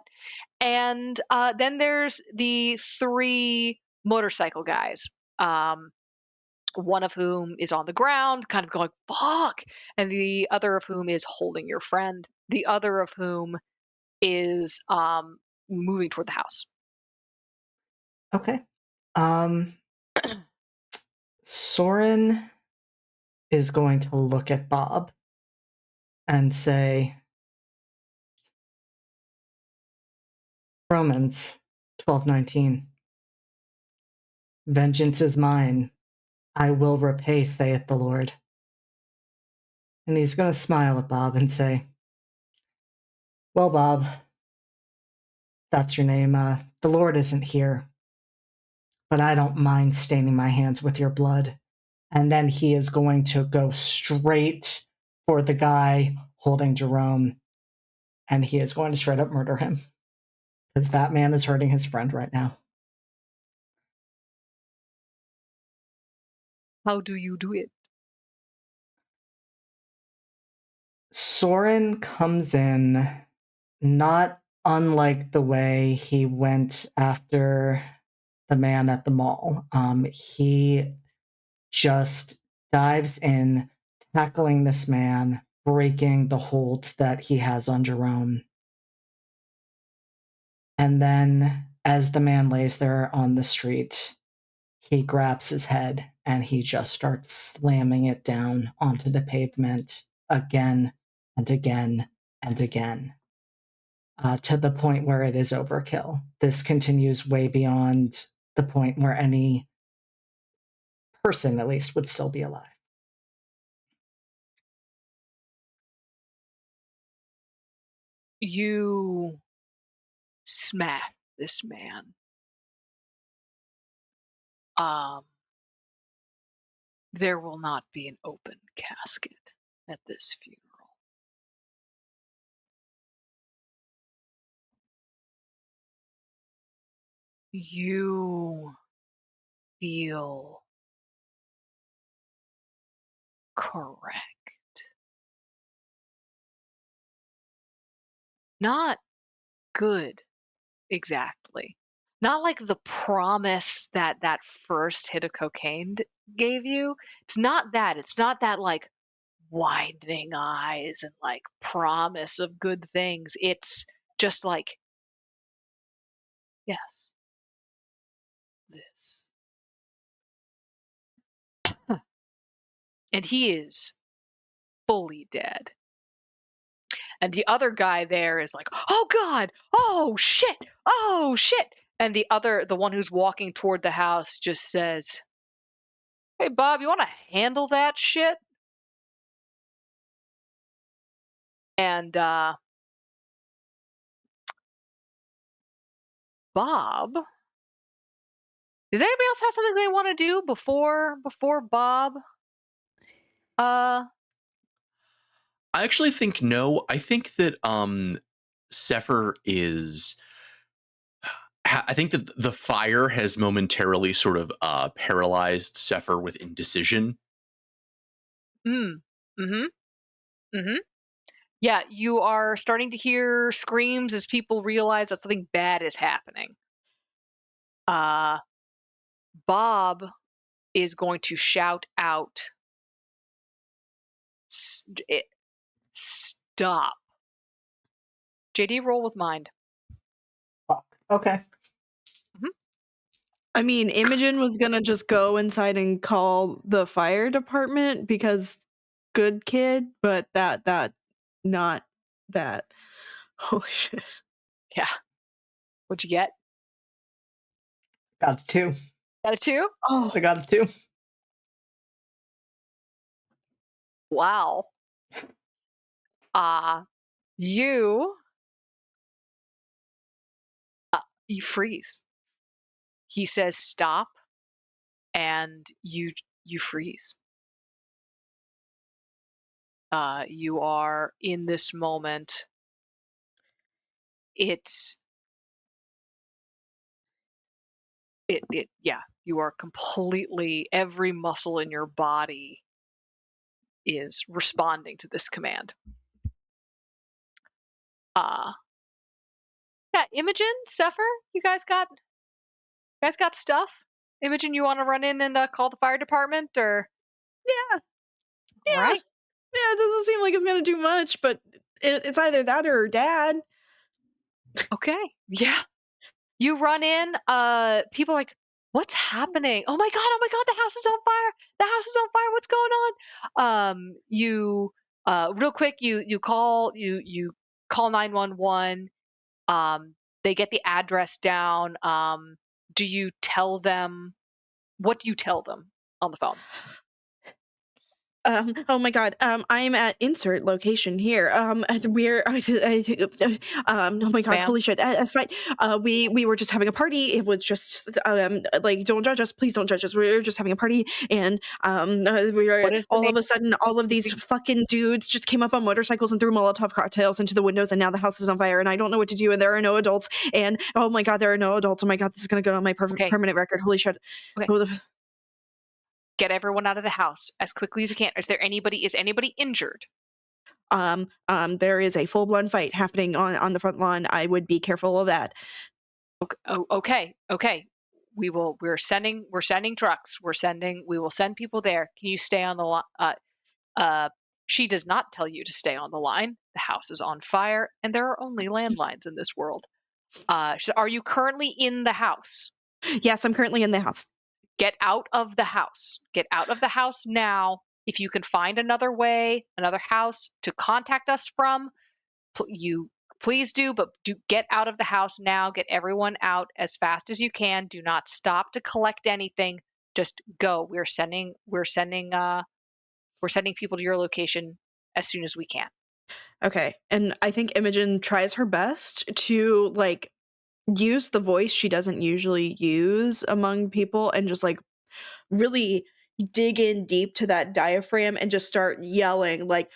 [SPEAKER 3] And then there's the three motorcycle guys. One of whom is on the ground, kind of going, fuck, and the other of whom is holding your friend. The other of whom is moving toward the house.
[SPEAKER 4] Okay. Soren is going to look at Bob and say, Romans 12:19. Vengeance is mine. I will repay, saith the Lord. And he's going to smile at Bob and say, well, Bob, that's your name. The Lord isn't here, but I don't mind staining my hands with your blood. And then he is going to go straight for the guy holding Jerome, and he is going to straight up murder him because that man is hurting his friend right now.
[SPEAKER 3] How do you do it?
[SPEAKER 4] Soren comes in not unlike the way he went after the man at the mall. He just dives in, tackling this man, breaking the hold that he has on Jerome. And then, as the man lays there on the street, he grabs his head and he just starts slamming it down onto the pavement again and again and again, to the point where it is overkill. This continues way beyond the point where any person, at least, would still be alive.
[SPEAKER 3] You smack this man. There will not be an open casket at this funeral. You feel correct. Not good, exactly. Not like the promise that that first hit of cocaine gave you. It's not that. It's not that like widening eyes and like promise of good things. It's just like, yes, this. And he is fully dead. And the other guy there is like, oh God, oh shit, oh shit. And the one who's walking toward the house just says, hey Bob, you want to handle that shit? And Bob, does anybody else have something they want to do before Bob?
[SPEAKER 2] I actually think no. I think that Sefer is. I think that the fire has momentarily sort of paralyzed Sefer with indecision.
[SPEAKER 3] Mm-hmm. Yeah, you are starting to hear screams as people realize that something bad is happening. Bob is going to shout out, stop. JD, roll with mind.
[SPEAKER 4] Fuck. Okay.
[SPEAKER 5] I mean, Imogen was gonna just go inside and call the fire department because good kid, but that not that. Oh shit.
[SPEAKER 3] Yeah. What'd you get?
[SPEAKER 4] Got a 2.
[SPEAKER 3] Got a 2?
[SPEAKER 5] Oh,
[SPEAKER 4] I got a 2.
[SPEAKER 3] Wow. You freeze. He says stop, and you freeze. You are in this moment. Yeah, you are completely, every muscle in your body is responding to this command. Yeah, Imogen, Sefer, you guys got stuff? Imogen, you want to run in and call the fire department, or?
[SPEAKER 5] Yeah.
[SPEAKER 3] All
[SPEAKER 5] Yeah.
[SPEAKER 3] right.
[SPEAKER 5] Yeah, it doesn't seem like it's gonna do much, but it's either that or her dad.
[SPEAKER 3] Okay. Yeah. You run in, people are like, what's happening? Oh my god, the house is on fire. The house is on fire. What's going on? You real quick, you call 911. They get the address down. Do you tell them, what do you tell them on the phone?
[SPEAKER 5] Oh my god. I'm at insert location here. We're oh my god,
[SPEAKER 3] Ma'am?
[SPEAKER 5] holy shit. Fine. We were just having a party. It was just like, don't judge us, please don't judge us. We were just having a party, and we were
[SPEAKER 3] What is the
[SPEAKER 5] all
[SPEAKER 3] name?
[SPEAKER 5] of a sudden all of these fucking dudes just came up on motorcycles and threw Molotov cocktails into the windows, and now the house is on fire, and I don't know what to do, and there are no adults, and oh my god, there are no adults. Oh my god, this is gonna go on my
[SPEAKER 3] Okay.
[SPEAKER 5] permanent record. Holy shit.
[SPEAKER 3] Okay.
[SPEAKER 5] Who the
[SPEAKER 3] Get everyone out of the house as quickly as you can. Is anybody injured?
[SPEAKER 5] There is a full-blown fight happening on the front lawn. I would be careful of that.
[SPEAKER 3] Okay. We're sending trucks. We will send people there. Can you stay on the line? She does not tell you to stay on the line. The house is on fire, and there are only landlines in this world. Are you currently in the house?
[SPEAKER 5] Yes, I'm currently in the house.
[SPEAKER 3] Get out of the house. Get out of the house now. If you can find another way, another house to contact us from, you please do, but do get out of the house now. Get everyone out as fast as you can. Do not stop to collect anything. Just go. We're sending people to your location as soon as we can.
[SPEAKER 5] Okay. And I think Imogen tries her best to like use the voice she doesn't usually use among people and just like really dig in deep to that diaphragm and just start yelling like,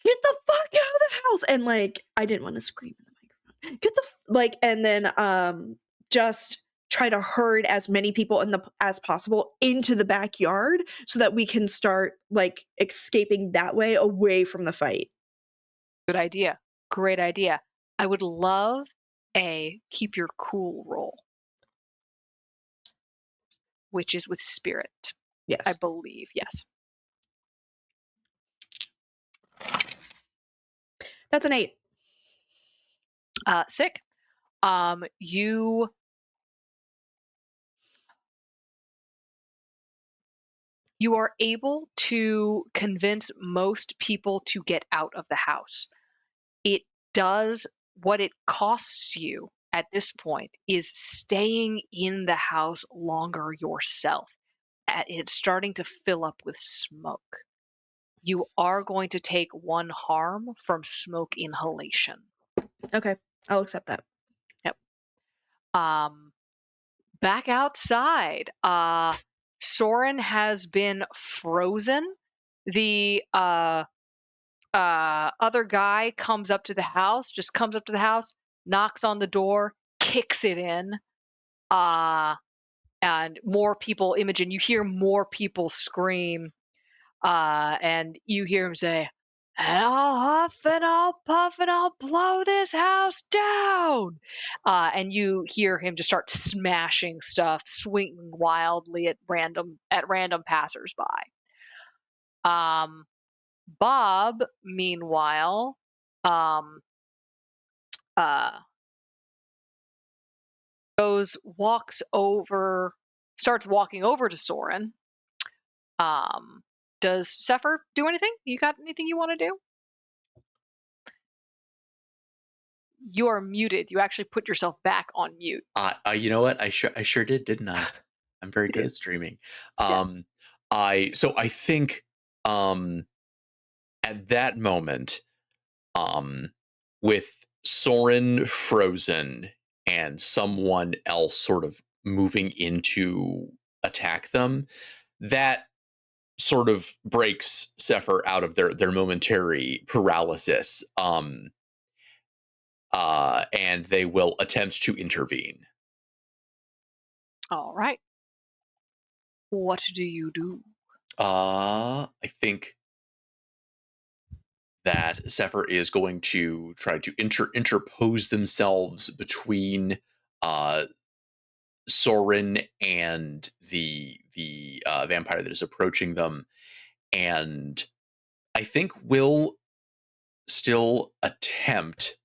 [SPEAKER 5] get the fuck out of the house. And like, I didn't want to scream in the microphone. Get the like, and then just try to herd as many people as possible into the backyard so that we can start like escaping that way away from the fight.
[SPEAKER 3] Good idea. Great idea. I would love a keep your cool roll, which is with spirit,
[SPEAKER 5] Yes.
[SPEAKER 3] I believe. Yes.
[SPEAKER 5] That's an 8.
[SPEAKER 3] Sick. You are able to convince most people to get out of the house. It does what it costs you at this point is staying in the house longer yourself. It's starting to fill up with smoke. You are going to take one harm from smoke inhalation.
[SPEAKER 5] Okay, I'll accept that.
[SPEAKER 3] Yep. Back outside, Soren has been frozen. The other guy comes up to the house, knocks on the door, kicks it in, and more people. Imogen, you hear more people scream, and you hear him say, "And I'll huff and I'll puff and I'll blow this house down." And you hear him just start smashing stuff, swinging wildly at random passersby. Bob, meanwhile, uh, starts walking over to Soren. Does Sefer do anything? You got anything you want to do? You are muted. You actually put yourself back on mute.
[SPEAKER 2] You know what? I sure did, didn't I? I'm very good at streaming.
[SPEAKER 3] Yeah.
[SPEAKER 2] I think at that moment, with Soren frozen and someone else sort of moving in to attack them, that sort of breaks Sefer out of their momentary paralysis, and they will attempt to intervene.
[SPEAKER 3] All right. What do you do?
[SPEAKER 2] I think that Sefer is going to try to interpose themselves between Soren and the vampire that is approaching them, and I think will still attempt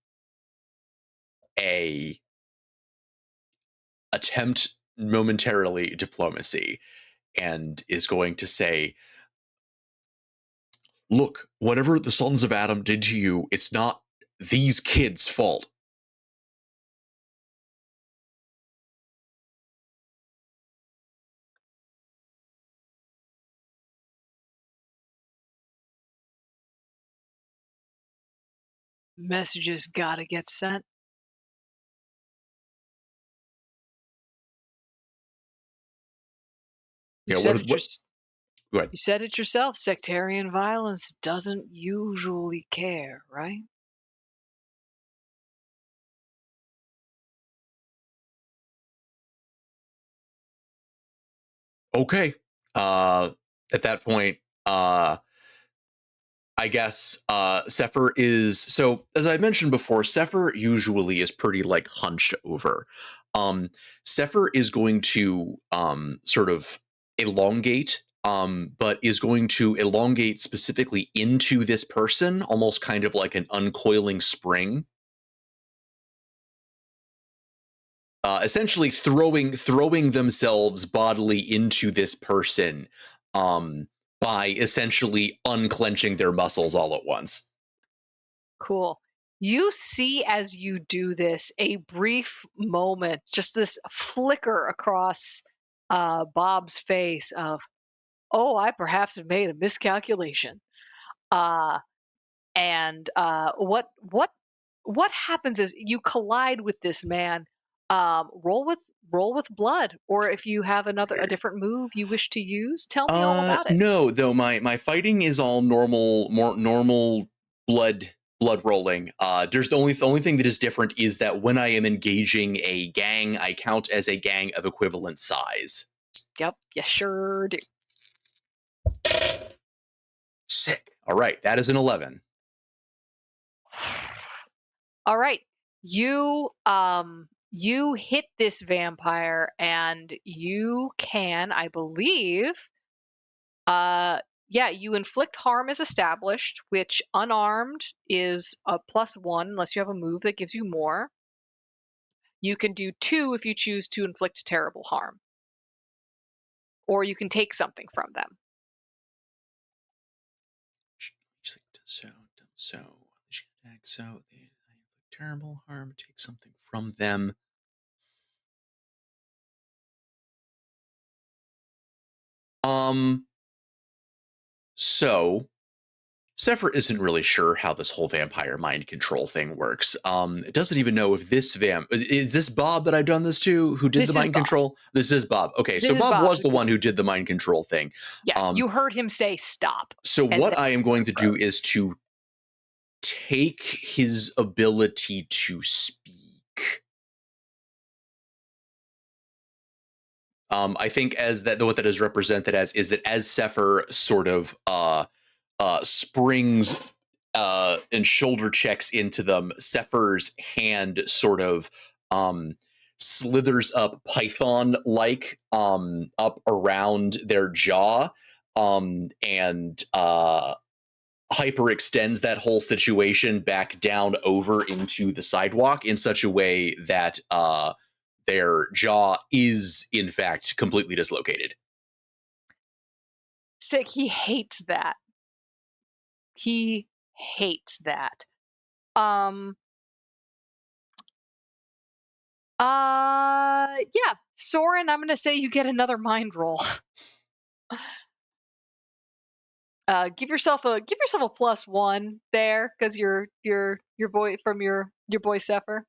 [SPEAKER 2] momentarily diplomacy, and is going to say, look, whatever the sons of Adam did to you, it's not these kids' fault.
[SPEAKER 3] Messages gotta get sent. You
[SPEAKER 2] Yeah,
[SPEAKER 3] said it
[SPEAKER 2] what go ahead.
[SPEAKER 3] You said it yourself. Sectarian violence doesn't usually care, right?
[SPEAKER 2] Okay. At that point, I guess Sefer is, so as I mentioned before, Sefer usually is pretty like hunched over. Sefer is going to sort of elongate, but is going to elongate specifically into this person, almost kind of like an uncoiling spring. Essentially throwing themselves bodily into this person, by essentially unclenching their muscles all at once.
[SPEAKER 3] Cool. You see as you do this a brief moment, just this flicker across Bob's face of, oh, I perhaps have made a miscalculation. Uh, and what happens is you collide with this man. Roll with blood, or if you have a different move you wish to use, tell me all about it.
[SPEAKER 2] No, though my fighting is all normal, more normal blood rolling. There's the only thing that is different is that when I am engaging a gang, I count as a gang of equivalent size.
[SPEAKER 3] Yep, you sure do.
[SPEAKER 2] Sick. All right, that is an 11.
[SPEAKER 3] All right. You hit this vampire and you can, I believe, yeah, you inflict harm as established, which unarmed is a +1 unless you have a move that gives you more. You can do 2 if you choose to inflict terrible harm. Or you can take something from them.
[SPEAKER 2] So they inflict terrible harm, take something from them. So Sefer isn't really sure how this whole vampire mind control thing works. It doesn't even know if this is this Bob that I've done this to who did
[SPEAKER 3] This
[SPEAKER 2] the
[SPEAKER 3] is
[SPEAKER 2] mind
[SPEAKER 3] Bob.
[SPEAKER 2] control. This is Bob. Okay,
[SPEAKER 3] This
[SPEAKER 2] so
[SPEAKER 3] is
[SPEAKER 2] Bob
[SPEAKER 3] Bob
[SPEAKER 2] was the one who did the mind control thing.
[SPEAKER 3] Yeah, you heard him say stop.
[SPEAKER 2] So
[SPEAKER 3] and
[SPEAKER 2] what
[SPEAKER 3] then
[SPEAKER 2] I am going to do
[SPEAKER 3] froze.
[SPEAKER 2] is to take his ability to speak. I think as that what that is represented as is that as Sefer sort of springs and shoulder checks into them, Sefer's hand sort of slithers up python like up around their jaw, and hyperextends that whole situation back down over into the sidewalk in such a way that their jaw is in fact completely dislocated.
[SPEAKER 3] Sick, he hates that. He hates that. Yeah, Soren, I'm gonna say you get another mind roll. Give yourself a +1 there, because your boy from your boy Sefer,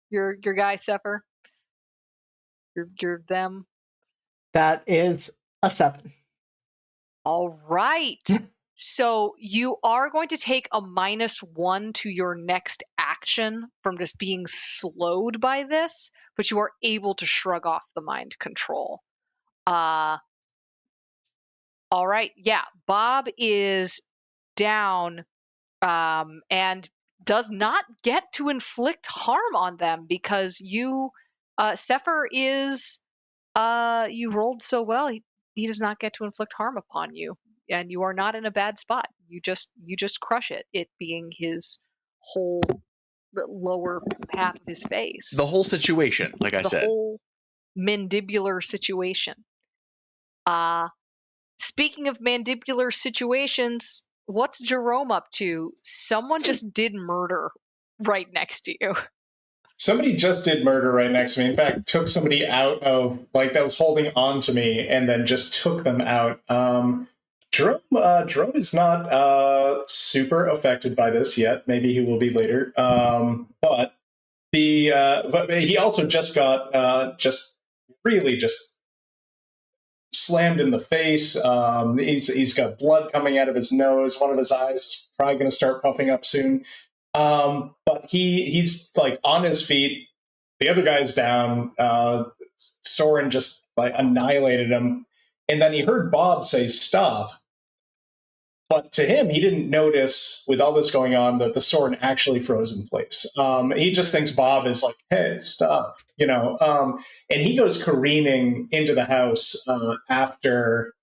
[SPEAKER 3] your guy Sefer, your them.
[SPEAKER 4] That is a 7.
[SPEAKER 3] All right. So you are going to take a -1 to your next action from just being slowed by this, but you are able to shrug off the mind control. All right. Yeah. Bob is down and does not get to inflict harm on them because you, Sefer is, you rolled so well. He does not get to inflict harm upon you, and you are not in a bad spot. You just crush it. It being his whole the lower half of his face,
[SPEAKER 2] The whole situation, like I
[SPEAKER 3] the
[SPEAKER 2] said.
[SPEAKER 3] whole mandibular situation. Uh Speaking of mandibular situations, what's Jerome up to? Someone just did murder right next to you.
[SPEAKER 1] Somebody just did murder right next to me. In fact, took somebody out of like that was holding on to me, and then just took them out. Jerome is not super affected by this yet. Maybe he will be later. But he also just got just really just slammed in the face. He's got blood coming out of his nose. One of his eyes is probably going to start puffing up soon. But he's like on his feet. The other guy's down. Soren just like annihilated him, and then he heard Bob say stop. But to him, he didn't notice with all this going on that the Soren actually froze in place. He just thinks Bob is like, "Hey, stop," and he goes careening into the house after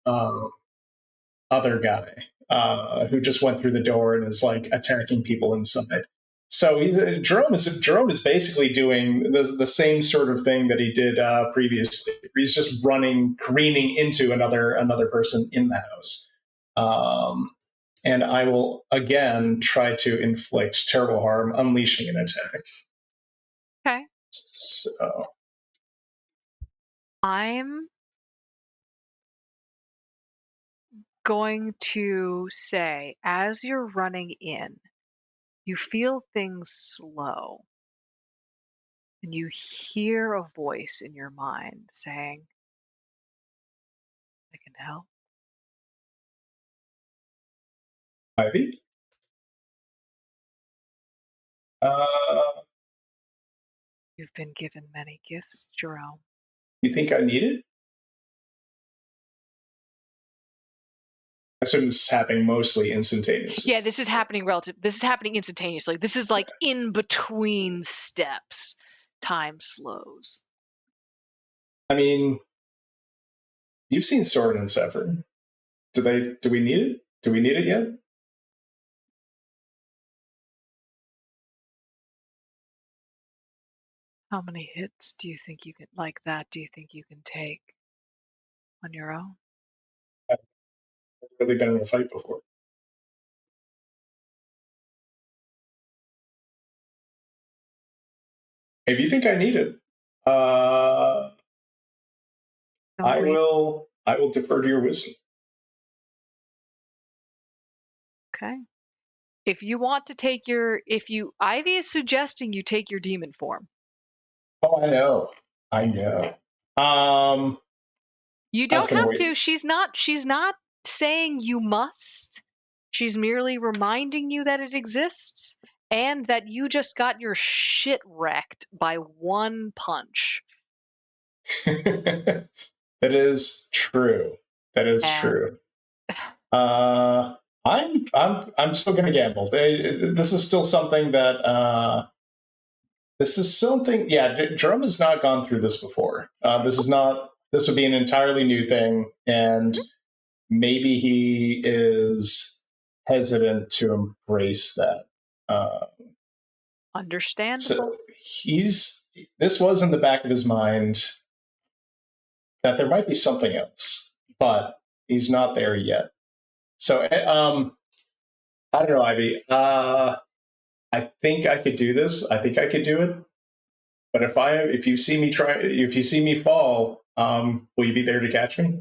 [SPEAKER 1] other guy who just went through the door and is like attacking people inside. So Jerome is basically doing the same sort of thing that he did previously. He's just running, careening into another person in the house. And I will again try to inflict terrible harm, unleashing an attack.
[SPEAKER 3] Okay.
[SPEAKER 1] So
[SPEAKER 3] I'm going to say, as you're running in, you feel things slow, and you hear a voice in your mind saying, I can help.
[SPEAKER 1] Ivy,
[SPEAKER 3] You've been given many gifts, Jerome.
[SPEAKER 1] you think I need it? I assume this is happening mostly instantaneously.
[SPEAKER 3] Yeah, this is happening instantaneously. This is like in between steps. Time slows.
[SPEAKER 1] I mean, you've seen Soren and Sefer. Do we need it? Do we need it yet?
[SPEAKER 3] How many hits do you think you can take on your own?
[SPEAKER 1] I've really been in a fight before. If you think I need it, I will defer to your wisdom.
[SPEAKER 3] Okay. If you want to take Ivy is suggesting you take your demon form.
[SPEAKER 1] Oh, I know.
[SPEAKER 3] You don't have to. She's not saying you must. She's merely reminding you that it exists and that you just got your shit wrecked by one punch.
[SPEAKER 1] That is true. That is true. I'm still going to gamble. This is still something that Yeah, Jerome has not gone through this before. This would be an entirely new thing, and maybe he is hesitant to embrace that.
[SPEAKER 3] Understandable.
[SPEAKER 1] So this was in the back of his mind that there might be something else, but he's not there yet. So I don't know, Ivy. I think I could do this. I think I could do it. But if you see me fall, will you be there to catch me?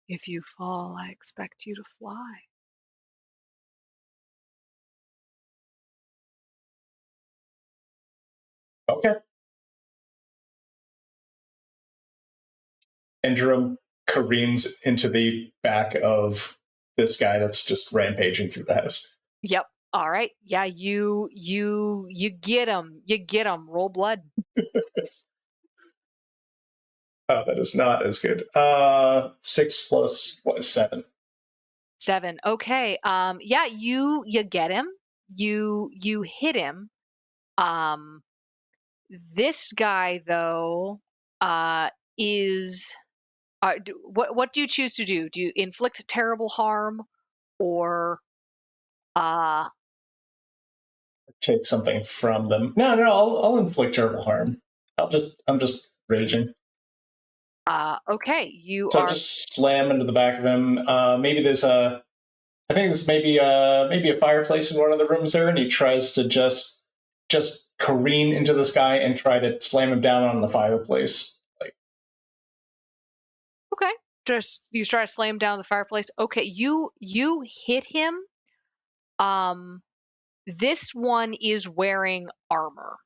[SPEAKER 3] If you fall, I expect you to fly.
[SPEAKER 1] Okay. And Jerome careens into the back of this guy that's just rampaging through the house.
[SPEAKER 3] Yep. All right. Yeah, you get him. You get him. Roll blood.
[SPEAKER 1] Oh, that is not as good. 6 plus what, 7.
[SPEAKER 3] 7. Okay. Yeah, you get him. You hit him. Um this guy though is what do you choose to do? Do you inflict terrible harm or uh
[SPEAKER 1] Take something from them. No, I'll inflict terrible harm. I'm just raging.
[SPEAKER 3] okay, you
[SPEAKER 1] So
[SPEAKER 3] are
[SPEAKER 1] just slam into the back of him. Maybe there's a. I think this maybe a fireplace in one of the rooms there, and he tries to just careen into this guy and try to slam him down on the fireplace. Like,
[SPEAKER 3] okay. Just you try to slam down the fireplace. Okay, you hit him. Um this one is wearing armor.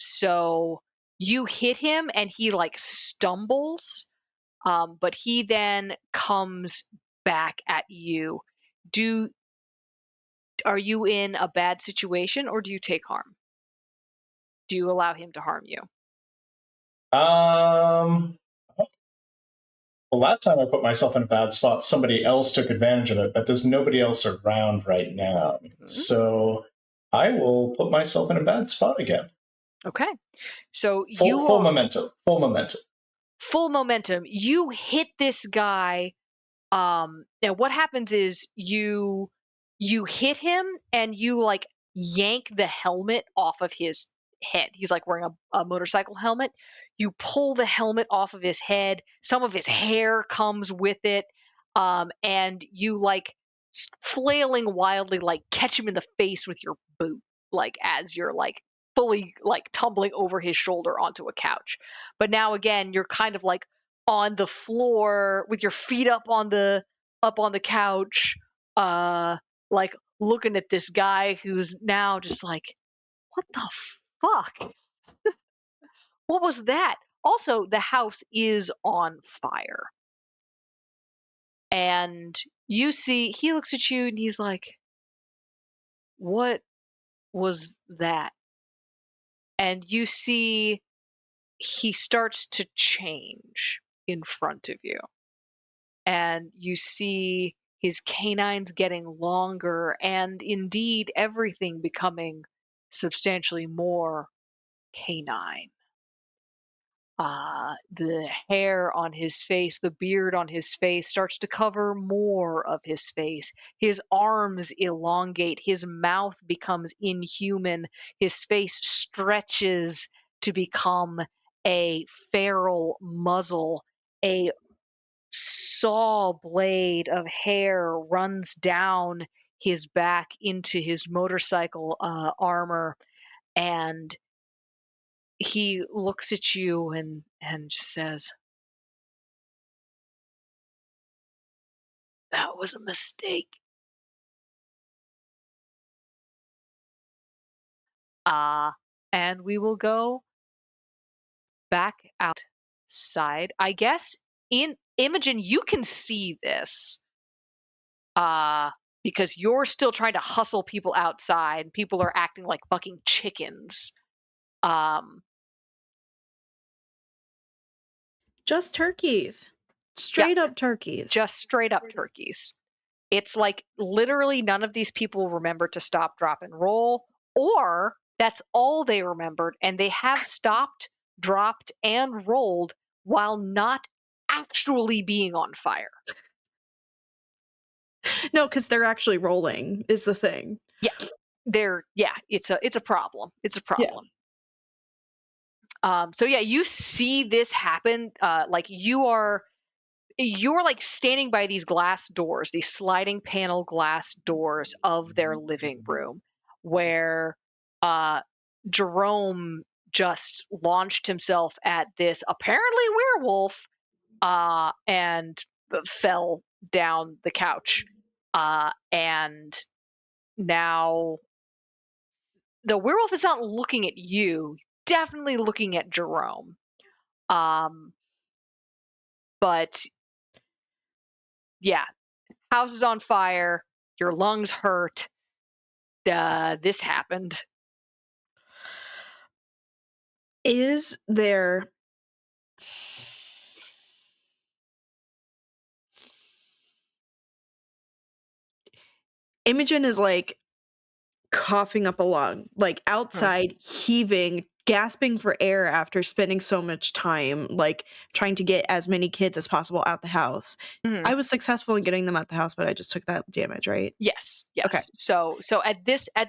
[SPEAKER 3] So you hit him and he like stumbles, but he then comes back at you. Do Are you in a bad situation or do you take harm? Do you allow him to harm you?
[SPEAKER 1] um, well, last time I put myself in a bad spot, somebody else took advantage of it, but there's nobody else around right now.
[SPEAKER 3] Mm,
[SPEAKER 1] So I will put myself in a bad spot again.
[SPEAKER 3] okay. So you
[SPEAKER 1] Full
[SPEAKER 3] are
[SPEAKER 1] momentum. Full momentum.
[SPEAKER 3] full momentum. You hit this guy. Now what happens is you hit him and you like yank the helmet off of his head. He's like wearing a motorcycle helmet. You pull the helmet off of his head. Some of his hair comes with it. And you like flailing wildly, like catch him in the face with your boot, like as you're like fully like tumbling over his shoulder onto a couch. But now again, you're kind of like on the floor with your feet up on the couch, like looking at this guy who's now just like, what the fuck? What was that? Also, the house is on fire. And you see, he looks at you and he's like, what was that? And you see he starts to change in front of you. And you see his canines getting longer and indeed everything becoming substantially more canine. The hair on his face, the beard on his face starts to cover more of his face. His arms elongate, his mouth becomes inhuman, his face stretches to become a feral muzzle. A saw blade of hair runs down his back into his motorcycle armor, and he looks at you and just says, "That was a mistake." Uh, and we will go back outside. I guess in Imogen, you can see this. Uh, because you're still trying to hustle people outside. People are acting like fucking chickens. Um,
[SPEAKER 5] Just turkeys.
[SPEAKER 3] yeah,
[SPEAKER 5] Straight up turkeys.
[SPEAKER 3] just straight up turkeys. It's like literally none of these people remember to stop, drop, and roll, or that's all they remembered, and they have stopped, dropped, and rolled while not actually being on fire.
[SPEAKER 5] No, because they're actually rolling is the thing.
[SPEAKER 3] It's a problem. It's a problem. So yeah, you see this happen. Like you're like standing by these glass doors, these sliding panel glass doors of their living room, where Jerome just launched himself at this apparently werewolf and fell down the couch. And now the werewolf is not looking at you. definitely looking at Jerome. But yeah, house is on fire, your lungs hurt, this happened.
[SPEAKER 5] Is there Imogen is like coughing up a lung, like outside, heaving, gasping for air after spending so much time, like trying to get as many kids as possible out the house.
[SPEAKER 3] Mhm.
[SPEAKER 5] I was successful in getting them out the house, but I just took that damage, right?
[SPEAKER 3] Yes,
[SPEAKER 5] Okay.
[SPEAKER 3] yes. So at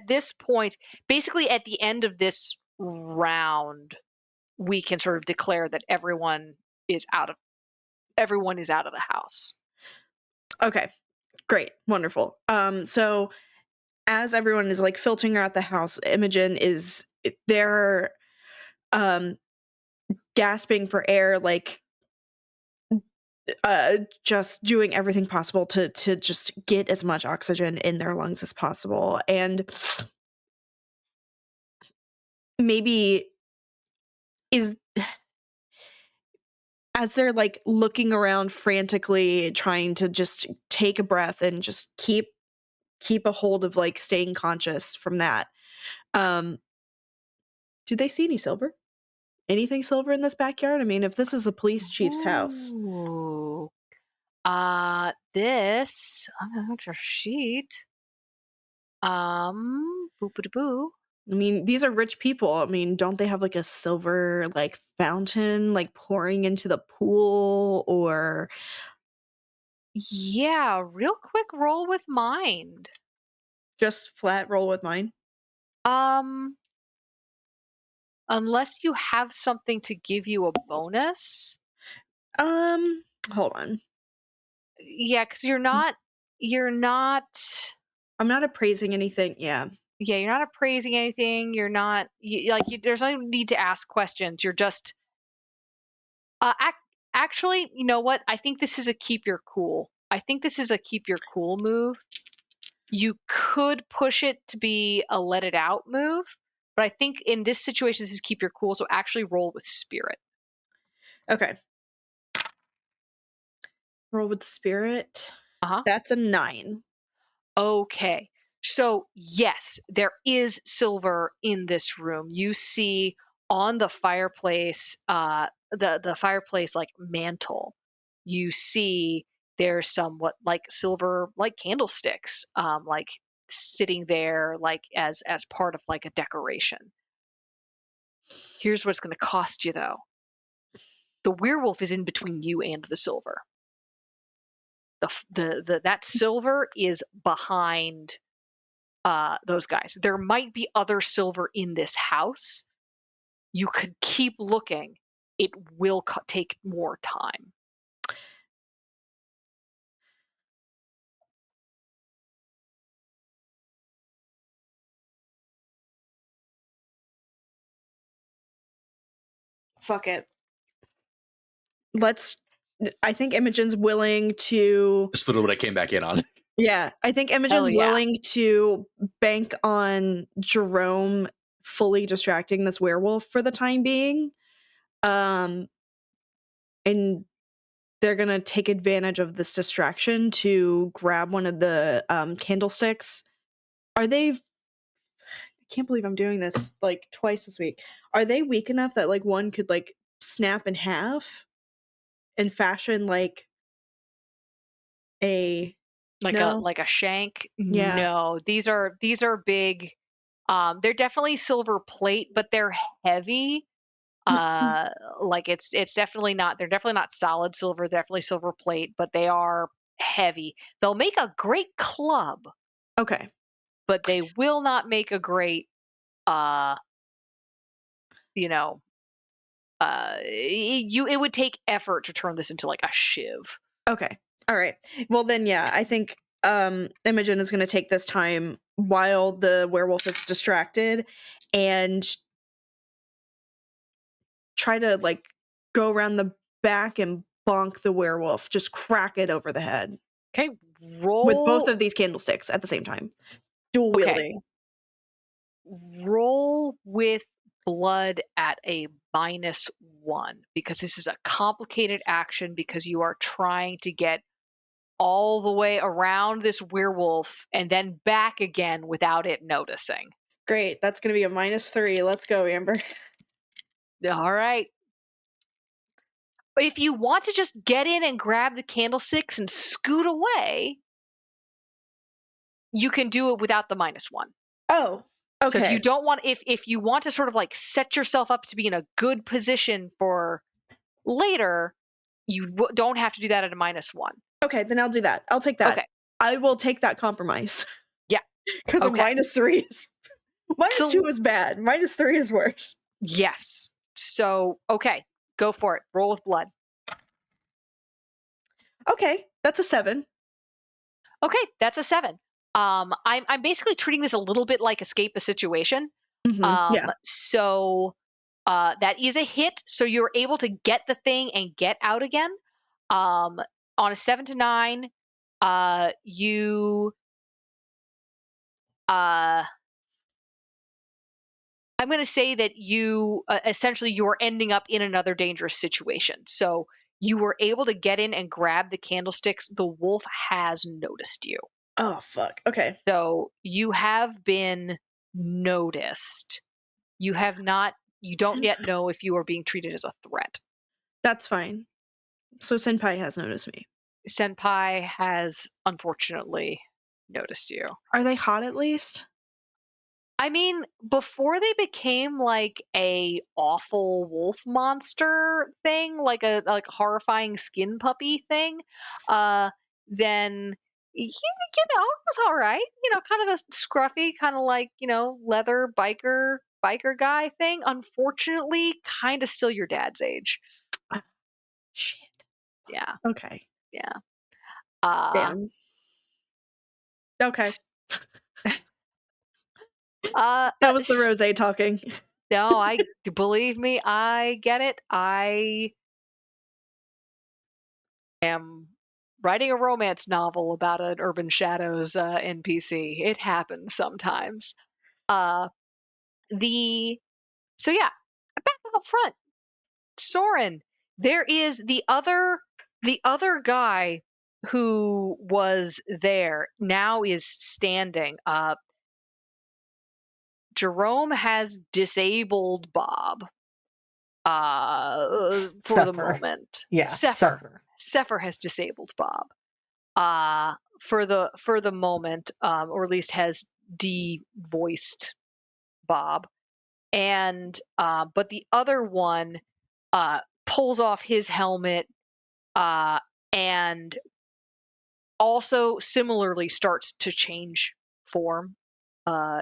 [SPEAKER 3] this point, basically at the end of this round, we can sort of declare that everyone is out of the house.
[SPEAKER 5] Okay. Great. Wonderful. So as everyone is like filtering out the house, Imogen is they're gasping for air, like just doing everything possible to just get as much oxygen in their lungs as possible. And maybe is as they're like looking around frantically trying to just take a breath and just keep a hold of like staying conscious from that. Do they see any silver? Anything silver in this backyard? I mean, if this is a police chief's house.
[SPEAKER 3] Ooh. This your sheet. Boo.
[SPEAKER 5] I mean, these are rich people. I mean, don't they have like a silver like fountain like pouring into the pool or
[SPEAKER 3] Yeah, real quick roll with mind.
[SPEAKER 5] just flat roll with mine?
[SPEAKER 3] Unless you have something to give you a bonus.
[SPEAKER 5] Hold on.
[SPEAKER 3] Yeah, because you're not
[SPEAKER 5] I'm not appraising anything. Yeah.
[SPEAKER 3] yeah, you're not appraising anything. You're not there's no need to ask questions. You're just actually, you know what? I think this is a keep your cool. I think this is a keep your cool move. You could push it to be a let it out move, but I think in this situation this is keep your cool, so actually roll with spirit.
[SPEAKER 5] Okay. Roll with spirit.
[SPEAKER 3] Uh-huh.
[SPEAKER 5] That's a 9.
[SPEAKER 3] Okay. So, yes, there is silver in this room. You see on the fireplace, the fireplace like mantle, you see there's some what like silver like candlesticks, like sitting there like as part of like a decoration. Here's what it's going to cost you though. The werewolf is in between you and the silver. That silver is behind those guys. There might be other silver in this house. You could keep looking. It will take more time.
[SPEAKER 5] Fuck it. I think Imogen's willing to
[SPEAKER 2] Just literally what I came back in on.
[SPEAKER 5] Yeah, I think Imogen's
[SPEAKER 3] yeah.
[SPEAKER 5] willing to bank on Jerome fully distracting this werewolf for the time being. And they're going to take advantage of this distraction to grab one of the candlesticks. I can't believe I'm doing this like twice this week. Are they weak enough that like one could like snap in half and fashion like a
[SPEAKER 3] like a shank?
[SPEAKER 5] Yeah.
[SPEAKER 3] No, these are big. They're definitely silver plate, but they're heavy. Like it's definitely not. They're definitely not solid silver. Definitely silver plate, but they are heavy. They'll make a great club.
[SPEAKER 5] Okay.
[SPEAKER 3] But they will not make a great it would take effort to turn this into like a shiv.
[SPEAKER 5] Okay. All right. Well then yeah, I think Imogen is going to take this time while the werewolf is distracted and try to like go around the back and bonk the werewolf, just crack it over the head.
[SPEAKER 3] Okay, roll
[SPEAKER 5] with both of these candlesticks at the same time. Dual wielding.
[SPEAKER 3] Roll with blood at a -1 because this is a complicated action because you are trying to get all the way around this werewolf and then back again without it noticing.
[SPEAKER 5] Great. That's going to be a -3. Let's go, Amber.
[SPEAKER 3] All right. But if you want to just get in and grab the candlesticks and scoot away, you can do it without the -1.
[SPEAKER 5] Oh,
[SPEAKER 3] So if you
[SPEAKER 5] okay.
[SPEAKER 3] don't want, if you want to sort of like set yourself up to be in a good position for later, you don't have to do that at a -1.
[SPEAKER 5] Okay, then I'll do that. I'll take that.
[SPEAKER 3] Okay.
[SPEAKER 5] I will take that compromise.
[SPEAKER 3] Yeah.
[SPEAKER 5] Because
[SPEAKER 3] Okay.
[SPEAKER 5] a -3 is -2 is bad. -3 is worse.
[SPEAKER 3] Yes. So okay, go for it. Roll with blood.
[SPEAKER 5] Okay, that's a 7.
[SPEAKER 3] Okay, that's a 7. I'm basically treating this a little bit like escape the situation.
[SPEAKER 5] Yeah.
[SPEAKER 3] So that is a hit. So you're able to get the thing and get out again. On a 7 to 9, you I'm going to say that you essentially you're ending up in another dangerous situation. So you were able to get in and grab the candlesticks. The wolf has noticed you.
[SPEAKER 5] Oh, fuck. Okay.
[SPEAKER 3] So you have been noticed. You don't yet know if you are being treated as a threat.
[SPEAKER 5] That's fine. So Senpai has noticed me.
[SPEAKER 3] Senpai has unfortunately noticed you.
[SPEAKER 5] Are they hot at least?
[SPEAKER 3] I mean, before they became like a awful wolf monster thing, like a horrifying skin puppy thing, then it was all right. Kind of a scruffy, kind of like leather biker guy thing. Unfortunately, kind of still your dad's age.
[SPEAKER 5] Shit.
[SPEAKER 3] Yeah,
[SPEAKER 5] Okay.
[SPEAKER 3] yeah.
[SPEAKER 5] Damn. Okay. That was the rosé talking.
[SPEAKER 3] No, I believe me, I get it. I am writing a romance novel about an Urban Shadows NPC. It happens sometimes. Uh, so yeah, back up front, Soren. There is the other guy who was there now is standing. Jerome has disabled Bob for the
[SPEAKER 4] Sefer.
[SPEAKER 3] moment.
[SPEAKER 4] Yeah, Sefer.
[SPEAKER 3] Sefer has disabled Bob for the moment, or at least has de-voiced Bob. And but the other one pulls off his helmet and also similarly starts to change form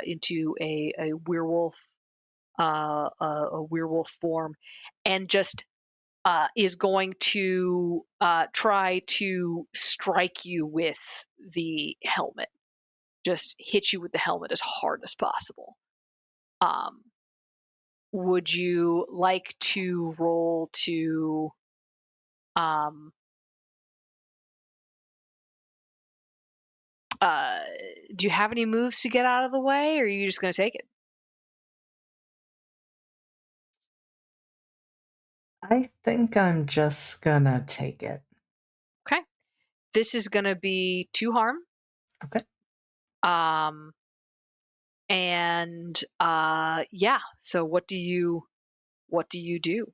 [SPEAKER 3] into a werewolf, a werewolf form, and just is going to try to strike you with the helmet. Just hit you with the helmet as hard as possible. Would you like to roll to do you have any moves to get out of the way, or are you just going to take it?
[SPEAKER 4] I think I'm just gonna take it.
[SPEAKER 3] Okay. This is going to be 2 harm.
[SPEAKER 4] Okay.
[SPEAKER 3] And yeah, so what do you do?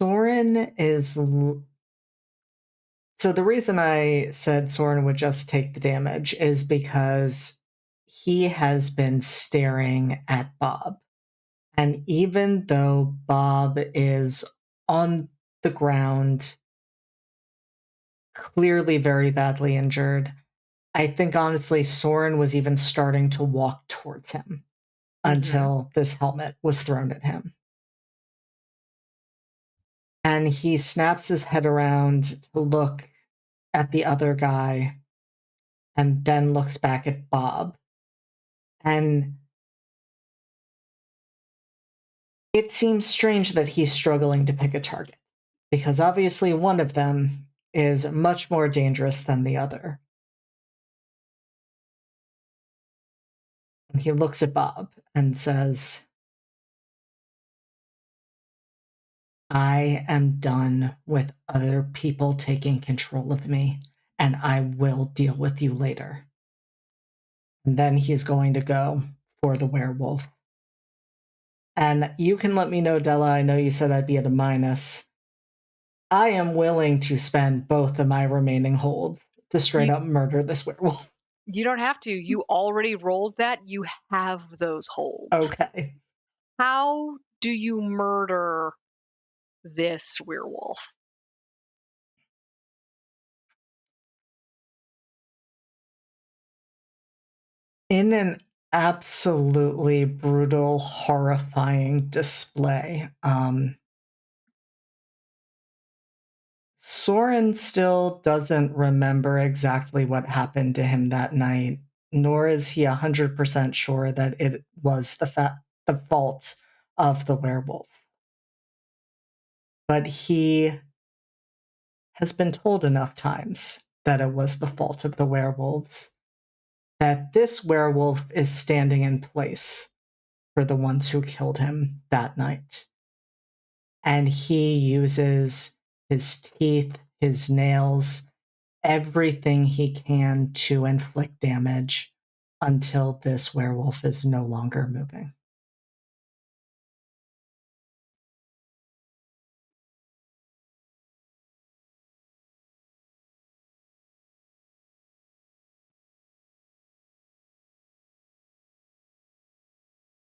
[SPEAKER 4] Soren is. So the reason I said Soren would just take the damage is because he has been staring at Bob. And even though Bob is on the ground, clearly very badly injured, I think honestly Soren was even starting to walk towards him until this helmet was thrown at him. And he snaps his head around to look at the other guy and then looks back at Bob. And it seems strange that he's struggling to pick a target, because obviously one of them is much more dangerous than the other. And he looks at Bob and says, I am done with other people taking control of me, and I will deal with you later. And then he's going to go for the werewolf. And you can let me know, Della, I know you said I'd be at a minus. I am willing to spend both of my remaining holds to straight up murder this werewolf.
[SPEAKER 3] You don't have to. You already rolled that. You have those holds.
[SPEAKER 4] Okay.
[SPEAKER 3] How do you murder this werewolf?
[SPEAKER 4] In an absolutely brutal, horrifying display. Soren still doesn't remember exactly what happened to him that night, nor is he 100% sure that it was the fault of the werewolves. But he has been told enough times that it was the fault of the werewolves, that this werewolf is standing in place for the ones who killed him that night. And he uses his teeth, his nails, everything he can to inflict damage until this werewolf is no longer moving.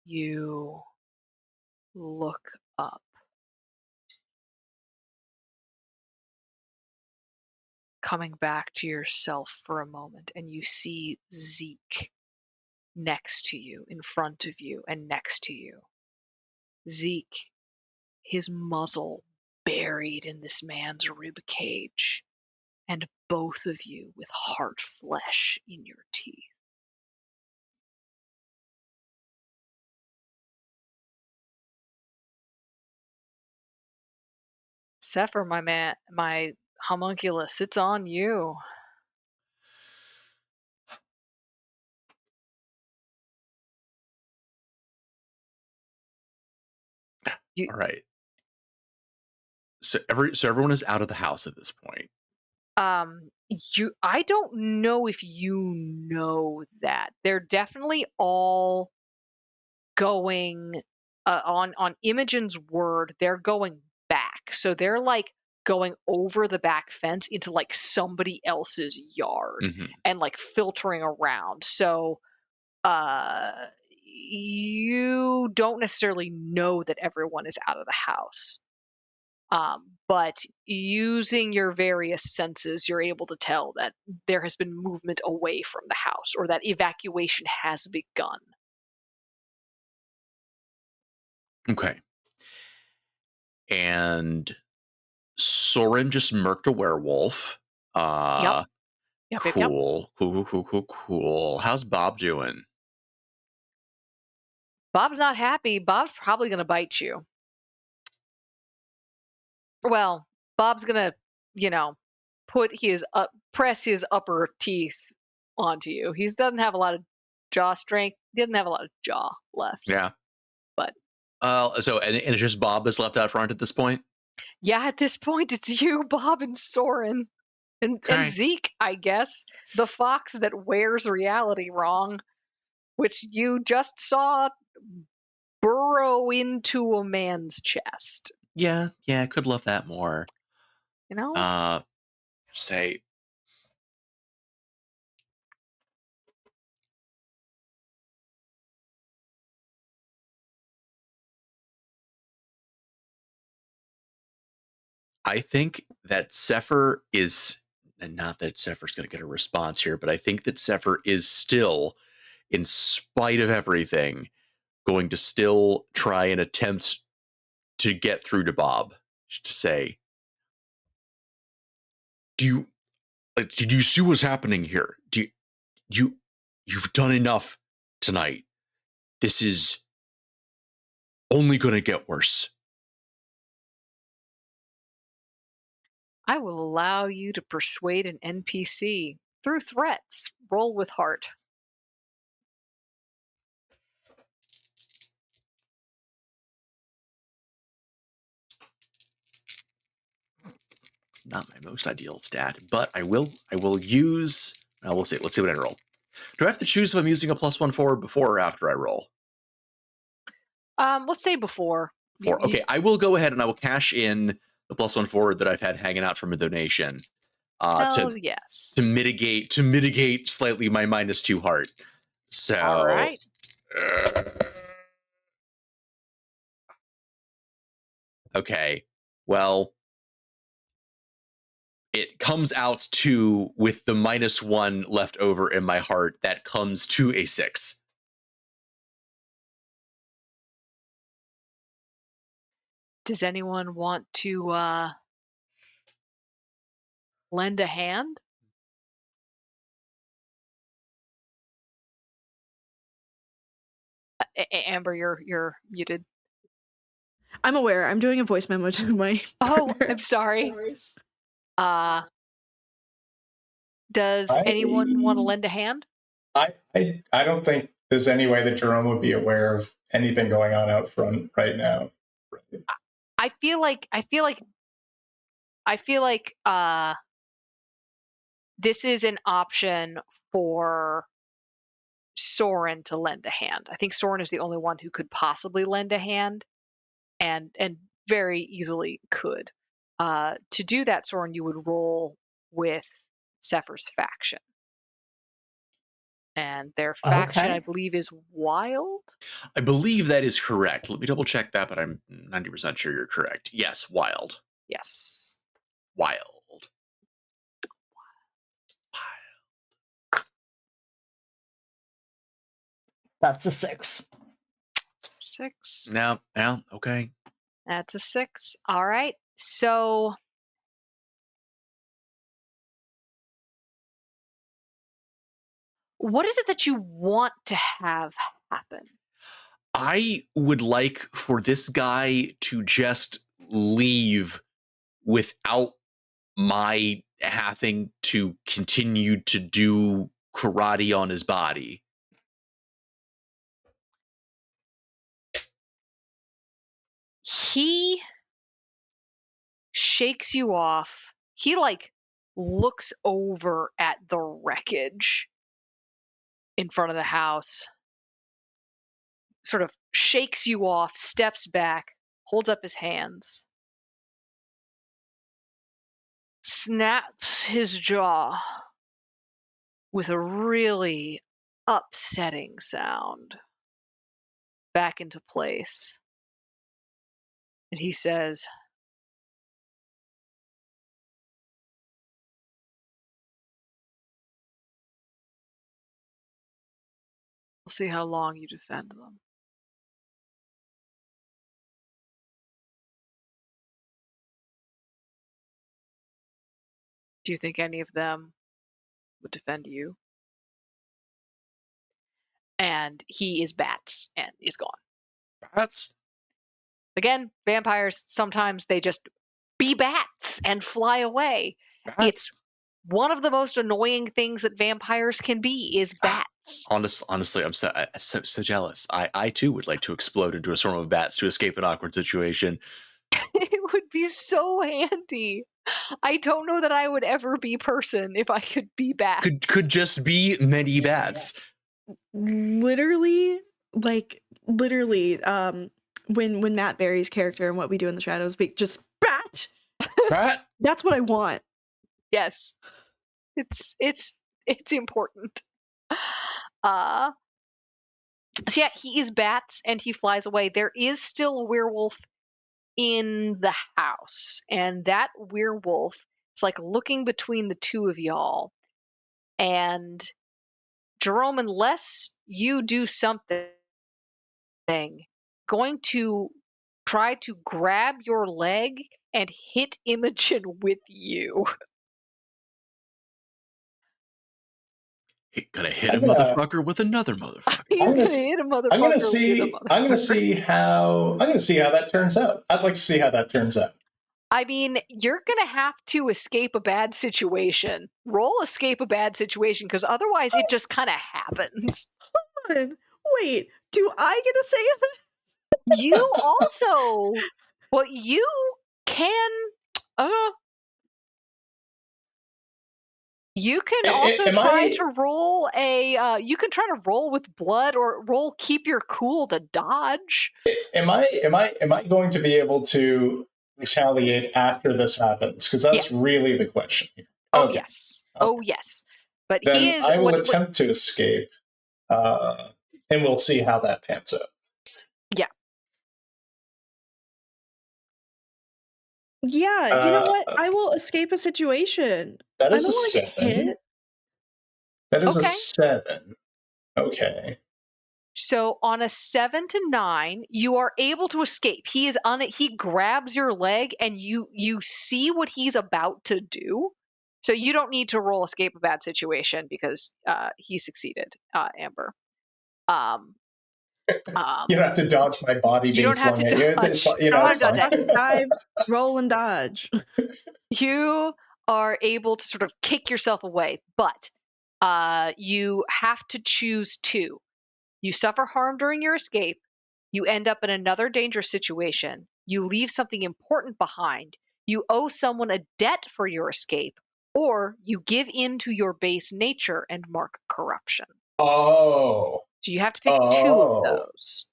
[SPEAKER 3] You look up. Coming back to yourself for a moment, and you see Zeke next to you, in front of you, and next to you. Zeke, his muzzle buried in this man's rib cage, and both of you with heart flesh in your teeth. Sefer, my man, my homunculus, it's on you.
[SPEAKER 2] All right. So everyone is out of the house at this point.
[SPEAKER 3] I don't know if you know that. They're definitely all going on Imogen's word, they're going back. So they're like going over the back fence into like somebody else's yard and like filtering around. So you don't necessarily know that everyone is out of the house. But using your various senses, you're able to tell that there has been movement away from the house or that evacuation has begun.
[SPEAKER 2] Okay. And Soren just murked a werewolf.
[SPEAKER 3] Yep.
[SPEAKER 2] Cool. How's Bob doing?
[SPEAKER 3] Bob's not happy. Bob's probably going to bite you. Well, Bob's going to, press his upper teeth onto you. He doesn't have a lot of jaw strength. He doesn't have a lot of jaw left.
[SPEAKER 2] Yeah.
[SPEAKER 3] But
[SPEAKER 2] and it's just Bob that's left out front at this point?
[SPEAKER 3] Yeah, at this point it's you, Bob, and Soren. And Zeke, I guess. The fox that wears reality wrong, which you just saw burrow into a man's chest.
[SPEAKER 2] Yeah, I could love that more.
[SPEAKER 3] You know?
[SPEAKER 2] Say, I think that Sefer is, and not that Sefer's going to get a response here, but I think that Sefer is still, in spite of everything, going to still try and attempt to get through to Bob to say, did you see what's happening here? You've done enough tonight. This is only going to get worse.
[SPEAKER 3] I will allow you to persuade an NPC through threats. Roll with heart.
[SPEAKER 2] Not my most ideal stat, but I will use. We'll see. Let's see what I roll. Do I have to choose if I'm using a +1 forward before or after I roll?
[SPEAKER 3] Let's say before.
[SPEAKER 2] Okay, I will go ahead and I will cash in the +1 forward that I've had hanging out from a donation.
[SPEAKER 3] Yes.
[SPEAKER 2] To mitigate slightly my -2 heart. So
[SPEAKER 3] All right.
[SPEAKER 2] Okay. Well, it comes out to, with the -1 left over in my heart, that comes to a 6.
[SPEAKER 3] Does anyone want to lend a hand? Amber, you're muted.
[SPEAKER 5] I'm aware. I'm doing a voice memo to my
[SPEAKER 3] Oh,
[SPEAKER 5] partner.
[SPEAKER 3] I'm sorry. Does anyone want to lend a hand?
[SPEAKER 1] I don't think there's any way that Jerome would be aware of anything going on out front right now.
[SPEAKER 3] I feel like this is an option for Soren to lend a hand. I think Soren is the only one who could possibly lend a hand, and very easily could. To do that, Soren, you would roll with Sefer's faction. And their faction,
[SPEAKER 4] Okay.
[SPEAKER 3] I believe, is wild.
[SPEAKER 2] I believe that is correct. Let me double check that, but I'm 90% sure you're correct. Yes, wild.
[SPEAKER 3] Yes.
[SPEAKER 2] Wild.
[SPEAKER 4] That's a 6.
[SPEAKER 3] 6.
[SPEAKER 2] No, okay.
[SPEAKER 3] That's a 6. All right. So what is it that you want to have happen?
[SPEAKER 2] I would like for this guy to just leave without my having to continue to do karate on his body.
[SPEAKER 3] He shakes you off. He looks over at the wreckage in front of the house, sort of shakes you off, steps back, holds up his hands, snaps his jaw with a really upsetting sound back into place. And he says, "We'll see how long you defend them." Do you think any of them would defend you? And he is bats and is gone.
[SPEAKER 2] That's
[SPEAKER 3] Again, vampires, sometimes they just be bats and fly away. It's one of the most annoying things that vampires can be, is bats.
[SPEAKER 2] honestly, I'm so jealous. I too would like to explode into a swarm of bats to escape an awkward situation.
[SPEAKER 3] It would be so handy. I don't know that I would ever be person if I could be bats.
[SPEAKER 2] Could just be many bats.
[SPEAKER 5] Literally, when Matt Berry's character and What We Do in the Shadows speak, just bat.
[SPEAKER 2] Bat.
[SPEAKER 5] That's what I want.
[SPEAKER 3] Yes, it's important. So yeah, he is bats and he flies away. There is still a werewolf in the house, and that werewolf is looking between the two of y'all. And Jerome, unless you do something, going to try to grab your leg and hit Imogen with you.
[SPEAKER 2] Gonna hit a motherfucker with another motherfucker.
[SPEAKER 3] He's gonna hit a motherfucker.
[SPEAKER 1] I'm gonna see how that turns out. I'd like to see how that turns out.
[SPEAKER 3] I mean, you're gonna have to escape a bad situation. Roll escape a bad situation, because otherwise it just kind of happens.
[SPEAKER 5] Wait, do I get to say it?
[SPEAKER 3] You also, well, you can, you can also
[SPEAKER 1] Am
[SPEAKER 3] try
[SPEAKER 1] I
[SPEAKER 3] to roll a, you can try to roll with blood or roll keep your cool to dodge.
[SPEAKER 1] am I going to be able to retaliate after this happens? Because that's
[SPEAKER 3] Yes.
[SPEAKER 1] really the question here.
[SPEAKER 3] Oh,
[SPEAKER 1] Okay.
[SPEAKER 3] yes.
[SPEAKER 1] Okay.
[SPEAKER 3] Oh, yes. But he
[SPEAKER 1] Then
[SPEAKER 3] is,
[SPEAKER 1] I will
[SPEAKER 3] what,
[SPEAKER 1] attempt to escape, and we'll see how that pans out.
[SPEAKER 3] yeah.
[SPEAKER 5] Yeah, you know what? I will escape a situation.
[SPEAKER 1] That
[SPEAKER 5] I
[SPEAKER 1] is
[SPEAKER 5] don't
[SPEAKER 1] a
[SPEAKER 5] want to get
[SPEAKER 1] 7.
[SPEAKER 5] hit.
[SPEAKER 1] That is a
[SPEAKER 3] Okay.
[SPEAKER 1] 7. Okay.
[SPEAKER 3] So on a 7 to 9, you are able to escape. He is on it. He grabs your leg, and you see what he's about to do. So you don't need to roll escape a bad situation because he succeeded, Amber. Um,
[SPEAKER 1] You don't have to dodge my body
[SPEAKER 3] you
[SPEAKER 1] being
[SPEAKER 3] don't have to
[SPEAKER 1] flung at you.
[SPEAKER 3] dodge.
[SPEAKER 1] Fine. You
[SPEAKER 3] You
[SPEAKER 1] know,
[SPEAKER 3] don't
[SPEAKER 1] it's
[SPEAKER 3] have to
[SPEAKER 1] fine.
[SPEAKER 3] dodge.
[SPEAKER 5] Dive, roll, and dodge.
[SPEAKER 3] You are able to sort of kick yourself away, but you have to choose two. You suffer harm during your escape. You end up in another dangerous situation. You leave something important behind. You owe someone a debt for your escape, or you give in to your base nature and mark corruption.
[SPEAKER 1] Oh.
[SPEAKER 3] So you have to pick two of
[SPEAKER 1] Oh.
[SPEAKER 3] those.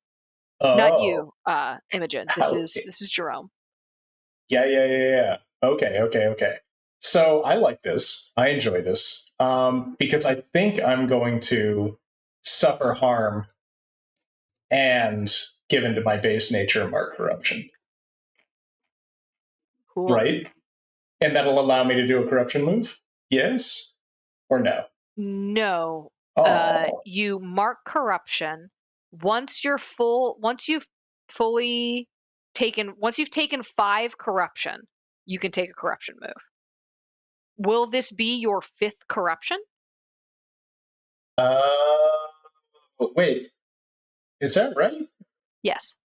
[SPEAKER 3] Not
[SPEAKER 1] Oh.
[SPEAKER 3] you, Imogen. This
[SPEAKER 1] How?
[SPEAKER 3] is Jerome.
[SPEAKER 1] Yeah. Okay. So I like this. I enjoy this. Because I think I'm going to suffer harm and give into my base nature and mark corruption.
[SPEAKER 3] Cool.
[SPEAKER 1] Right? And that'll allow me to do a corruption move? Yes? Or no?
[SPEAKER 3] No.
[SPEAKER 1] Oh.
[SPEAKER 3] You mark corruption. Once you've fully taken, once you've taken 5 corruption, you can take a corruption move. Will this be your 5th corruption?
[SPEAKER 1] Wait. Is that right?
[SPEAKER 3] Yes.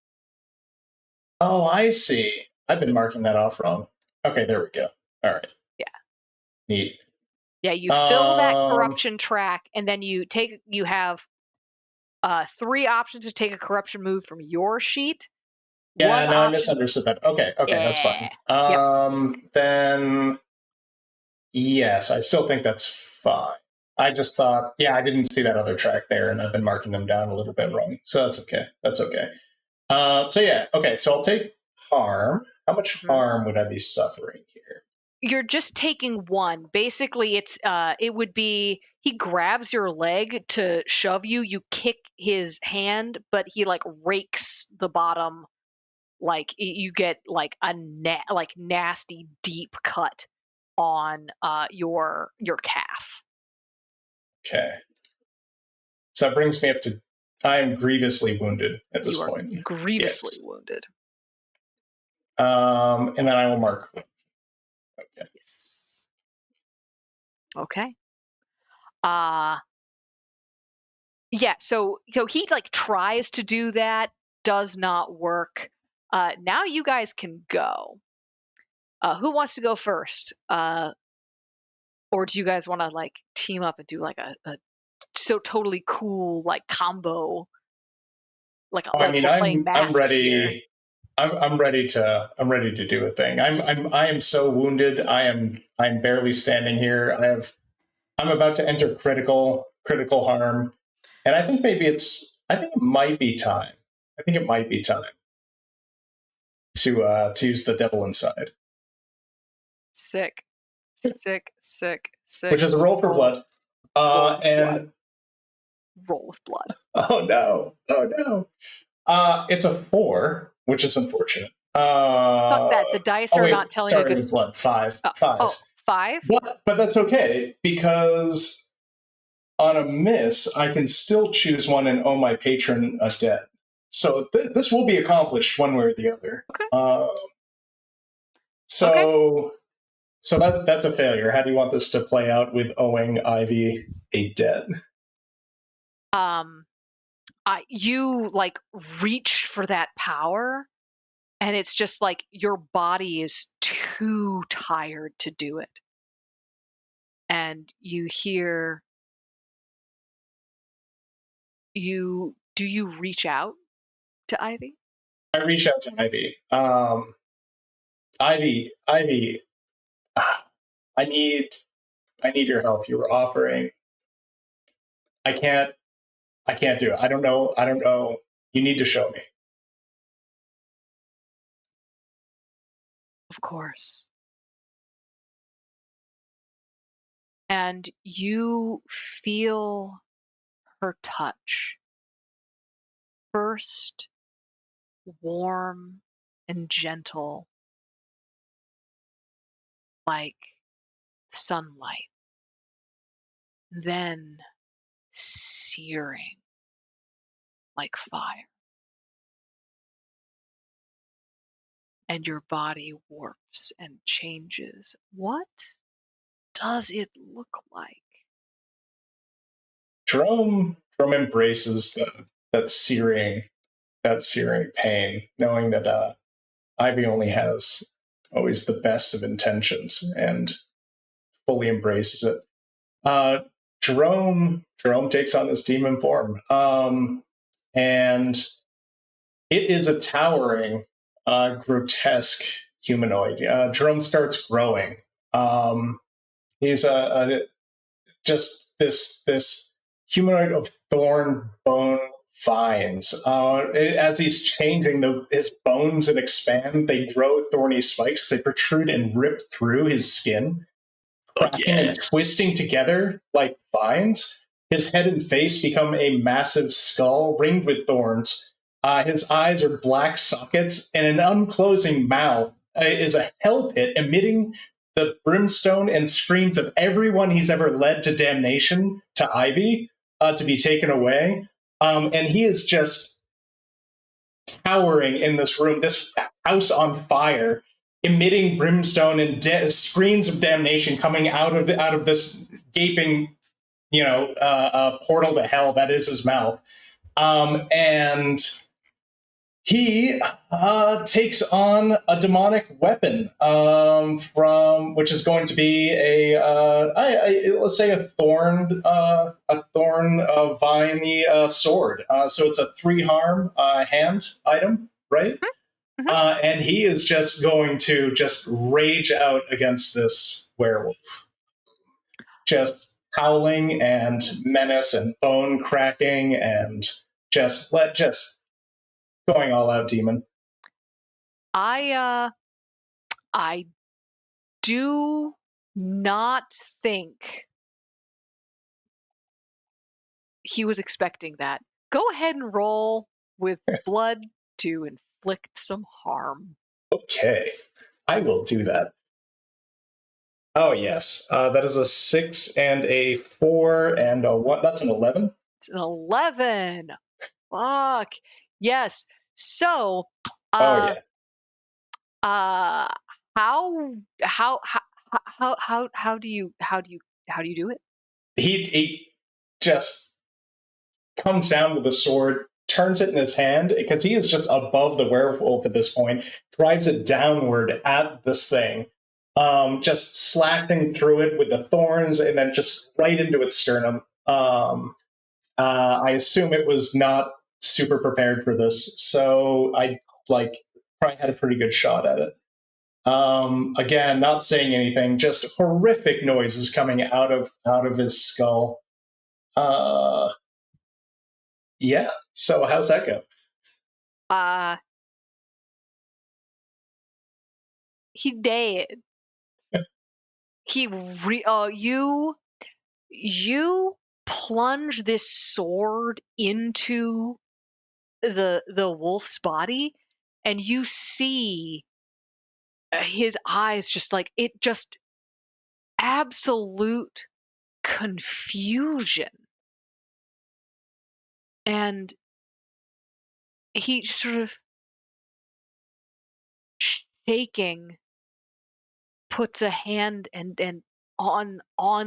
[SPEAKER 1] Oh, I see. I've been marking that off wrong. Okay, there we go. All right.
[SPEAKER 3] Yeah.
[SPEAKER 1] Neat.
[SPEAKER 3] Yeah, you fill that
[SPEAKER 1] Um,
[SPEAKER 3] corruption track, and then you have 3 options to take a corruption move from your sheet.
[SPEAKER 1] yeah,
[SPEAKER 3] One
[SPEAKER 1] no, I
[SPEAKER 3] option.
[SPEAKER 1] misunderstood that. Okay, that's
[SPEAKER 3] Yeah.
[SPEAKER 1] fine.
[SPEAKER 3] Yep.
[SPEAKER 1] Then yes, I still think that's fine. I just thought, yeah, I didn't see that other track there, and I've been marking them down a little bit wrong. So that's okay. That's okay. So yeah, okay. So I'll take harm. How much
[SPEAKER 3] Mhm.
[SPEAKER 1] harm would I be suffering here?
[SPEAKER 3] You're just taking one. Basically, it would be he grabs your leg to shove you, you kick his hand, but he like rakes the bottom, like you get like a nasty deep cut on your calf.
[SPEAKER 1] Okay. So that brings me up to I am grievously wounded at this
[SPEAKER 3] You are
[SPEAKER 1] point.
[SPEAKER 3] grievously
[SPEAKER 1] Yes.
[SPEAKER 3] wounded.
[SPEAKER 1] And then I will mark. Okay.
[SPEAKER 3] Yes. Okay. Uh yeah, so he like tries to do that, does not work. Now you guys can go. Who wants to go first? Or do you guys want to like team up and do like a so totally cool like combo, like
[SPEAKER 1] I
[SPEAKER 3] like
[SPEAKER 1] mean,
[SPEAKER 3] we're playing
[SPEAKER 1] I'm
[SPEAKER 3] masks here?
[SPEAKER 1] ready. I'm ready to do a thing. I am so wounded. I'm barely standing here. I'm about to enter critical harm, and I think I think it might be time. I think it might be time to use the devil inside,
[SPEAKER 3] Sick, sick, sick, sick.
[SPEAKER 1] which is a roll for blood.
[SPEAKER 3] Roll with blood.
[SPEAKER 1] And
[SPEAKER 3] Roll with blood.
[SPEAKER 1] oh no, it's a 4, which is unfortunate.
[SPEAKER 3] Fuck that. The dice
[SPEAKER 1] Oh
[SPEAKER 3] are
[SPEAKER 1] wait,
[SPEAKER 3] not telling a
[SPEAKER 1] sorry,
[SPEAKER 3] good.
[SPEAKER 1] with blood, 5,
[SPEAKER 3] Oh,
[SPEAKER 1] 5.
[SPEAKER 3] 5.
[SPEAKER 1] But that's okay because on a miss, I can still choose one and owe my patron a debt. So this will be accomplished one way or the other.
[SPEAKER 3] Okay.
[SPEAKER 1] So that's a failure. How do you want this to play out with owing Ivy a debt?
[SPEAKER 3] You like reach for that power, and it's just like your body is too tired to do it. And you hear do you reach out to Ivy?
[SPEAKER 1] I reach out to Ivy. Ivy, I need your help. You were offering. I can't do it. I don't know. You need to show me.
[SPEAKER 3] Of course. And you feel her touch. First warm and gentle, like sunlight, then searing like fire. And your body warps and changes. What does it look like?
[SPEAKER 1] Jerome embraces that searing pain, knowing that Ivy only has always the best of intentions and fully embraces it. Jerome takes on this demon form, and it is a towering, grotesque humanoid. Jerome starts growing. He's just this humanoid of thorn bone vines. As he's changing, his bones and expand. They grow thorny spikes. They protrude and rip through his skin, cracking and twisting together like vines. His head and face become a massive skull ringed with thorns. His eyes are black sockets, and an unclosing mouth is a hell pit emitting the brimstone and screams of everyone he's ever led to damnation, to Ivy, to be taken away. And he is just towering in this room, this house on fire, emitting brimstone and screams of damnation coming out of this gaping, portal to hell that is his mouth. And he takes on a demonic weapon from which is going to be let's say a thorn viney sword. So it's a 3-harm hand item, right?
[SPEAKER 3] Mm-hmm.
[SPEAKER 1] And he is just going to just rage out against this werewolf, just howling and menace and bone cracking and just going all out demon.
[SPEAKER 3] I do not think he was expecting that. Go ahead and roll with blood to inflict some harm.
[SPEAKER 1] Okay, I will do that. Oh yes, that is a 6 and a 4 and a 1. That's an 11.
[SPEAKER 3] It's an 11. Fuck. Yes. So,
[SPEAKER 1] Oh yeah.
[SPEAKER 3] how do you do it?
[SPEAKER 1] He just comes down with the sword, turns it in his hand because he is just above the werewolf at this point, drives it downward at this thing, just slashing through it with the thorns and then just right into its sternum. I assume it was not super prepared for this, so I probably had a pretty good shot at it. Again, not saying anything, just horrific noises coming out of his skull. Yeah. So how's that go?
[SPEAKER 3] He dead. You plunge this sword into the wolf's body, and you see his eyes just absolute confusion, and he just sort of shaking puts a hand and on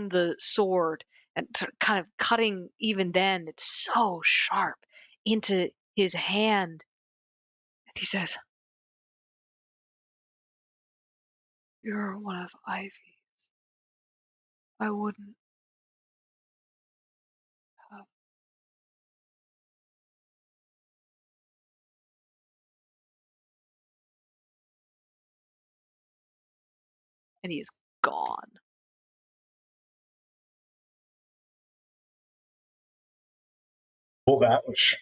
[SPEAKER 3] the sword and kind of cutting, even then it's so sharp, into his hand, and he says, You're one of Ivy's. I wouldn't have. And he is gone.
[SPEAKER 1] Well, that was.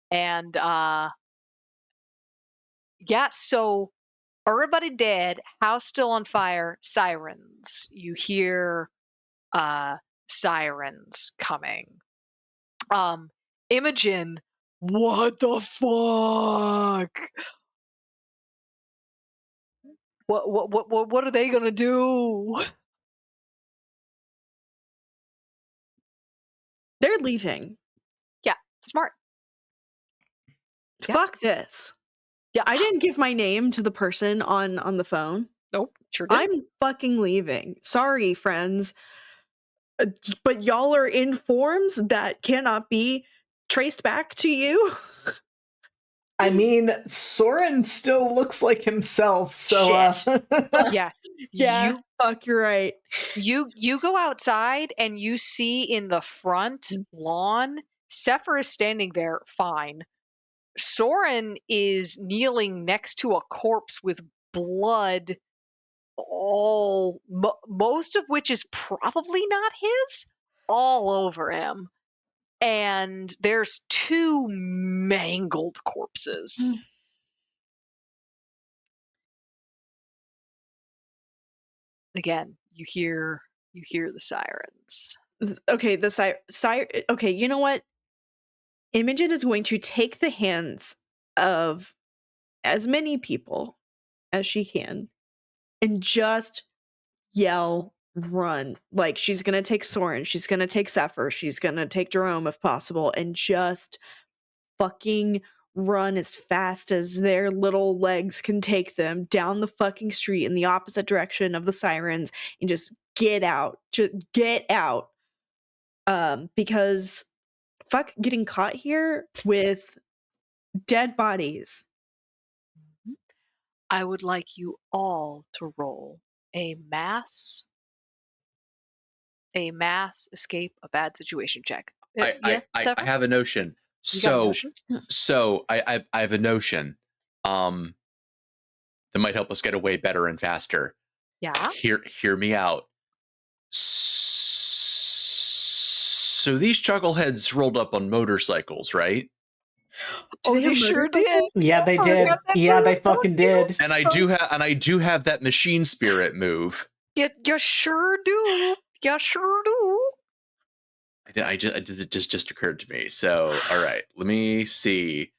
[SPEAKER 3] And yeah, so everybody dead, house still on fire, sirens. You hear sirens coming. Imogen, what the fuck? What are they gonna do?
[SPEAKER 5] They're leaving.
[SPEAKER 3] Yeah, smart. Yeah.
[SPEAKER 5] Fuck this.
[SPEAKER 3] Yeah.
[SPEAKER 5] I didn't give my name to the person on the phone.
[SPEAKER 3] Nope, sure did.
[SPEAKER 5] I'm fucking leaving. Sorry, friends. But y'all are in forms that cannot be traced back to you.
[SPEAKER 4] I mean, Soren still looks like himself, so
[SPEAKER 3] Yeah.
[SPEAKER 5] Yeah, fuck, you're right.
[SPEAKER 3] You go outside and you see in the front lawn, Sefer is standing there fine. Soren is kneeling next to a corpse with blood, most of which is probably not his, all over him. And there's 2 mangled corpses. Again, you hear the sirens.
[SPEAKER 5] Okay, okay, you know what? Imogen is going to take the hands of as many people as she can and just yell, run. Like, she's gonna take Soren, she's gonna take Sefer, she's gonna take Jerome if possible, and just fucking run as fast as their little legs can take them down the fucking street in the opposite direction of the sirens and just get out. Just get out. Because fuck getting caught here with dead bodies.
[SPEAKER 3] I would like you all to roll a mass escape a bad situation check.
[SPEAKER 2] I have a notion.
[SPEAKER 3] You got a notion?
[SPEAKER 2] So I have a notion. That might help us get away better and faster.
[SPEAKER 3] Yeah.
[SPEAKER 2] Hear me out. So these chuckleheads rolled up on motorcycles, right?
[SPEAKER 3] Oh, they sure did.
[SPEAKER 4] Yeah, they did. Yeah, they fucking did.
[SPEAKER 2] And I do have that machine spirit move.
[SPEAKER 3] You sure do. You sure do.
[SPEAKER 2] It just occurred to me. So, all right, let me see.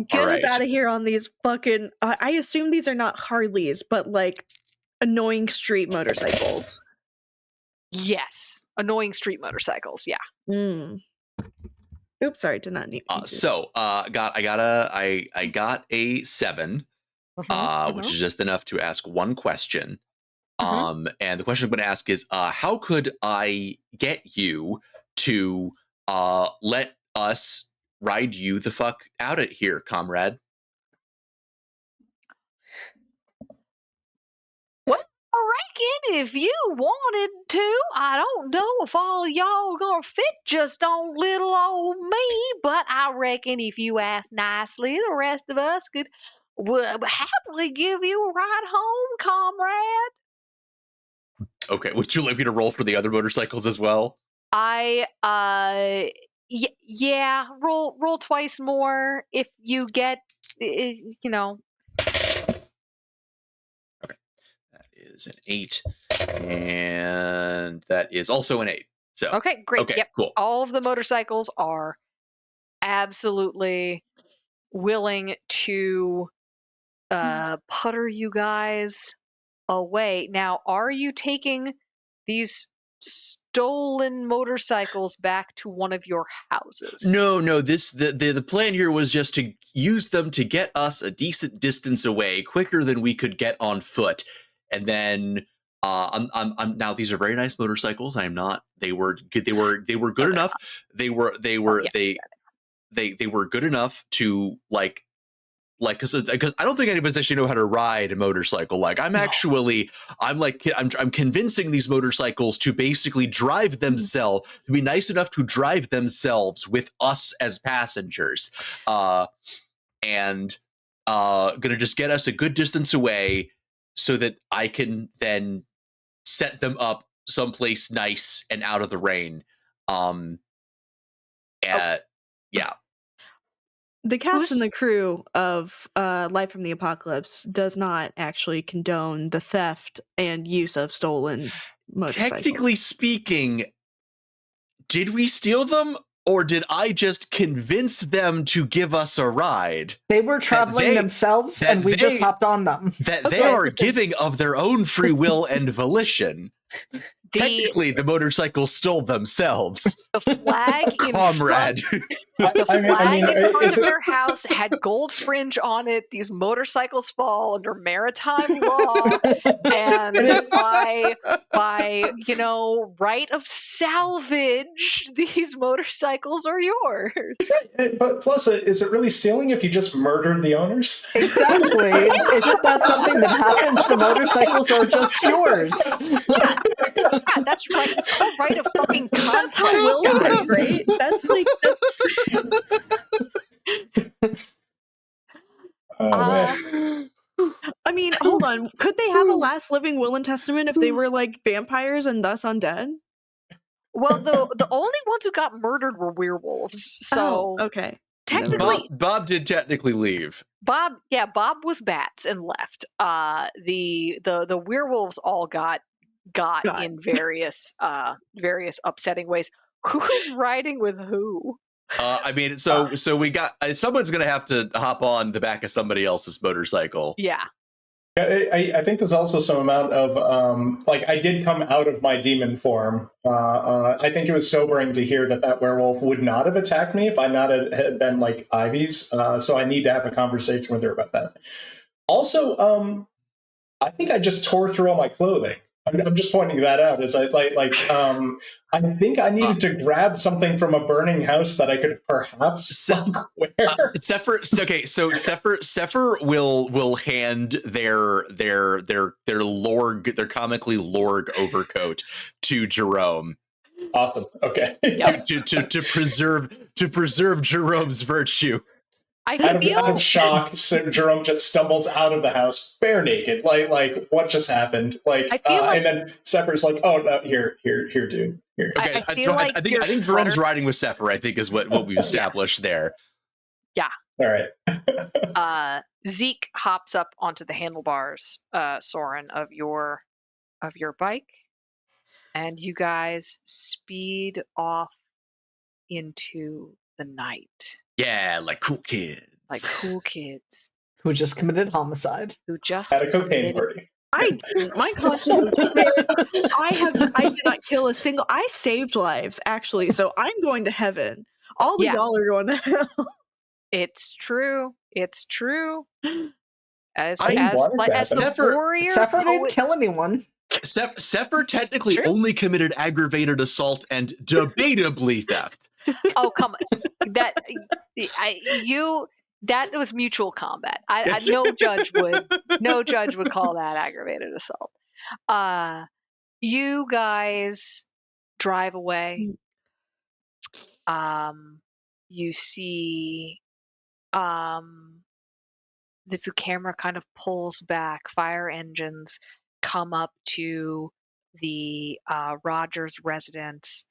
[SPEAKER 5] Get us out of here on these fucking. I assume these are not Harleys, but like annoying street motorcycles.
[SPEAKER 3] Yes, annoying street motorcycles. Yeah.
[SPEAKER 5] Oops, sorry, did not need.
[SPEAKER 2] I got a 7, which is just enough to ask one question. And the question I'm going to ask is, how could I get you to let us ride you the fuck out of here, comrade?
[SPEAKER 3] Well, I reckon if you wanted to, I don't know if all of y'all gonna fit just on little old me, but I reckon if you asked nicely, the rest of us would happily give you a ride home, comrade.
[SPEAKER 2] Okay, would you like me to roll for the other motorcycles as well?
[SPEAKER 3] Yeah, roll twice more if you get, you know.
[SPEAKER 2] Okay, that is an 8, and that is also an 8. So
[SPEAKER 3] Okay, great.
[SPEAKER 2] Okay,
[SPEAKER 3] yep,
[SPEAKER 2] cool.
[SPEAKER 3] All of the motorcycles are absolutely willing to putter you guys away. Now, are you taking these stolen motorcycles back to one of your houses?
[SPEAKER 2] No. The plan here was just to use them to get us a decent distance away, quicker than we could get on foot, and then. I'm now. These are very nice motorcycles. I am not. They were good. They were good enough. They were good enough to like like, because I don't think any of us actually know how to ride a motorcycle. Like, I'm convincing these motorcycles to basically drive themselves, to be nice enough to drive themselves with us as passengers, and gonna just get us a good distance away so that I can then set them up someplace nice and out of the rain. Yeah.
[SPEAKER 5] The cast and the crew of Life from the Apocalypse does not actually condone the theft and use of stolen motorcycles.
[SPEAKER 2] Technically speaking, did we steal them, or did I just convince them to give us a ride?
[SPEAKER 4] They were traveling themselves, and we just hopped on them.
[SPEAKER 2] That they are giving of their own free will and volition. Technically, the motorcycles stole themselves.
[SPEAKER 3] The flag
[SPEAKER 2] Comrade.
[SPEAKER 3] in front of their house had gold fringe on it. These motorcycles fall under maritime law, and by right of salvage, these motorcycles are yours.
[SPEAKER 1] But plus, is it really stealing if you just murdered the owners?
[SPEAKER 4] Exactly. Isn't that something that happens? The motorcycles are just yours.
[SPEAKER 3] Yeah, that's right. It's called right of fucking contact.
[SPEAKER 5] That's how will die, right? That's like. I mean, hold on. Could they have a last living will and testament if they were like vampires and thus undead?
[SPEAKER 3] Well, the only ones who got murdered were werewolves. So
[SPEAKER 5] okay.
[SPEAKER 3] Technically,
[SPEAKER 2] Bob did technically leave.
[SPEAKER 3] Bob was bats and left. The werewolves all got in various upsetting ways. Who's riding with who?
[SPEAKER 2] I mean, so we got someone's gonna have to hop on the back of somebody else's motorcycle.
[SPEAKER 3] Yeah.
[SPEAKER 1] I think there's also some amount of I did come out of my demon form. I think it was sobering to hear that werewolf would not have attacked me if I not had been like Ivy's. So I need to have a conversation with her about that. Also, I think I just tore through all my clothing. I'm just pointing that out as I think I needed to grab something from a burning house that I could perhaps wear.
[SPEAKER 2] Sefer will hand their lorg, their comically lorg overcoat to Jerome.
[SPEAKER 1] Awesome. Okay.
[SPEAKER 2] to preserve Jerome's virtue.
[SPEAKER 1] Out of shock, so Jerome just stumbles out of the house bare naked. Like what just happened? And then Sefer's like, "Oh no, here, dude." Here.
[SPEAKER 2] Okay, I think Jerome's riding with Sefer. I think is what we've established there.
[SPEAKER 3] Yeah.
[SPEAKER 1] All right.
[SPEAKER 3] Zeke hops up onto the handlebars, Soren, of your bike, and you guys speed off into the night.
[SPEAKER 2] Yeah, like cool kids.
[SPEAKER 4] Who just committed homicide.
[SPEAKER 3] Who just
[SPEAKER 1] had a cocaine party.
[SPEAKER 5] I didn't. My conscience is clear. I did not kill a single. I saved lives, actually, so I'm going to heaven. All the y'all are going to hell.
[SPEAKER 3] It's true. As
[SPEAKER 2] Sefer
[SPEAKER 3] warrior,
[SPEAKER 4] Sefer didn't kill anyone.
[SPEAKER 2] Sefer technically only committed aggravated assault and debatably theft.
[SPEAKER 3] Oh, come on. That was mutual combat. No judge would call that aggravated assault. You guys drive away. You see the camera kind of pulls back. Fire engines come up to the Rogers residence.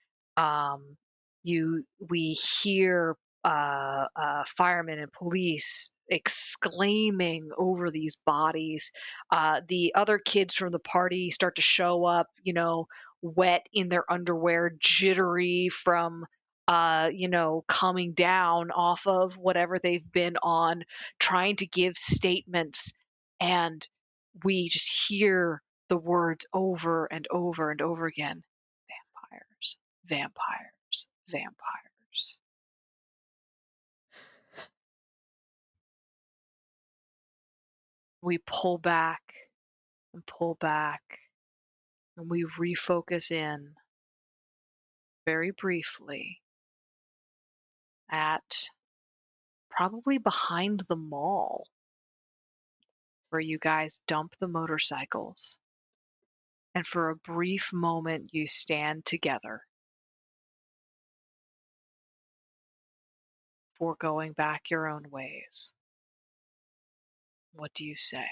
[SPEAKER 3] We hear firemen and police exclaiming over these bodies. The other kids from the party start to show up, wet in their underwear, jittery from coming down off of whatever they've been on, trying to give statements, and we just hear the words over and over and over again: vampires. We pull back, and we refocus in very briefly at probably behind the mall where you guys dump the motorcycles, and for a brief moment you stand together, foregoing back your own ways. What do you say?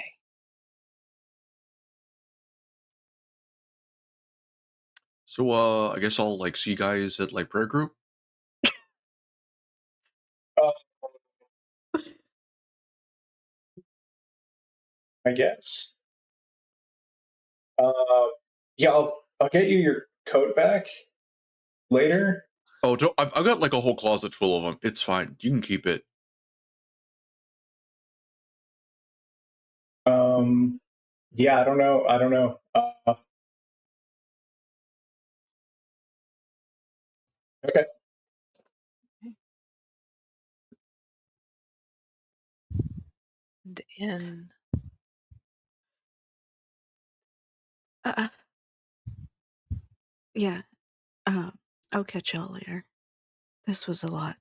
[SPEAKER 2] So I guess I'll like see you guys at like prayer group.
[SPEAKER 1] Uh, I guess. Yeah, I'll get you your coat back later.
[SPEAKER 2] Oh, I've got like a whole closet full of them. It's fine. You can keep it.
[SPEAKER 1] Yeah, I don't know. I don't know. Okay.
[SPEAKER 3] And in
[SPEAKER 5] Uh, yeah. I'll catch y'all later. This was a lot.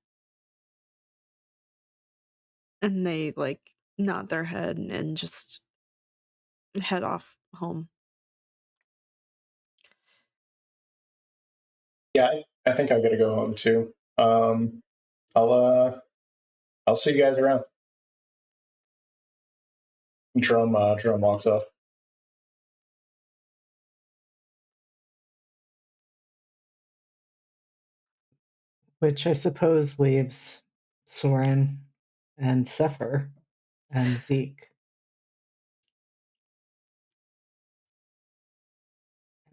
[SPEAKER 5] And they like nod their head and just head off home.
[SPEAKER 1] Yeah, I think I gotta go home too. I'll see you guys around. Drum walks off.
[SPEAKER 4] Which I suppose leaves Soren and Sefer and Zeke.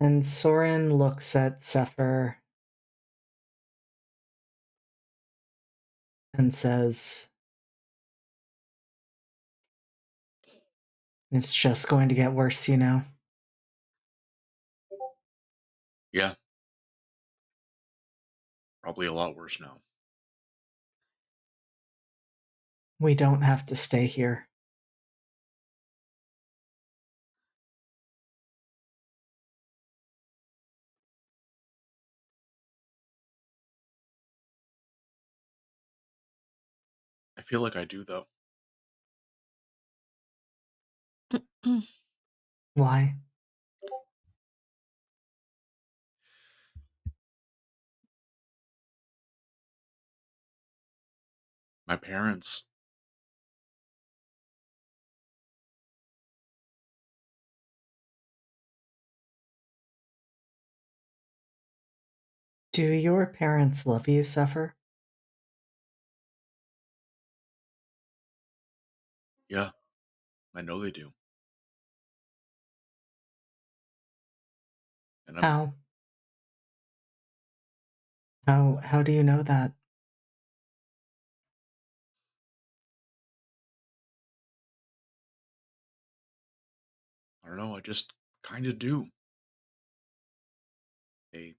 [SPEAKER 4] And Soren looks at Sefer and says, "It's just going to get worse, you know."
[SPEAKER 2] Yeah. Probably a lot worse now.
[SPEAKER 4] We don't have to stay here.
[SPEAKER 2] I feel like I do though.
[SPEAKER 4] Why?
[SPEAKER 2] My parents.
[SPEAKER 4] Do your parents love you, Sefer?
[SPEAKER 2] Yeah, I know they do. And I'm
[SPEAKER 4] How? How do you know that?
[SPEAKER 2] I don't know, I just kind of do. They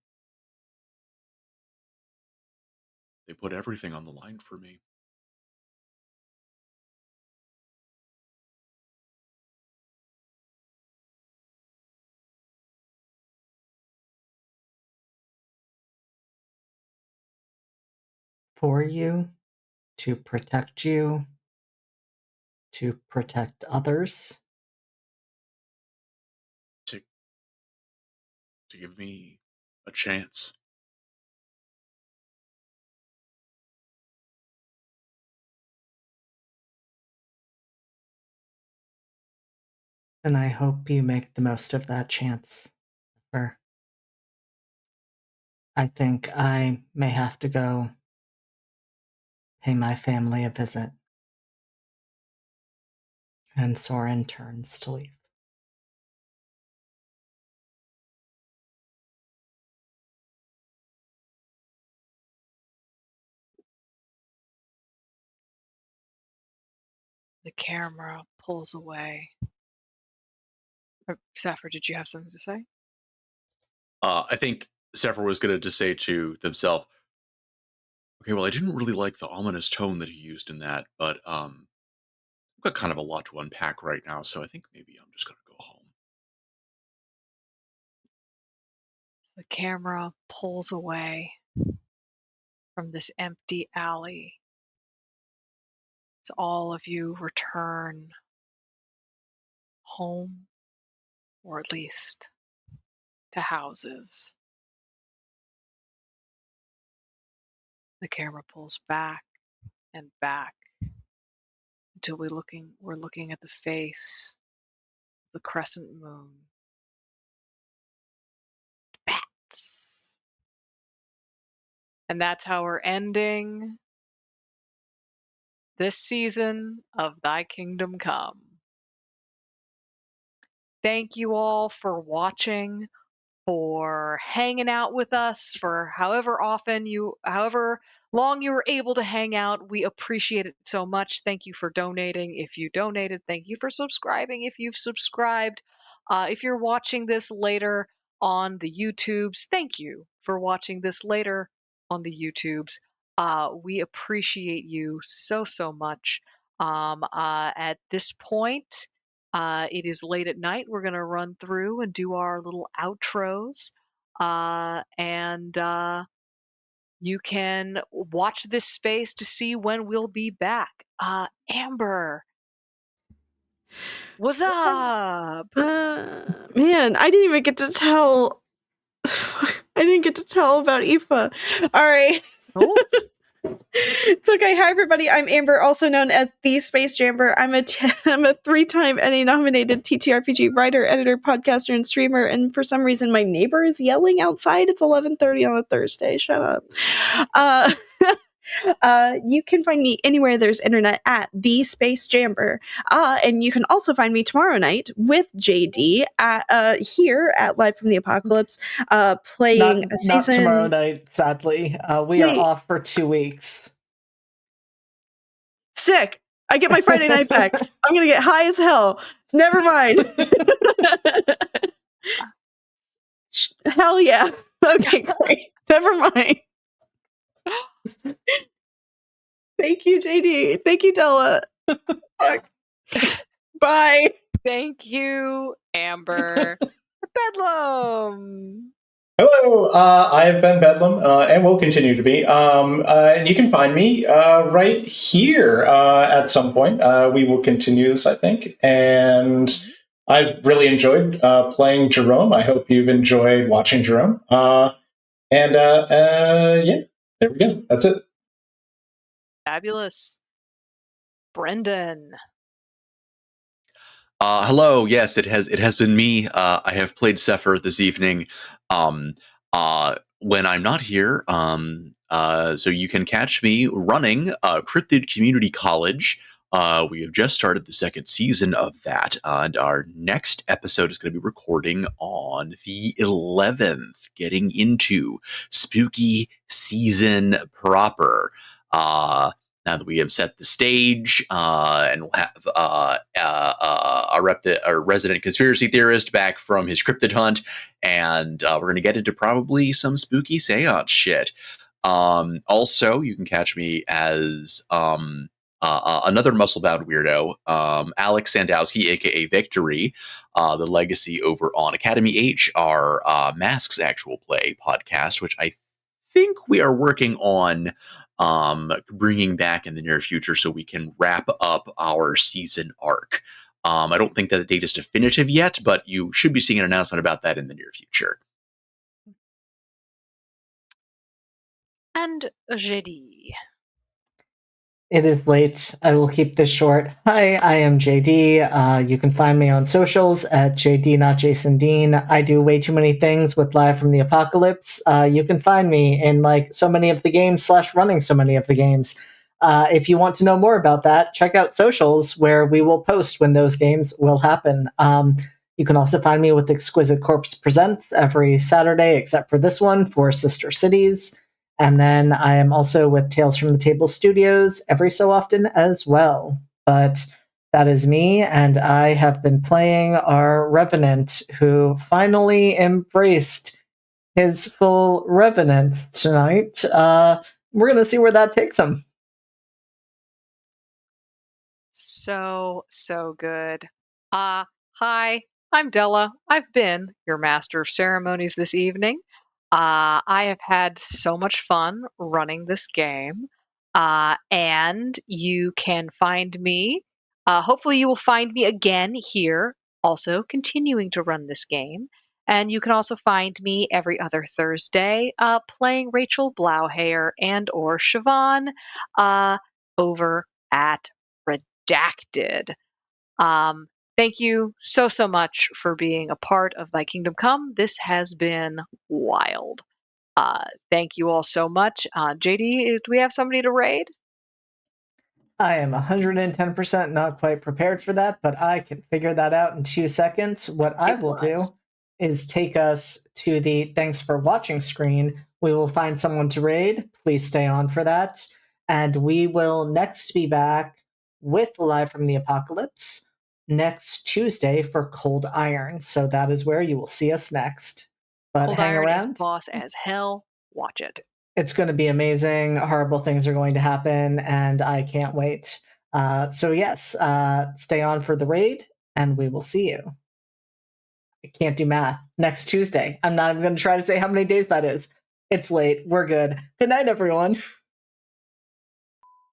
[SPEAKER 2] they put everything on the line for me.
[SPEAKER 4] For you? To protect you? To protect others?
[SPEAKER 2] To give me a chance.
[SPEAKER 4] And I hope you make the most of that chance. Sefer. I think I may have to go pay my family a visit. And Soren turns to leave.
[SPEAKER 3] the camera pulls away. Sefer, did you have something to say?
[SPEAKER 2] I think Sefer was going to just say to themselves, okay, well, I didn't really like the ominous tone that he used in that, but I've got kind of a lot to unpack right now, so I think maybe I'm just going to go home.
[SPEAKER 3] The camera pulls away from this empty alley. So all of you return home, or at least to houses. The camera pulls back and back until we're looking at the face of the crescent moon. Bats. And that's how we're ending this season of Thy Kingdom Come. Thank you all for watching, for hanging out with us, for however long you were able to hang out. We appreciate it so much. Thank you for donating if you donated. Thank you for subscribing if you've subscribed. If you're watching this later on the YouTubes, thank you for watching this later on the YouTubes. We appreciate you so much. At this point, it is late at night. We're going to run through and do our little outros. And you can watch this space to see when we'll be back. Amber, what's up?
[SPEAKER 5] Man, I didn't even get to tell. I didn't get to tell about Aoife. All right.
[SPEAKER 3] Oh.
[SPEAKER 5] It's okay. Hi, everybody. I'm Amber, also known as the Space Jamber. I'm a 3-time NA-nominated TTRPG writer, editor, podcaster, and streamer. And for some reason, my neighbor is yelling outside. It's 11:30 on a Thursday. Shut up. You can find me anywhere there's internet at the Space Jamber. And you can also find me tomorrow night with JD at here at Live from the Apocalypse, playing a season.
[SPEAKER 4] Not tomorrow night, sadly. We are off for 2 weeks.
[SPEAKER 5] Sick. I get my Friday night back. I'm gonna get high as hell. Never mind. Hell yeah. Okay, great. Never mind. Thank you, JD. Thank you, Della. Bye.
[SPEAKER 3] Thank you, Amber. Bedlam.
[SPEAKER 1] Hello, I have been Bedlam, and will continue to be. And you can find me right here at some point. We will continue this, I think. And I've really enjoyed playing Jerome. I hope you've enjoyed watching Jerome. Yeah, there we go. That's it.
[SPEAKER 3] Fabulous. Brendan.
[SPEAKER 2] Hello. Yes, it has been me. I have played Sefer this evening. When I'm not here, so you can catch me running Cryptid Community College. We have just started the second season of that, and our next episode is going to be recording on the 11th, getting into spooky season proper. Now that we have set the stage, and we'll have our resident conspiracy theorist back from his cryptid hunt, and we're going to get into probably some spooky seance shit. Also, you can catch me as another muscle-bound weirdo, Alex Sandowski, aka Victory, the legacy over on Academy H, our Masks Actual Play podcast, which I think we are working on bringing back in the near future so we can wrap up our season arc. I don't think that the date is definitive yet, but you should be seeing an announcement about that in the near future.
[SPEAKER 3] And JD.
[SPEAKER 4] It is late. I will keep this short. Hi, I am JD. You can find me on socials at JD Not Jason Dean. I do way too many things with Live from the Apocalypse. You can find me in like so many of the games / running so many of the games. If you want to know more about that, check out socials where we will post when those games will happen. You can also find me with Exquisite Corpse Presents every Saturday, except for this one for Sister Cities. And then I am also with Tales from the Table Studios every so often as well. But that is me, and I have been playing our Revenant, who finally embraced his full Revenant tonight. We're going to see where that takes him.
[SPEAKER 3] So good. Hi, I'm Della. I've been your master of ceremonies this evening. I have had so much fun running this game, and you can find me. Hopefully, you will find me again here also continuing to run this game. And you can also find me every other Thursday playing Rachel Blauhair and or Siobhan over at Redacted. Thank you so, so much for being a part of Thy Kingdom Come. This has been wild. Thank you all so much. JD, do we have somebody to raid?
[SPEAKER 4] I am 110% not quite prepared for that, but I can figure that out in 2 seconds. What I will do is take us to the thanks for watching screen. We will find someone to raid. Please stay on for that. And we will next be back with Live from the Apocalypse next Tuesday for Cold Iron. So that is where you will see us next. But
[SPEAKER 3] Cold
[SPEAKER 4] hang
[SPEAKER 3] Iron
[SPEAKER 4] around.
[SPEAKER 3] is boss as hell. Watch it.
[SPEAKER 4] It's going to be amazing. Horrible things are going to happen, and I can't wait. So yes, stay on for the raid, and we will see you. I can't do math. Next Tuesday. I'm not even going to try to say how many days that is. It's late. We're good. Good night, everyone.